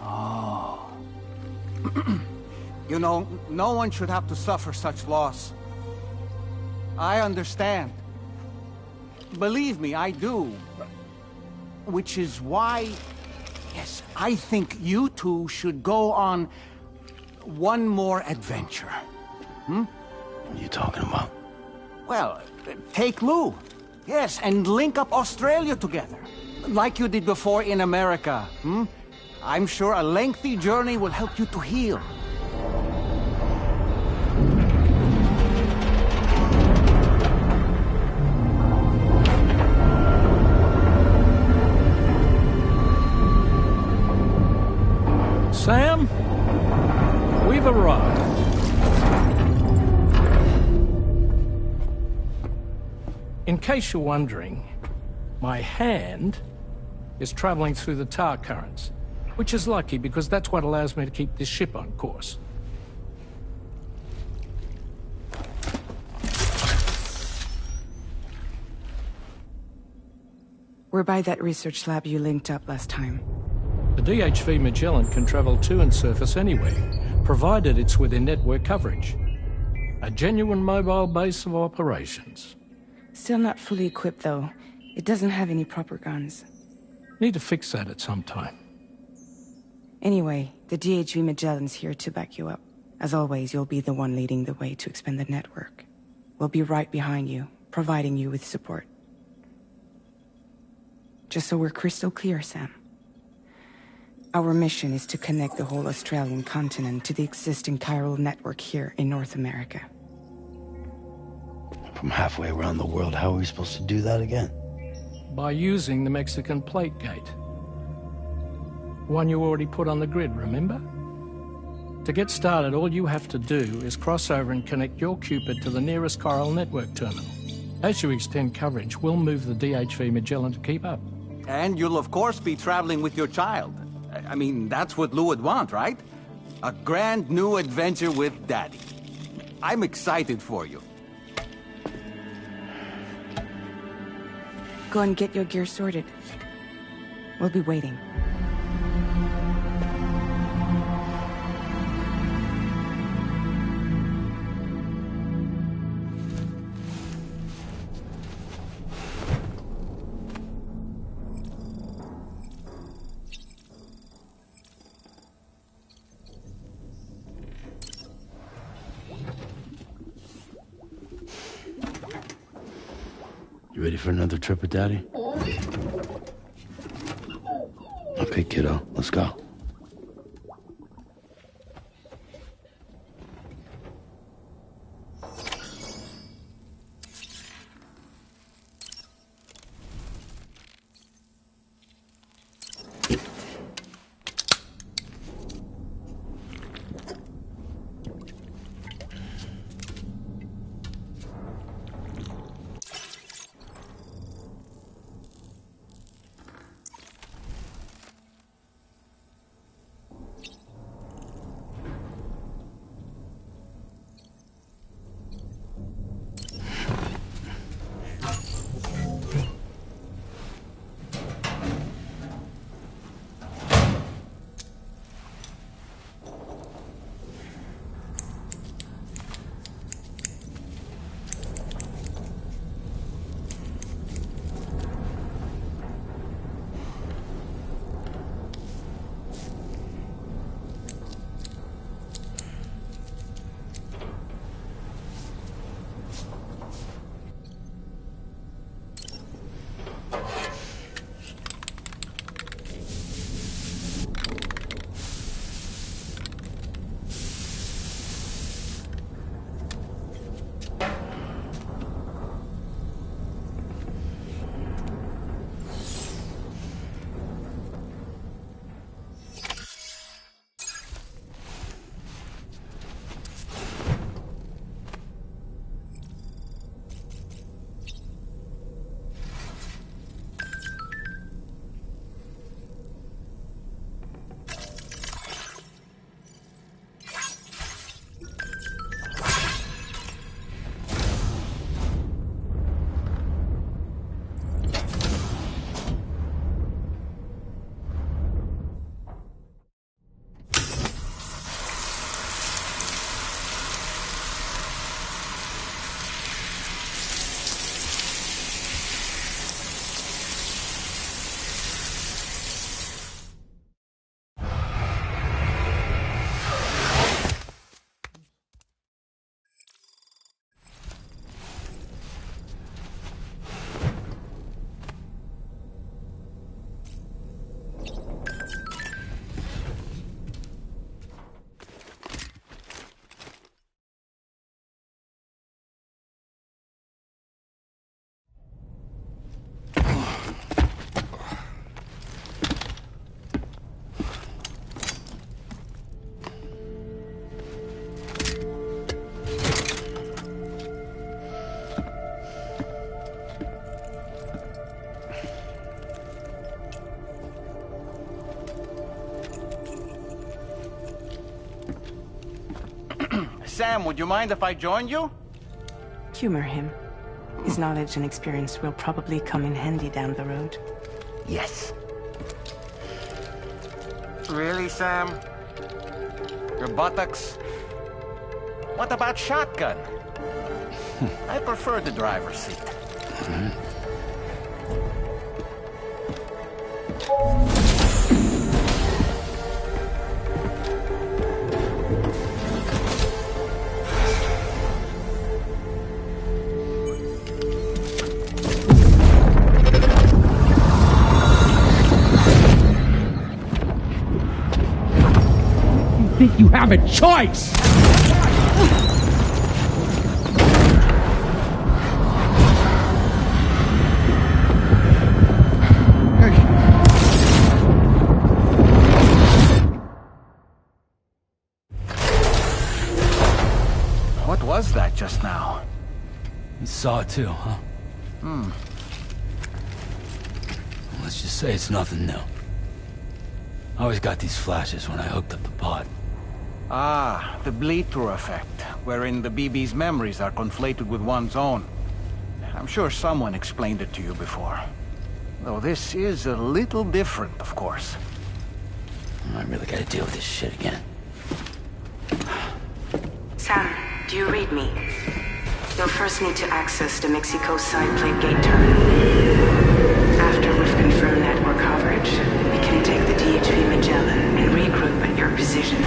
Oh. You know, no one should have to suffer such loss. I understand. Believe me, I do. Which is why, yes, I think you two should go on one more adventure. Hmm? What are you talking about? Well, take Lou. Yes, and link up Australia together. Like you did before in America. Hmm? I'm sure a lengthy journey will help you to heal. Sam, we've arrived. In case you're wondering, my hand is traveling through the tar currents, which is lucky because that's what allows me to keep this ship on course. We're by that research lab you linked up last time. The DHV Magellan can travel to and surface anywhere, provided it's within network coverage. A genuine mobile base of operations. Still not fully equipped, though. It doesn't have any proper guns. Need to fix that at some time. Anyway, the DHV Magellan's here to back you up. As always, you'll be the one leading the way to expand the network. We'll be right behind you, providing you with support. Just so we're crystal clear, Sam. Our mission is to connect the whole Australian continent to the existing chiral network here in North America. From halfway around the world, how are we supposed to do that again? By using the Mexican plate gate. One you already put on the grid, remember? To get started, all you have to do is cross over and connect your Cupid to the nearest chiral network terminal. As you extend coverage, we'll move the DHV Magellan to keep up. And you'll of course be traveling with your child. I mean, that's what Lou would want, right? A grand new adventure with Daddy. I'm excited for you. Go and get your gear sorted. We'll be waiting. You ready for another trip with Daddy? Okay, kiddo, let's go. Sam, would you mind if I joined you? Humor him. His knowledge and experience will probably come in handy down the road. Yes. Really, Sam? Your buttocks? What about shotgun? I prefer the driver's seat. Think you have a choice! What was that just now? You saw it too, huh? Let's just say it's nothing new. I always got these flashes when I hooked up the pod. Ah, the bleed-through effect, wherein the BB's memories are conflated with one's own. I'm sure someone explained it to you before. Though this is a little different, of course. I really gotta deal with this shit again. Sam, do you read me? You'll first need to access the Mexico side plate gate terminal. After we've confirmed network coverage, we can take the DHV Magellan and regroup at your position.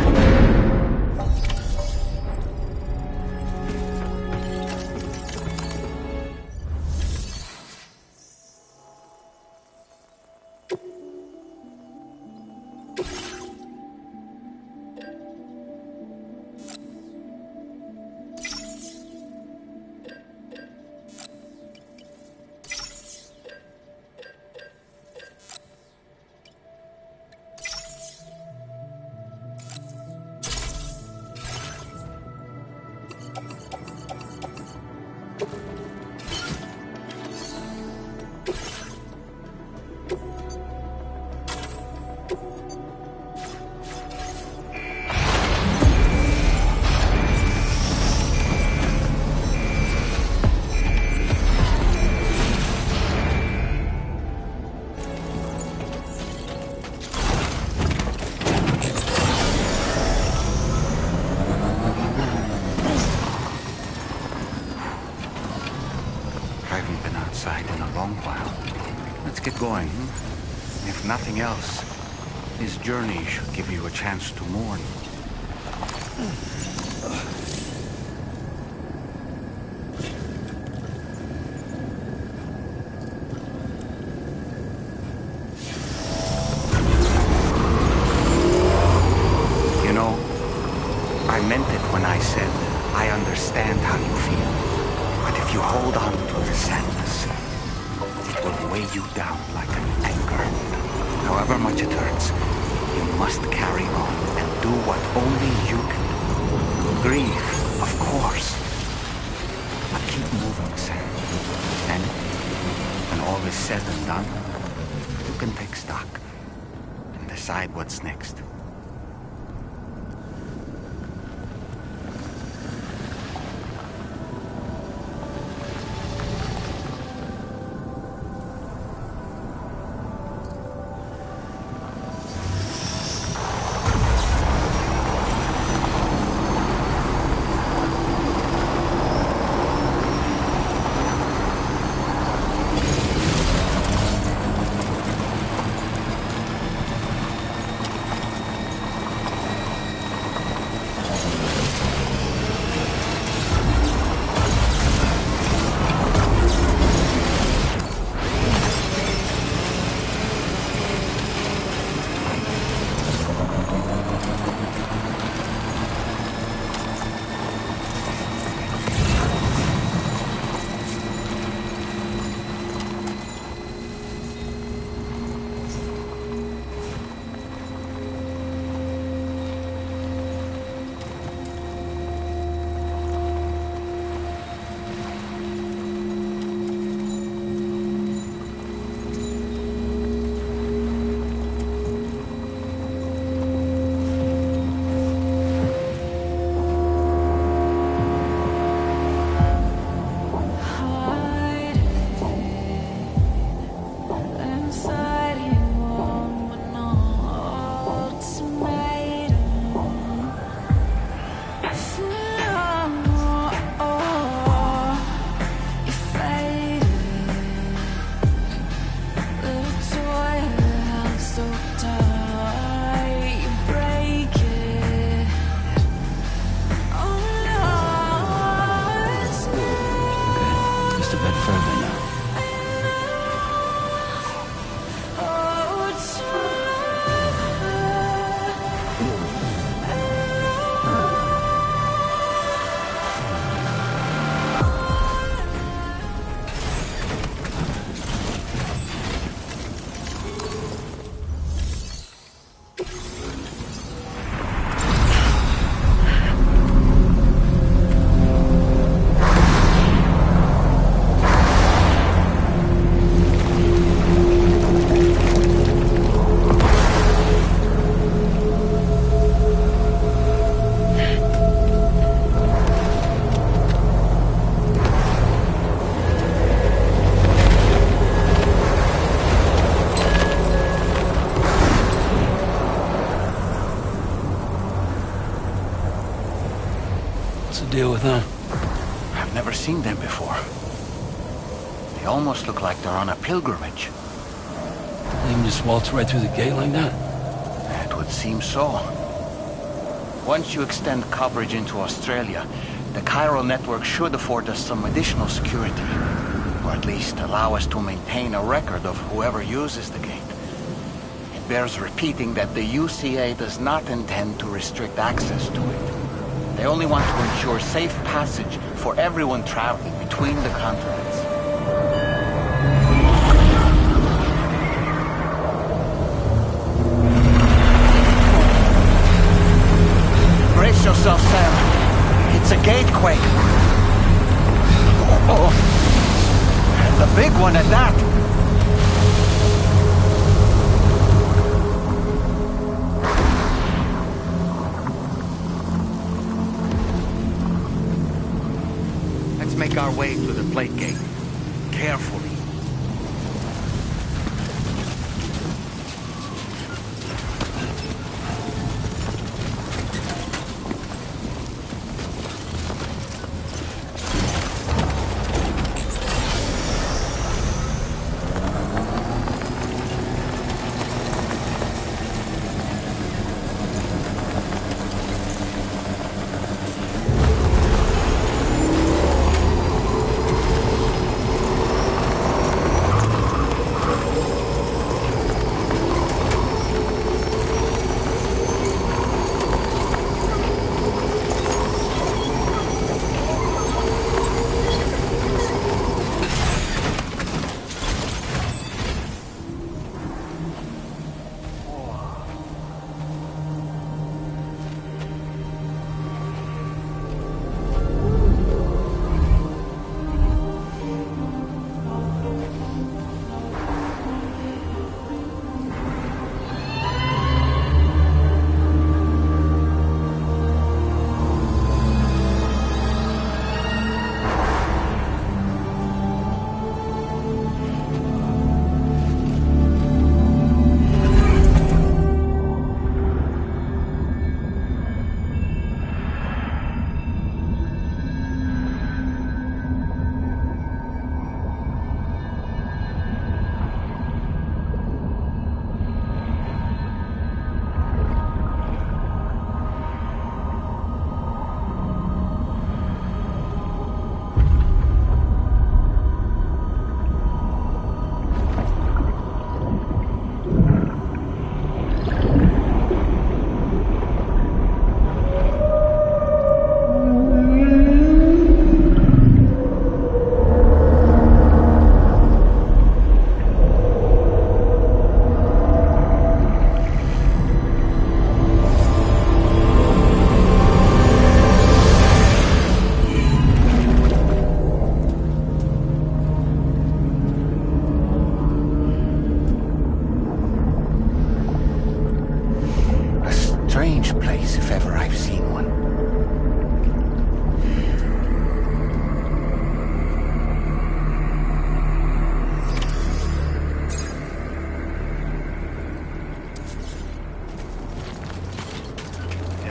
Going. If nothing else, this journey should give you a chance to mourn. You know, I meant it when I said I understand how you feel. But if you hold on to the sadness, it will weigh you down like an anchor. However much it hurts, you must carry on and do what only you can do. Grieve, of course. But keep moving, Sam. And when all is said and done, you can take stock and decide what's next. them? I've never seen them before. They almost look like they're on a pilgrimage. They can just waltz right through the gate like that? It would seem so. Once you extend coverage into Australia, the chiral network should afford us some additional security. Or at least allow us to maintain a record of whoever uses the gate. It bears repeating that the UCA does not intend to restrict access to it. They only want to ensure safe passage for everyone traveling between the continents. Brace yourself, Sam. It's a gatequake. Oh. And a big one at that. Let's make our way to the plate gate. Carefully.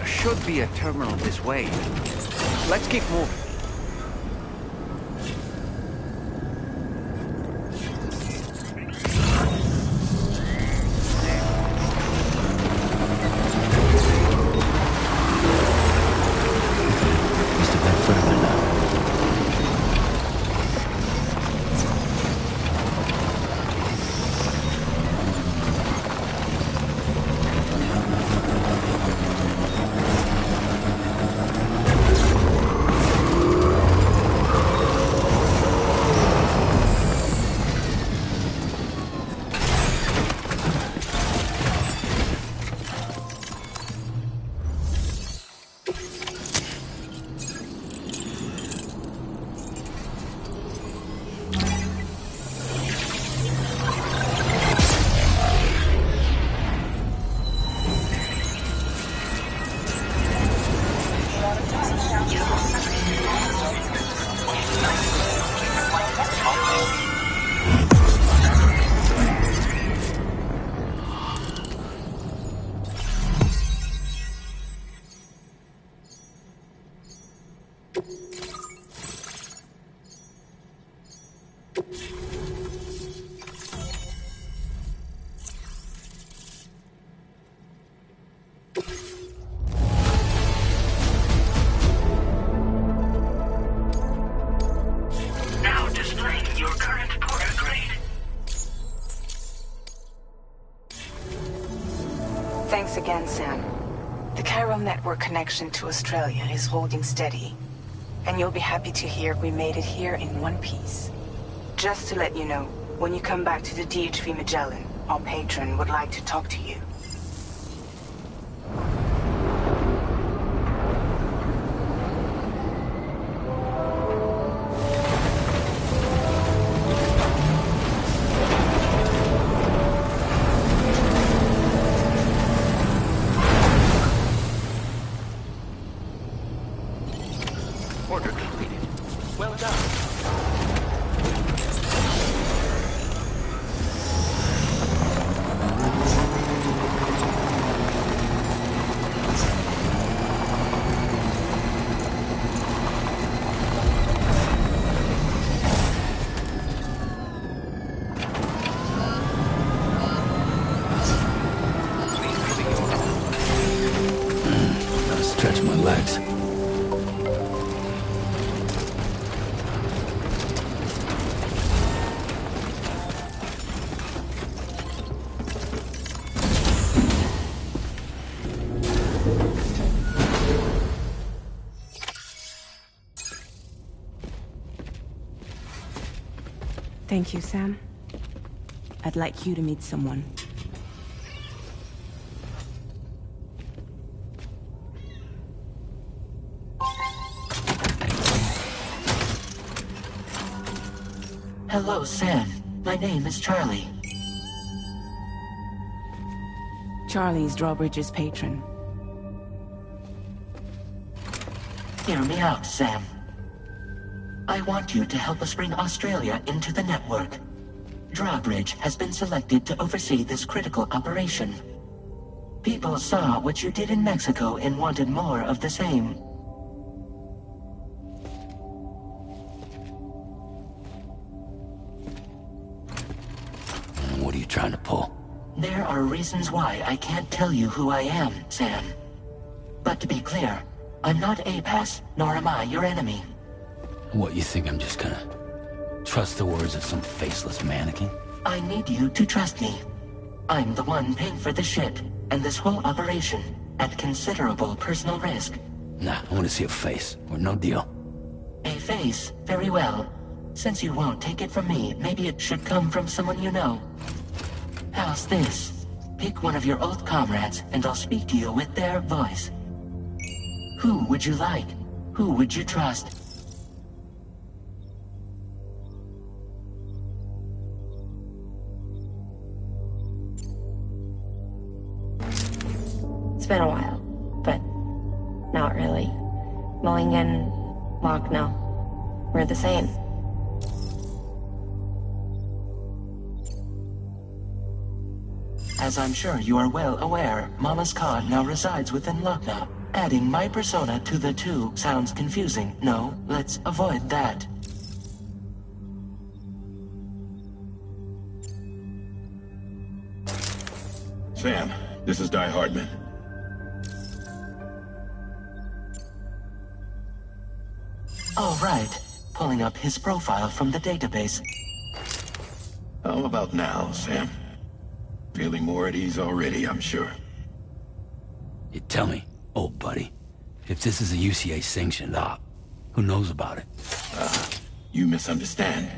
Should be a terminal this way. Let's keep moving. Now displaying your current Porter grade. Thanks again, Sam. The chiral network connection to Australia is holding steady. And you'll be happy to hear we made it here in one piece. Just to let you know, when you come back to the DHV Magellan, our patron would like to talk to you. Order completed. Well done. Gotta stretch my legs. Thank you, Sam. I'd like you to meet someone. Hello, Sam. My name is Charlie. Charlie's Drawbridge's patron. Hear me out, Sam. I want you to help us bring Australia into the network. Drawbridge has been selected to oversee this critical operation. People saw what you did in Mexico and wanted more of the same. What are you trying to pull? There are reasons why I can't tell you who I am, Sam. But to be clear, I'm not APAS, nor am I your enemy. What, you think I'm just gonna trust the words of some faceless mannequin? I need you to trust me. I'm the one paying for the shit, and this whole operation, at considerable personal risk. Nah, I want to see a face, or no deal. A face? Very well. Since you won't take it from me, maybe it should come from someone you know. How's this? Pick one of your old comrades, and I'll speak to you with their voice. Who would you like? Who would you trust? It's been a while, but not really. Mulligan, Lochner, we're the same. As I'm sure you are well aware, Mama's Khan now resides within Lochner. Adding my persona to the two sounds confusing. No, let's avoid that. Sam, this is Die Hardman. All right. Pulling up his profile from the database. How about now, Sam? Feeling more at ease already, I'm sure. You tell me, old buddy, if this is a UCA-sanctioned op, who knows about it? You misunderstand.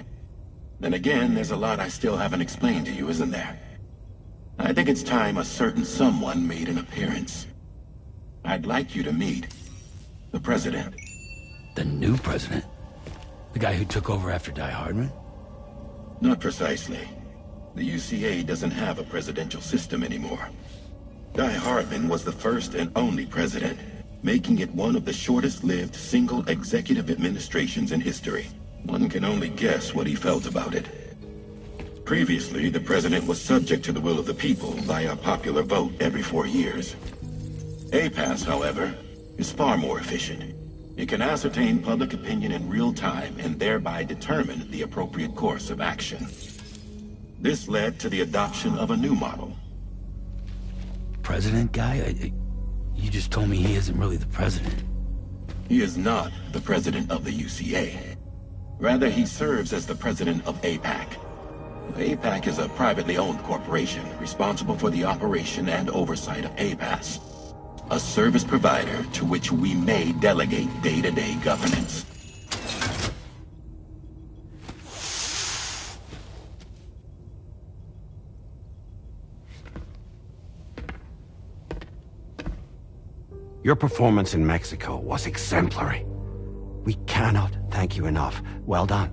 Then again, there's a lot I still haven't explained to you, isn't there? I think it's time a certain someone made an appearance. I'd like you to meet the President. The new president? The guy who took over after Die Hardman? Not precisely. The UCA doesn't have a presidential system anymore. Die Hardman was the first and only president, making it one of the shortest-lived single executive administrations in history. One can only guess what he felt about it. Previously, the president was subject to the will of the people via popular vote every 4 years. APAS, however, is far more efficient. It can ascertain public opinion in real time and thereby determine the appropriate course of action. This led to the adoption of a new model. President guy? You just told me he isn't really the president. He is not the president of the UCA. Rather, he serves as the president of APAC. APAC is a privately owned corporation responsible for the operation and oversight of APAS, a service provider to which we may delegate day-to-day governance. Your performance in Mexico was exemplary. We cannot thank you enough. Well done.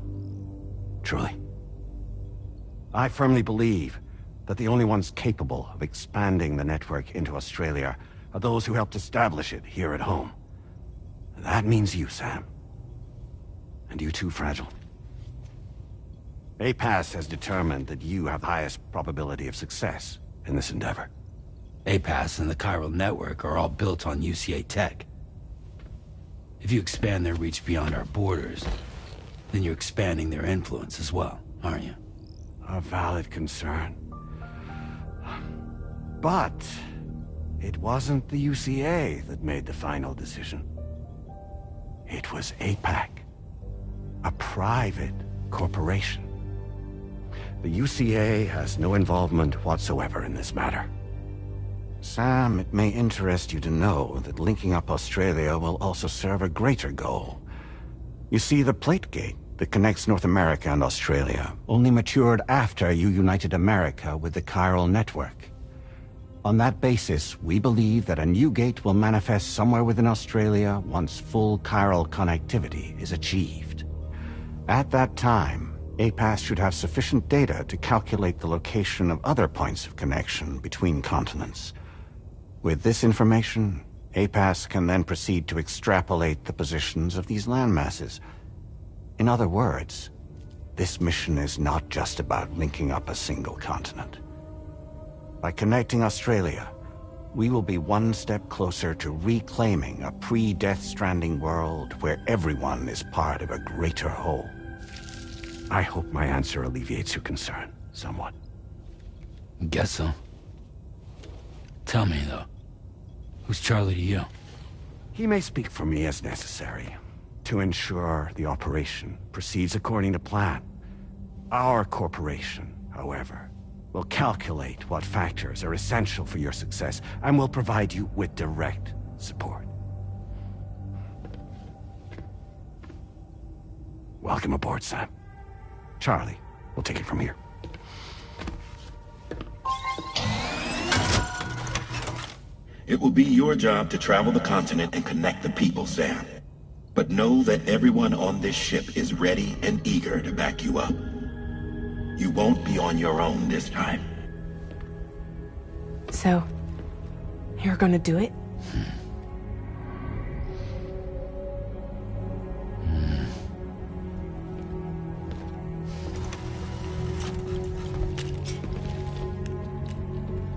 Truly. I firmly believe that the only ones capable of expanding the network into Australia are those who helped establish it here at home. That means you, Sam. And you too, Fragile. APAS has determined that you have the highest probability of success in this endeavor. APAS and the Chiral Network are all built on UCA tech. If you expand their reach beyond our borders, then you're expanding their influence as well, aren't you? A valid concern. But it wasn't the UCA that made the final decision. It was APAC, a private corporation. The UCA has no involvement whatsoever in this matter. Sam, it may interest you to know that linking up Australia will also serve a greater goal. You see, the plate gate that connects North America and Australia only matured after you united America with the Chiral Network. On that basis, we believe that a new gate will manifest somewhere within Australia once full chiral connectivity is achieved. At that time, APAS should have sufficient data to calculate the location of other points of connection between continents. With this information, APAS can then proceed to extrapolate the positions of these landmasses. In other words, this mission is not just about linking up a single continent. By connecting Australia, we will be one step closer to reclaiming a pre-Death Stranding world where everyone is part of a greater whole. I hope my answer alleviates your concern somewhat. Guess so. Tell me, though, who's Charlie to you? He may speak for me as necessary, to ensure the operation proceeds according to plan. Our corporation, however, will calculate what factors are essential for your success, and will provide you with direct support. Welcome aboard, Sam. Charlie, we'll take it from here. It will be your job to travel the continent and connect the people, Sam. But know that everyone on this ship is ready and eager to back you up. You won't be on your own this time. So, you're gonna do it?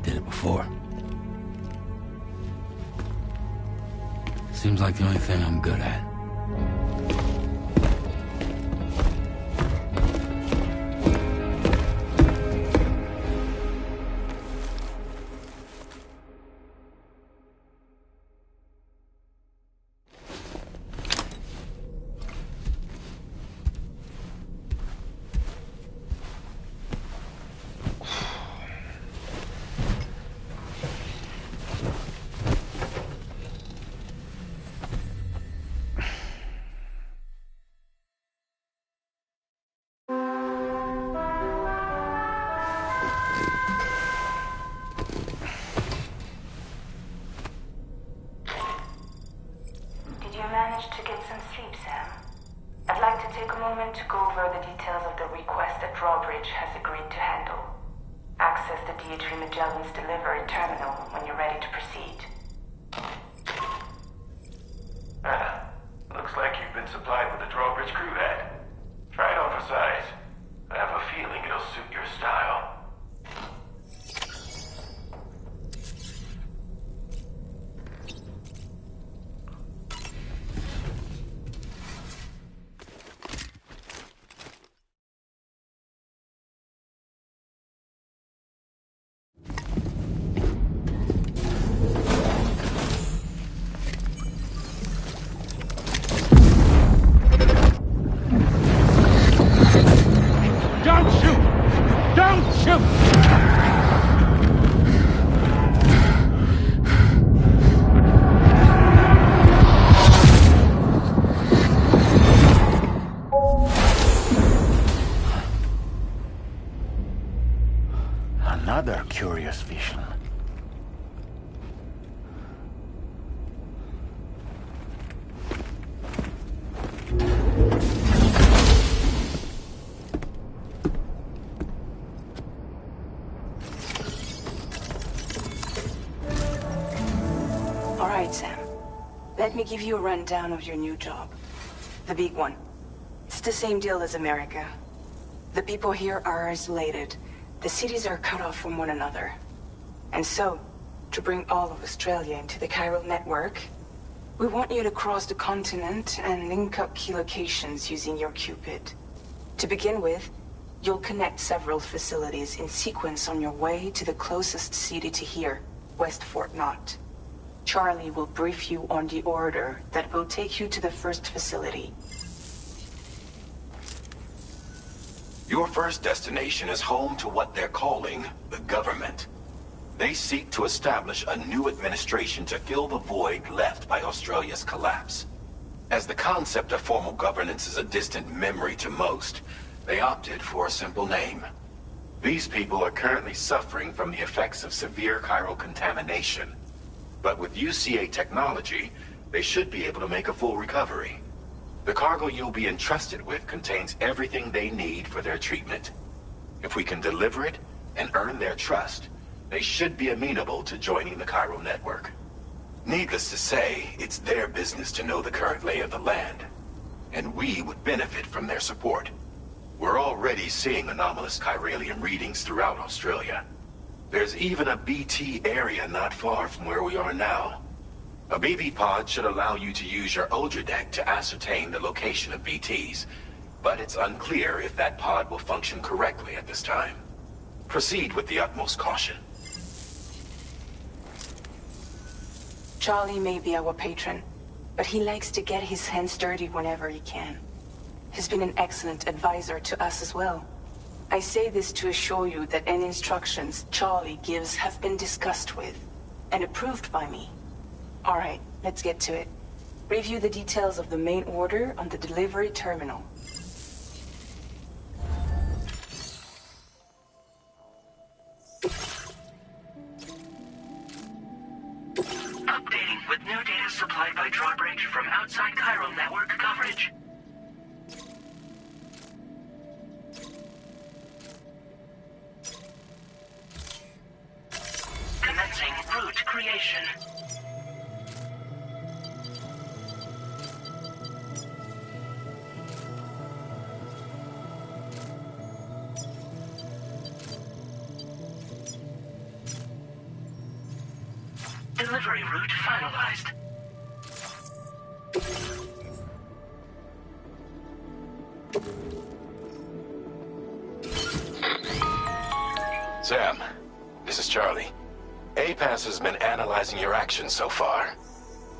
Did it before. Seems like the only thing I'm good at. another curious vision. All right, Sam. Let me give you a rundown of your new job. The big one. It's the same deal as America. The people here are isolated. The cities are cut off from one another. And so, to bring all of Australia into the chiral network, we want you to cross the continent and link up key locations using your Cupid. To begin with, you'll connect several facilities in sequence on your way to the closest city to here, West Fort Knott. Charlie will brief you on the order that will take you to the first facility. Your first destination is home to what they're calling the government. They seek to establish a new administration to fill the void left by Australia's collapse. As the concept of formal governance is a distant memory to most, they opted for a simple name. These people are currently suffering from the effects of severe chiral contamination. But with UCA technology, they should be able to make a full recovery. The cargo you'll be entrusted with contains everything they need for their treatment. If we can deliver it and earn their trust, they should be amenable to joining the chiral network. Needless to say, it's their business to know the current lay of the land, and we would benefit from their support. We're already seeing anomalous chiralium readings throughout Australia. There's even a BT area not far from where we are now. A BB pod should allow you to use your Ultradeck to ascertain the location of BTs, but it's unclear if that pod will function correctly at this time. Proceed with the utmost caution. Charlie may be our patron, but he likes to get his hands dirty whenever he can. He's been an excellent advisor to us as well. I say this to assure you that any instructions Charlie gives have been discussed with and approved by me. All right, let's get to it. Review the details of the main order on the delivery terminal. Updating with new data supplied by Drawbridge from outside chiral network coverage. Commencing route creation. Delivery route finalized. Sam, this is Charlie. APAS has been analyzing your actions so far,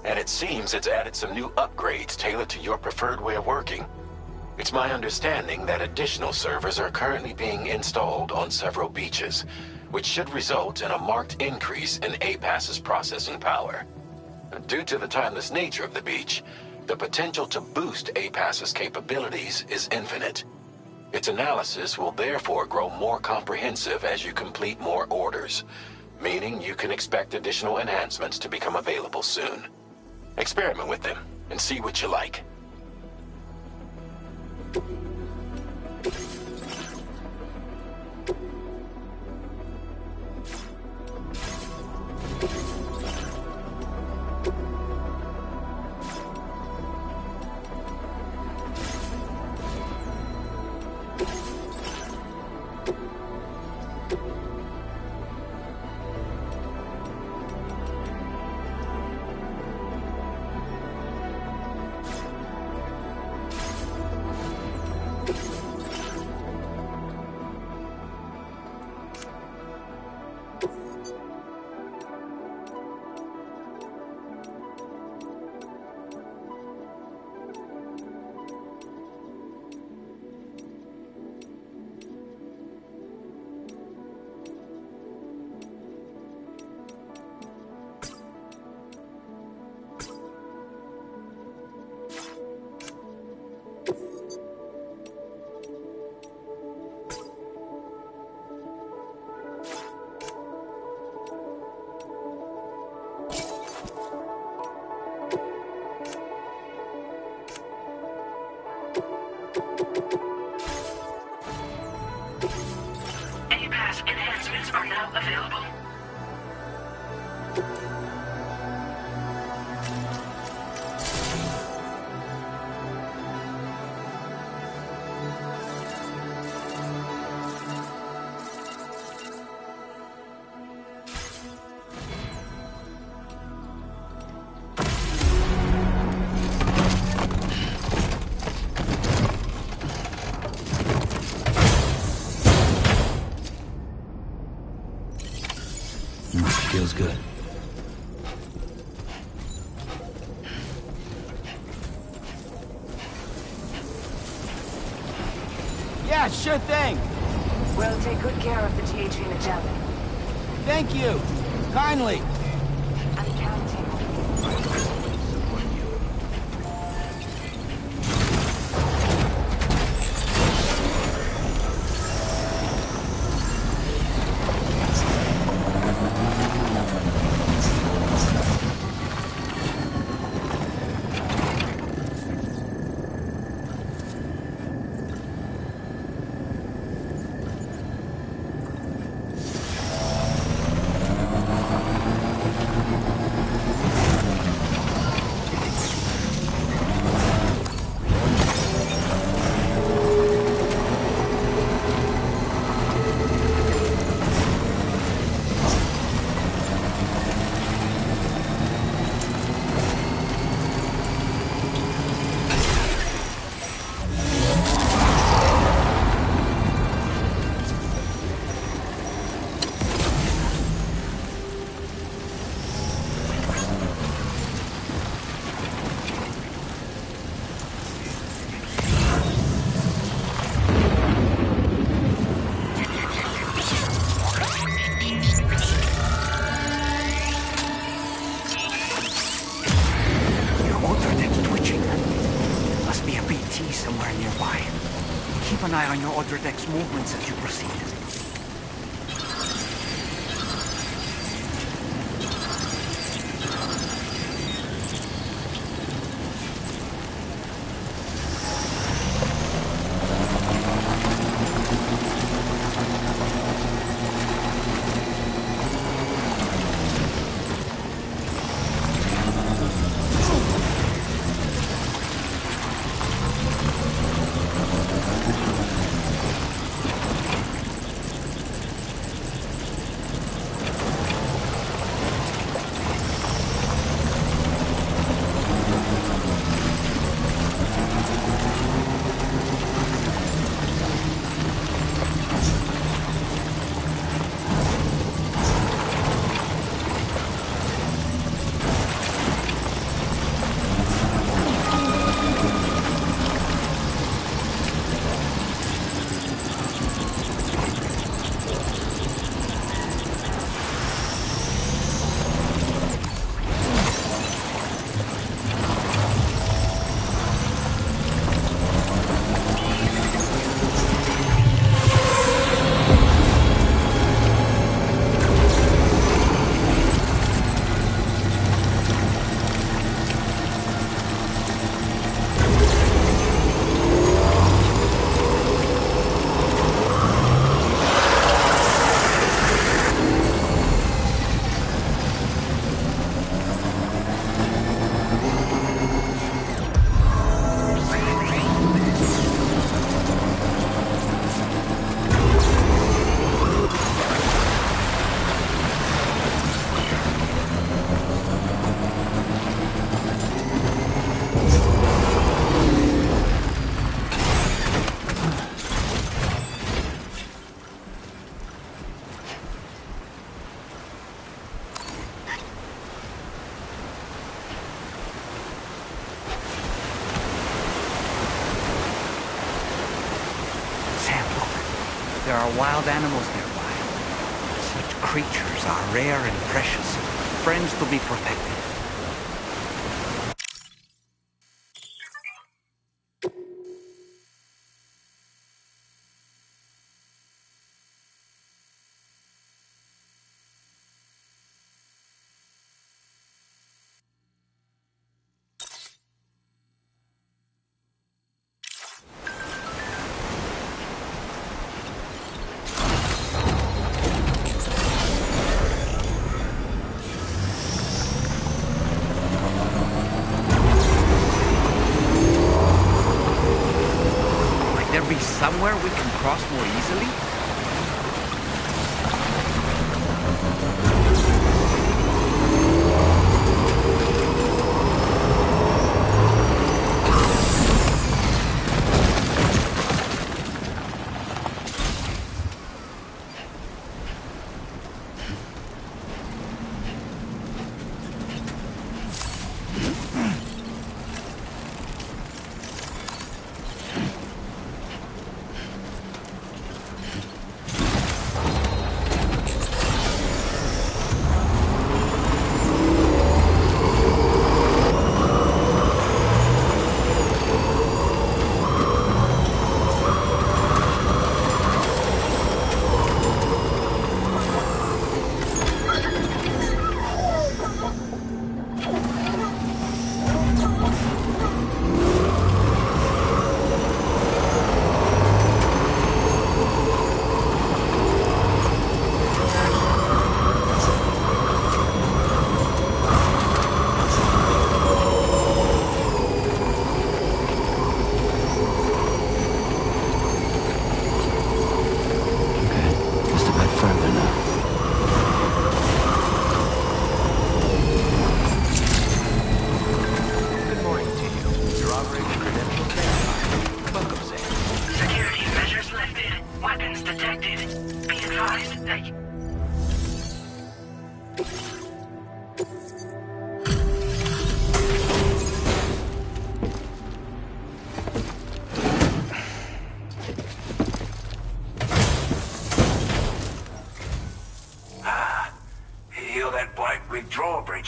and it seems it's added some new upgrades tailored to your preferred way of working. It's my understanding that additional servers are currently being installed on several beaches, which should result in a marked increase in APAS's processing power. Due to the timeless nature of the beach, the potential to boost APAS's capabilities is infinite. Its analysis will therefore grow more comprehensive as you complete more orders, meaning you can expect additional enhancements to become available soon. Experiment with them and see what you like. units are now available. Feels good. Yeah, sure thing. We'll take good care of the THV Magellan. Thank you. Kindly. I'm counting on you. Keep an eye on your other deck's movements as you proceed. There are wild animals nearby. Such creatures are rare and precious, friends to be protected. somewhere we can cross more easily?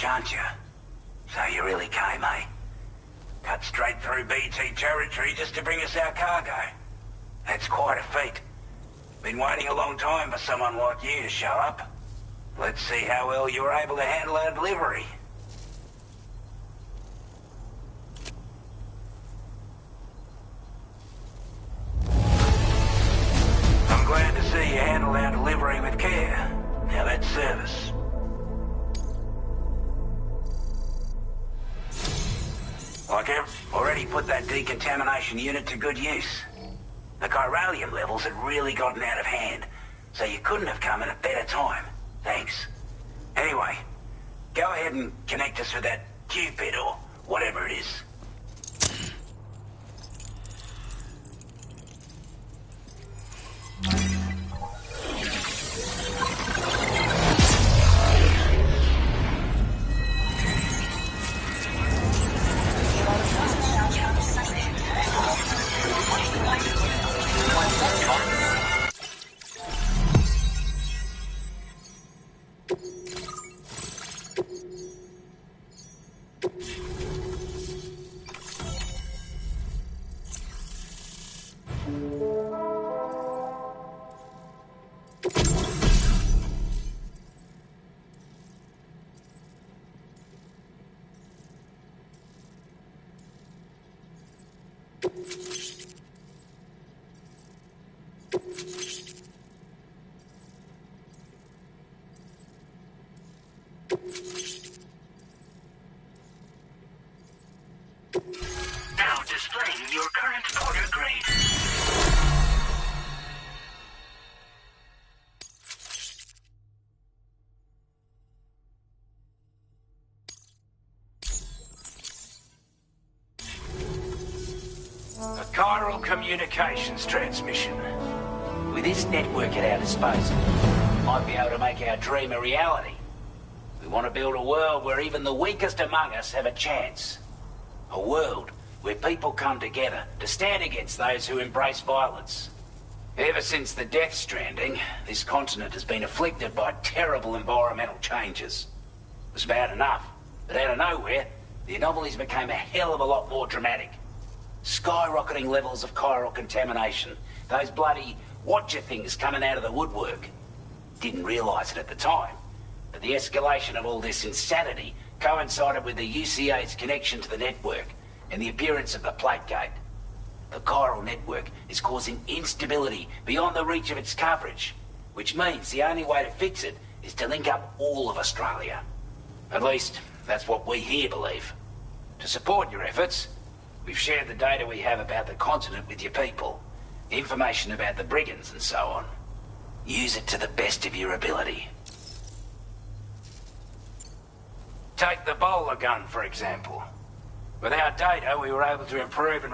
Aren't you? So you really came, eh? Cut straight through BT territory just to bring us our cargo. That's quite a feat. Been waiting a long time for someone like you to show up. Let's see how well you were able to handle our delivery. I'm glad to see you handled our delivery with care. Now that's service. Like I've already put that decontamination unit to good use. The chiralium levels had really gotten out of hand, so you couldn't have come at a better time. Thanks. Anyway, go ahead and connect us with that Cupid or whatever it is. Now displaying your current order grade. A chiral communications transmission. With this network at our disposal, we might be able to make our dream a reality. We want to build a world where even the weakest among us have a chance. A world where people come together to stand against those who embrace violence. Ever since the Death Stranding, this continent has been afflicted by terrible environmental changes. It was bad enough, but out of nowhere, the anomalies became a hell of a lot more dramatic. Skyrocketing levels of chiral contamination, those bloody watcher things coming out of the woodwork. Didn't realise it at the time, but the escalation of all this insanity coincided with the UCA's connection to the network and the appearance of the Plategate. The chiral network is causing instability beyond the reach of its coverage, which means the only way to fix it is to link up all of Australia. At least, that's what we here believe. To support your efforts, we've shared the data we have about the continent with your people. Information about the brigands and so on. Use it to the best of your ability. Take the bowler gun, for example. With our data, we were able to improve and